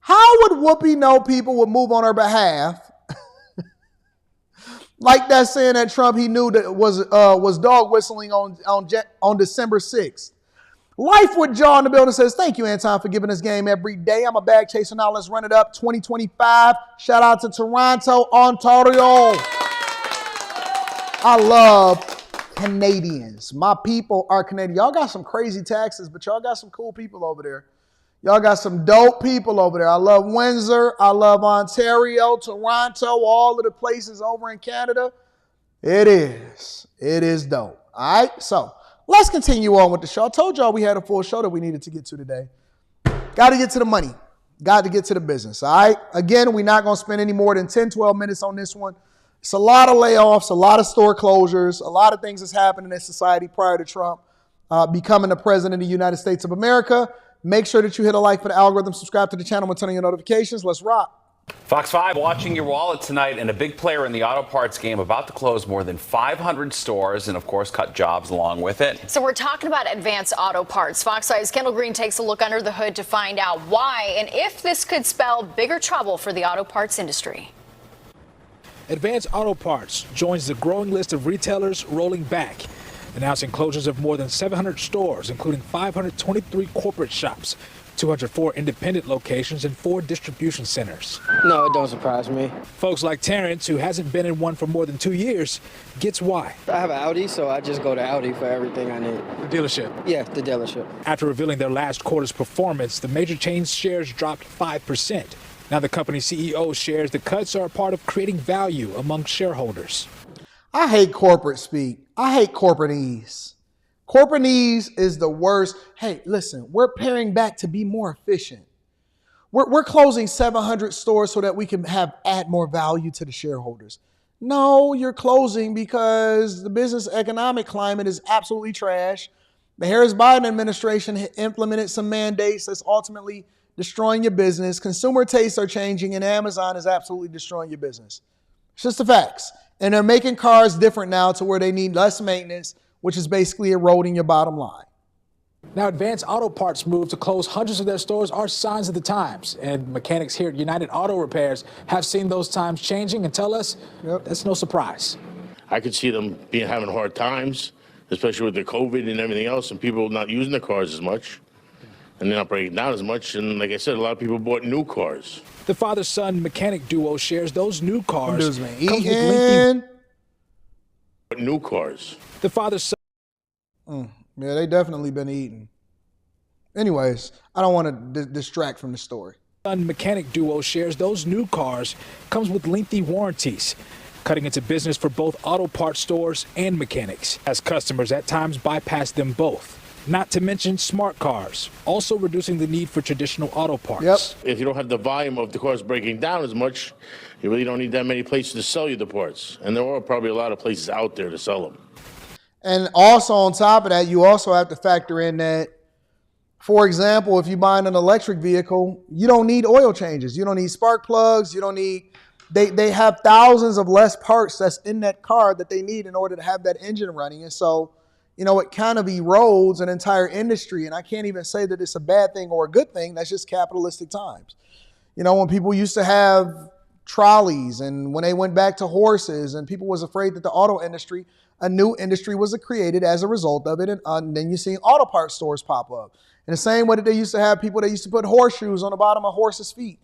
How would Whoopi know people would move on her behalf? Like that saying that Trump, he knew that was dog whistling on December 6th. Life with John in the building says, thank you, Anton, for giving us game every day. I'm a bag chaser now. Let's run it up. 2025. Shout out to Toronto, Ontario. I love Canadians. My people are Canadian. Y'all got some crazy taxes, but y'all got some cool people over there. Y'all got some dope people over there. I love Windsor. I love Ontario, Toronto, all of the places over in Canada. It is dope. All right, so let's continue on with the show. I told y'all we had a full show that we needed to get to today. Got to get to the money. Got to get to the business, all right? Again, we're not going to spend any more than 10, 12 minutes on this one. It's a lot of layoffs, a lot of store closures, a lot of things that's happening in society prior to Trump becoming the president of the United States of America. Make sure that you hit a like for the algorithm, subscribe to the channel, and turn on your notifications. Let's rock. Fox 5 watching your wallet tonight, and a big player in the auto parts game about to close more than 500 stores and, of course, cut jobs along with it. So we're talking about Advance Auto Parts. Fox 5's Kendall Green takes a look under the hood to find out why and if this could spell bigger trouble for the auto parts industry. Advance Auto Parts joins the growing list of retailers rolling back, announcing closures of more than 700 stores, including 523 corporate shops, 204 independent locations, and 4 distribution centers. No, it don't surprise me. Folks like Terrence, who hasn't been in one for more than 2 years, gets why. I have an Audi, so I just go to Audi for everything I need. The dealership? Yeah, the dealership. After revealing their last quarter's performance, the major chain's shares dropped 5%. Now the company's CEO shares the cuts are a part of creating value among shareholders. I hate corporate speak. I hate corporatese. Corporatese is the worst. Hey, listen, we're paring back to be more efficient. We're closing 700 stores so that we can add more value to the shareholders. No, you're closing because the business economic climate is absolutely trash. The Harris-Biden administration implemented some mandates that's ultimately destroying your business. Consumer tastes are changing, and Amazon is absolutely destroying your business. It's just the facts. And they're making cars different now to where they need less maintenance, which is basically eroding your bottom line. Now, Advance Auto Parts' move to close hundreds of their stores are signs of the times. And mechanics here at United Auto Repairs have seen those times changing and tell us that's no surprise. I could see them having hard times, especially with the COVID and everything else, and people not using the cars as much. And they're not breaking down as much. And like I said, a lot of people bought new cars. The father-son mechanic duo shares those new cars. Eaton. New cars. The father said, Yeah, they definitely been eating. Anyways, I don't want to distract from the story. son mechanic duo shares those new cars comes with lengthy warranties, cutting into business for both auto parts stores and mechanics, as customers at times bypass them both. Not to mention smart cars, also reducing the need for traditional auto parts. Yep. If you don't have the volume of the cars breaking down as much, you really don't need that many places to sell you the parts. And there are probably a lot of places out there to sell them. And also on top of that, you also have to factor in that, for example, if you're buying an electric vehicle, you don't need oil changes. You don't need spark plugs. You don't need, they have thousands of less parts that's in that car that they need in order to have that engine running. And so, you know, it kind of erodes an entire industry. And I can't even say that it's a bad thing or a good thing. That's just capitalistic times. You know, when people used to have trolleys and when they went back to horses and people was afraid that the auto industry, a new industry was created as a result of it. And then you see auto parts stores pop up. In the same way that they used to have people that used to put horseshoes on the bottom of horses' feet.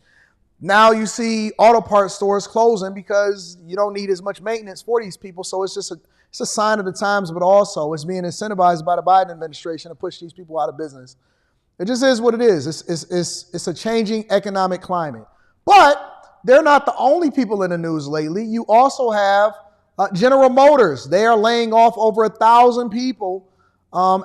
Now you see auto parts stores closing because you don't need as much maintenance for these people. So it's just it's a sign of the times, but also it's being incentivized by the Biden administration to push these people out of business. It just is what it is. It's a changing economic climate. But they're not the only people in the news lately. You also have General Motors. They are laying off over 1,000 people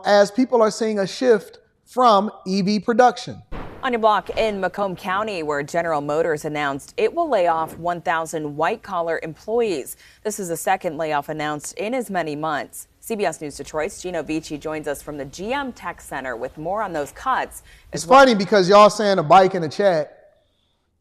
as people are seeing a shift from EV production. On your block in Macomb County, where General Motors announced it will lay off 1,000 white-collar employees. This is the second layoff announced in as many months. CBS News Detroit's Gino Vici joins us from the GM Tech Center with more on those cuts. It's funny because y'all saying a bike in the chat.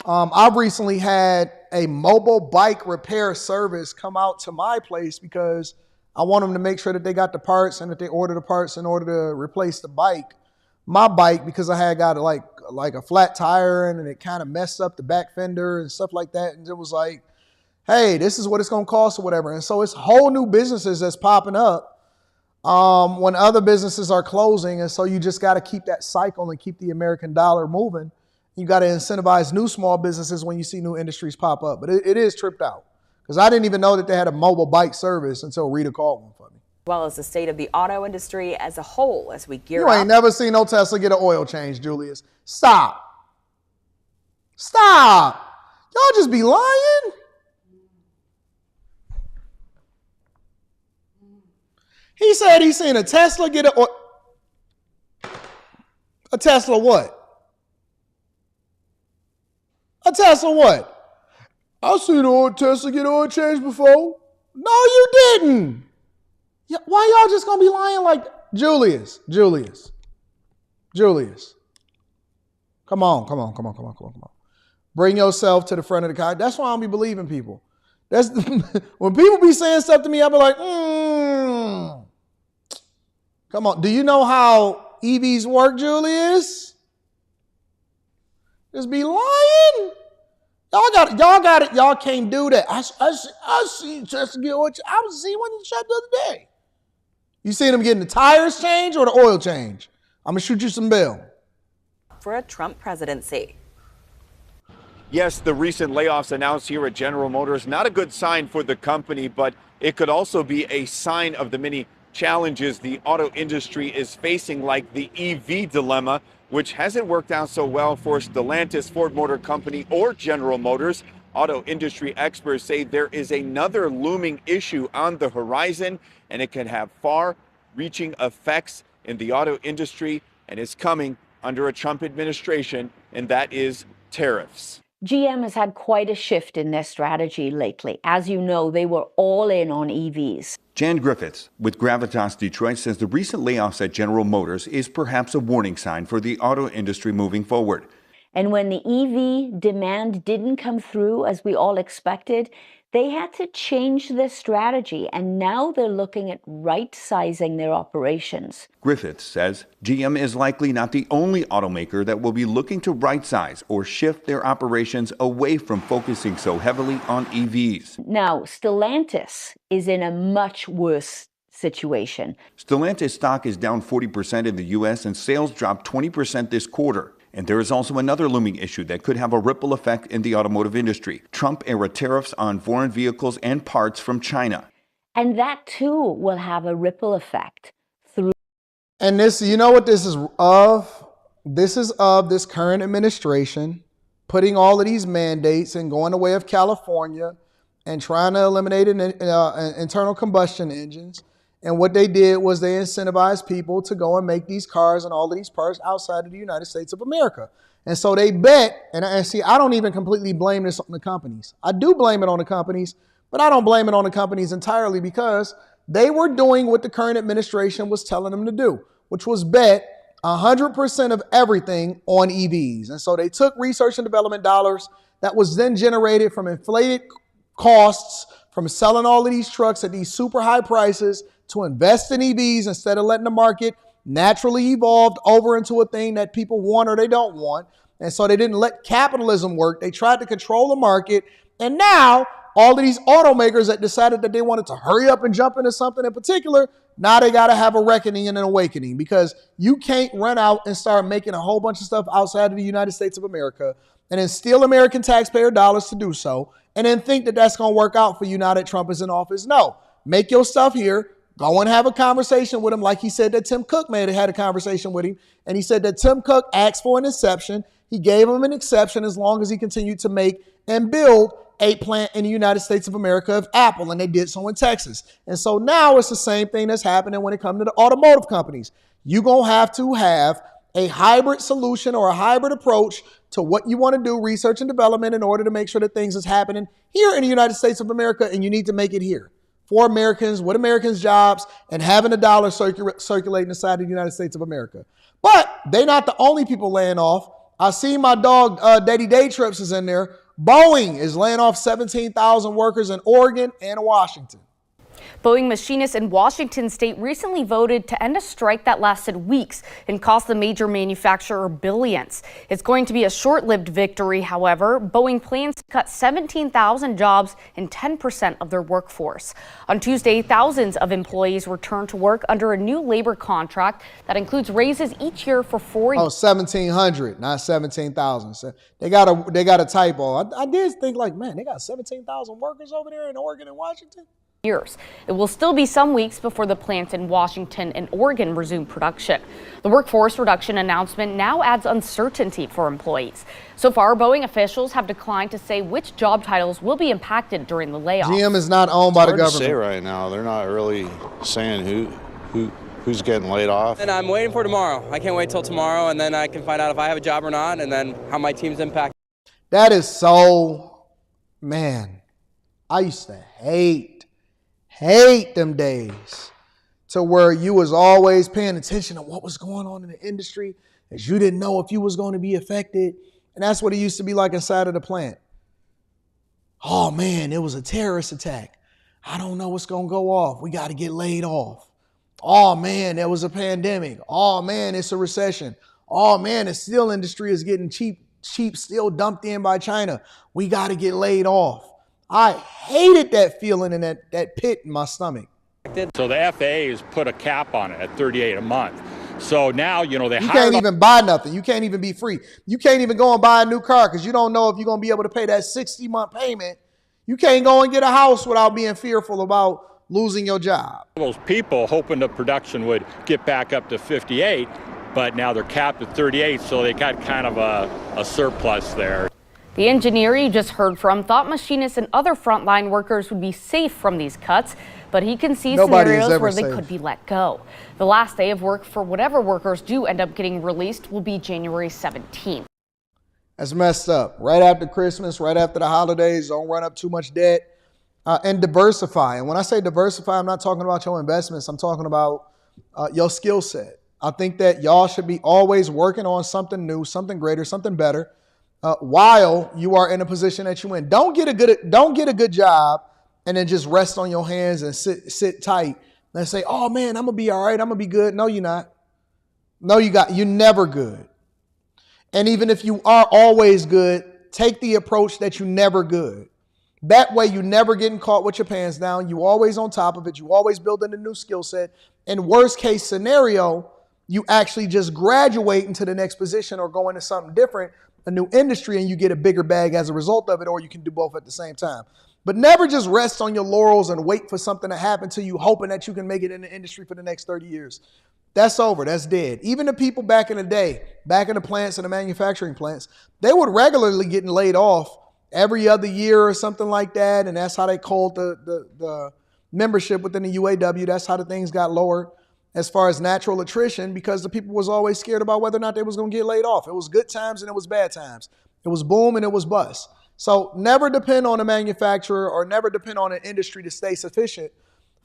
I've recently had a mobile bike repair service come out to my place because I want them to make sure that they got the parts and that they order the parts in order to replace the bike. My bike, because I had got like a flat tire and it kind of messed up the back fender and stuff like that. And it was like, hey, this is what it's going to cost or whatever. And so it's whole new businesses that's popping up when other businesses are closing. And so you just got to keep that cycle and keep the American dollar moving. You got to incentivize new small businesses when you see new industries pop up. But it is tripped out because I didn't even know that they had a mobile bike service until Rita called one for me. As well as the state of the auto industry as a whole as we gear up. You ain't never seen no Tesla get an oil change, Julius. Stop. Y'all just be lying. He said he seen a Tesla get a Tesla what? A Tesla what? I've seen a Tesla get oil change before. No, you didn't. Why y'all just gonna be lying like that? Julius. Come on. Bring yourself to the front of the car. That's why I don't be believing people. That's when people be saying stuff to me, I be like, Come on. Do you know how EVs work, Julius? Just be lying. Y'all got it. Y'all can't do that. I see Tesla get oil. I was seeing one in the shop the other day. You seen them getting the tires changed or the oil change? I'm going to shoot you some bail. For a Trump presidency. Yes, the recent layoffs announced here at General Motors, not a good sign for the company, but it could also be a sign of the many challenges the auto industry is facing, like the EV dilemma, which hasn't worked out so well for Stellantis, Ford Motor Company, or General Motors. Auto industry experts say there is another looming issue on the horizon, and it can have far-reaching effects in the auto industry, and it's coming under a Trump administration, and that is tariffs. GM has had quite a shift in their strategy lately. As you know, they were all in on EVs. Jan Griffiths with Gravitas Detroit says the recent layoffs at General Motors is perhaps a warning sign for the auto industry moving forward. And when the EV demand didn't come through as we all expected, they had to change their strategy, and now they're looking at right-sizing their operations. Griffiths says GM is likely not the only automaker that will be looking to right-size or shift their operations away from focusing so heavily on EVs. Now, Stellantis is in a much worse situation. Stellantis stock is down 40% in the U.S. and sales dropped 20% this quarter. And there is also another looming issue that could have a ripple effect in the automotive industry: Trump-era tariffs on foreign vehicles and parts from China. And that too will have a ripple effect through. And this, you know what this is of? This is of this current administration putting all of these mandates and going the way of California and trying to eliminate internal combustion engines. And what they did was they incentivized people to go and make these cars and all of these parts outside of the United States of America. And so they bet, and see, I don't even completely blame this on the companies. I do blame it on the companies, but I don't blame it on the companies entirely because they were doing what the current administration was telling them to do, which was bet 100% of everything on EVs. And so they took research and development dollars that was then generated from inflated costs from selling all of these trucks at these super high prices to invest in EVs instead of letting the market naturally evolve over into a thing that people want or they don't want. And so they didn't let capitalism work. They tried to control the market. And now all of these automakers that decided that they wanted to hurry up and jump into something in particular, now they got to have a reckoning and an awakening because you can't run out and start making a whole bunch of stuff outside of the United States of America and then steal American taxpayer dollars to do so and then think that that's going to work out for you now that Trump is in office. No, make your stuff here. Go and have a conversation with him like he said that Tim Cook had a conversation with him. And he said that Tim Cook asked for an exception. He gave him an exception as long as he continued to make and build a plant in the United States of America of Apple. And they did so in Texas. And so now it's the same thing that's happening when it comes to the automotive companies. You're going to have a hybrid solution or a hybrid approach to what you want to do, research and development, in order to make sure that things is happening here in the United States of America. And you need to make it here. For Americans, with Americans' jobs, and having a dollar circulating inside the United States of America. But they're not the only people laying off. I see my dog, Daddy Day Trips is in there. Boeing is laying off 17,000 workers in Oregon and Washington. Boeing machinists in Washington state recently voted to end a strike that lasted weeks and cost the major manufacturer billions. It's going to be a short-lived victory, however. Boeing plans to cut 17,000 jobs and 10% of their workforce. On Tuesday, thousands of employees returned to work under a new labor contract that includes raises each year for 4 years. Oh, 1,700, not 17,000. So they got a typo. I did think like, man, they got 17,000 workers over there in Oregon and Washington. Years. It will still be some weeks before the plants in Washington and Oregon resume production. The workforce reduction announcement now adds uncertainty for employees. So far, Boeing officials have declined to say which job titles will be impacted during the layoff. GM is not owned by the government. It's hard to say right now. They're not really saying who's getting laid off. And I'm waiting for tomorrow. I can't wait till tomorrow, and then I can find out if I have a job or not, and then how my team's impacted. That is so, man, I used to hate them days to where you was always paying attention to what was going on in the industry as you didn't know if you was going to be affected. And that's what it used to be like inside of the plant. Oh man, it was a terrorist attack. I don't know what's going to go off. We got to get laid off. Oh man, there was a pandemic. Oh man, it's a recession. Oh man, the steel industry is getting cheap steel dumped in by China. We got to get laid off. I hated that feeling in that pit in my stomach. So the FAA has put a cap on it at $38 a month. So now, you can't even buy nothing. You can't even be free. You can't even go and buy a new car because you don't know if you're going to be able to pay that 60-month payment. You can't go and get a house without being fearful about losing your job. Those people hoping the production would get back up to 58, but now they're capped at 38, so they got kind of a surplus there. The engineer you just heard from thought machinists and other frontline workers would be safe from these cuts, but he can see scenarios where they could be let go. The last day of work for whatever workers do end up getting released will be January 17th. That's messed up. Right after Christmas, right after the holidays, don't run up too much debt and diversify. And when I say diversify, I'm not talking about your investments. I'm talking about your skill set. I think that y'all should be always working on something new, something greater, something better. While you are in a position that you're in. Don't get a good job and then just rest on your hands and sit tight and say, oh man, I'm gonna be all right, I'm gonna be good. No, you're not. No, you're never good. And even if you are always good, take the approach that you're never good. That way you never getting caught with your pants down. You always on top of it. You always building a new skill set. And worst case scenario, you actually just graduate into the next position or go into something different, a new industry, and you get a bigger bag as a result of it, or you can do both at the same time. But never just rest on your laurels and wait for something to happen to you, hoping that you can make it in the industry for the next 30 years. That's over. That's dead. Even the people back in the day, back in the plants and the manufacturing plants, they would regularly get laid off every other year or something like that. And that's how they called the membership within the UAW. That's how the things got lowered as far as natural attrition, because the people was always scared about whether or not they was going to get laid off. It was good times and it was bad times. It was boom and it was bust. So never depend on a manufacturer or never depend on an industry to stay sufficient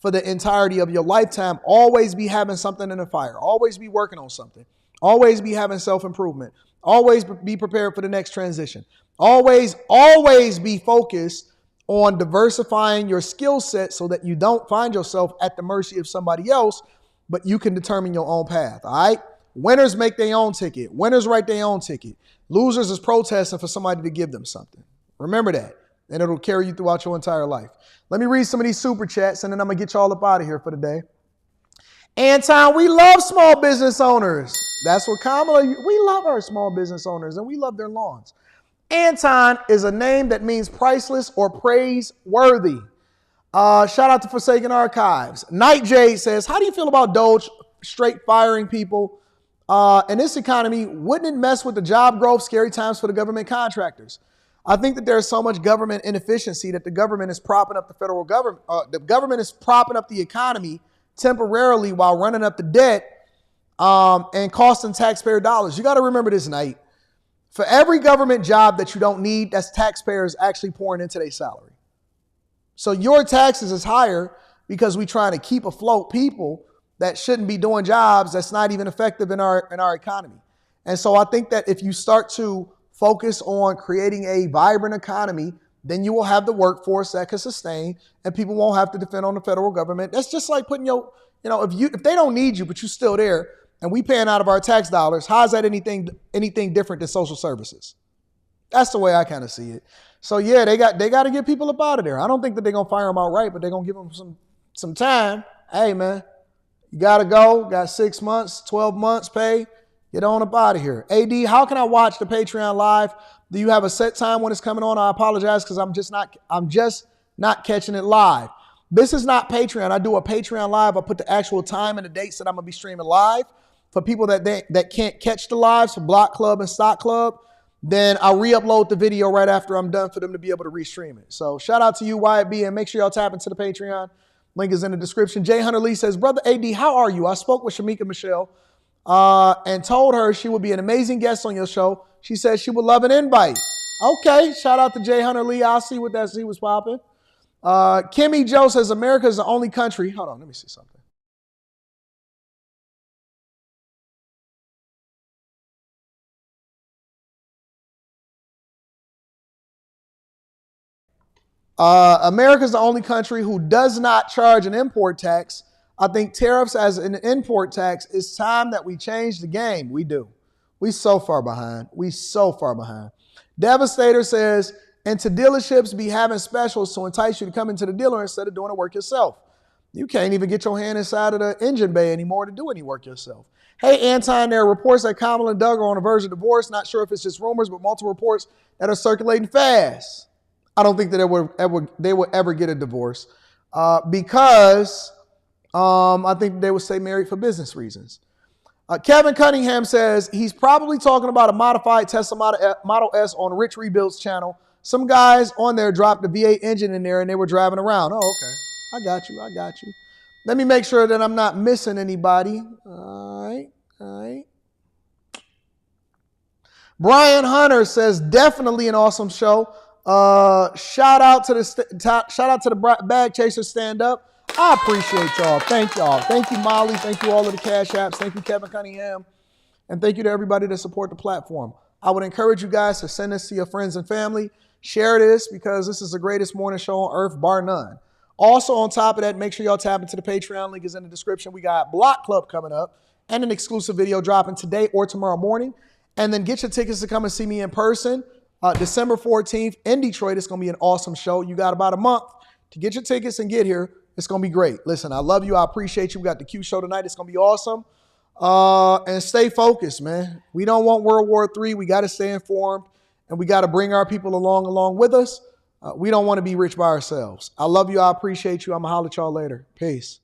for the entirety of your lifetime. Always be having something in the fire. Always be working on something. Always be having self-improvement. Always be prepared for the next transition. Always be focused on diversifying your skill set so that you don't find yourself at the mercy of somebody else, but you can determine your own path, all right? Winners make their own ticket. Winners write their own ticket. Losers is protesting for somebody to give them something. Remember that, and it'll carry you throughout your entire life. Let me read some of these super chats, and then I'm going to get y'all up out of here for the day. Anton, we love small business owners. That's what Kamala, we love our small business owners, and we love their lawns. Anton is a name that means priceless or praiseworthy. Shout out to Forsaken Archives. Night Jade says, how do you feel about Doge straight firing people? In this economy, wouldn't it mess with the job growth? Scary times for the government contractors. I think that there's so much government inefficiency that the government is propping up the federal government. The government is propping up the economy temporarily while running up the debt and costing taxpayer dollars. You got to remember this, Night. For every government job that you don't need, that's taxpayers actually pouring into their salary. So your taxes is higher because we're trying to keep afloat people that shouldn't be doing jobs that's not even effective in our economy. And so I think that if you start to focus on creating a vibrant economy, then you will have the workforce that can sustain and people won't have to depend on the federal government. That's just like putting if they don't need you, but you're still there and we paying out of our tax dollars, how is that anything different than social services? That's the way I kind of see it. So yeah, they got to get people up out of there. I don't think that they're going to fire them outright, but they're going to give them some time. Hey man, you got to go, got 6 months, 12 months pay. Get on up out of here. AD, how can I watch the Patreon live? Do you have a set time when it's coming on? I apologize because I'm just not catching it live. This is not Patreon. I do a Patreon live. I put the actual time and the dates that I'm gonna be streaming live. For people that can't catch the lives, for Block Club and Stock Club, then I'll re-upload the video right after I'm done for them to be able to restream it. So shout out to you, Wyatt B, and make sure y'all tap into the Patreon. Link is in the description. Jay Hunter Lee says, Brother AD, how are you? I spoke with Shamika Michelle and told her she would be an amazing guest on your show. She said she would love an invite. Okay, shout out to Jay Hunter Lee. I'll see what that was popping. Kimmy Joe says America is the only country. Hold on, let me see something. America is the only country who does not charge an import tax. I think tariffs as an import tax, it's time that we change the game. We do. We so far behind. Devastator says, and to dealerships be having specials to entice you to come into the dealer instead of doing the work yourself. You can't even get your hand inside of the engine bay anymore to do any work yourself. Hey, Anton, there are reports that Kamala and Doug are on the verge of divorce. Not sure if it's just rumors, but multiple reports that are circulating fast. I don't think that they would ever get a divorce because I think they would stay married for business reasons. Kevin Cunningham says he's probably talking about a modified Tesla Model S on Rich Rebuild's channel. Some guys on there dropped the V8 engine in there and they were driving around. Oh, okay. I got you. Let me make sure that I'm not missing anybody. All right. Brian Hunter says definitely an awesome show. Shout out to the Bag Chaser stand up. I appreciate y'all. Thank y'all. Thank you, Molly. Thank you all of the Cash Apps. Thank you, Kevin Cunningham. And thank you to everybody that support the platform. I would encourage you guys to send this to your friends and family. Share this because this is the greatest morning show on earth, bar none. Also, on top of that, make sure y'all tap into the Patreon. Link is in the description. We got Block Club coming up and an exclusive video dropping today or tomorrow morning. And then get your tickets to come and see me in person. December 14th in Detroit. It's going to be an awesome show. You got about a month to get your tickets and get here. It's going to be great. Listen, I love you. I appreciate you. We got the Q show tonight. It's going to be awesome. And stay focused, man. We don't want World War III. We got to stay informed, and we got to bring our people along with us. We don't want to be rich by ourselves. I love you. I appreciate you. I'm going to holler at y'all later. Peace.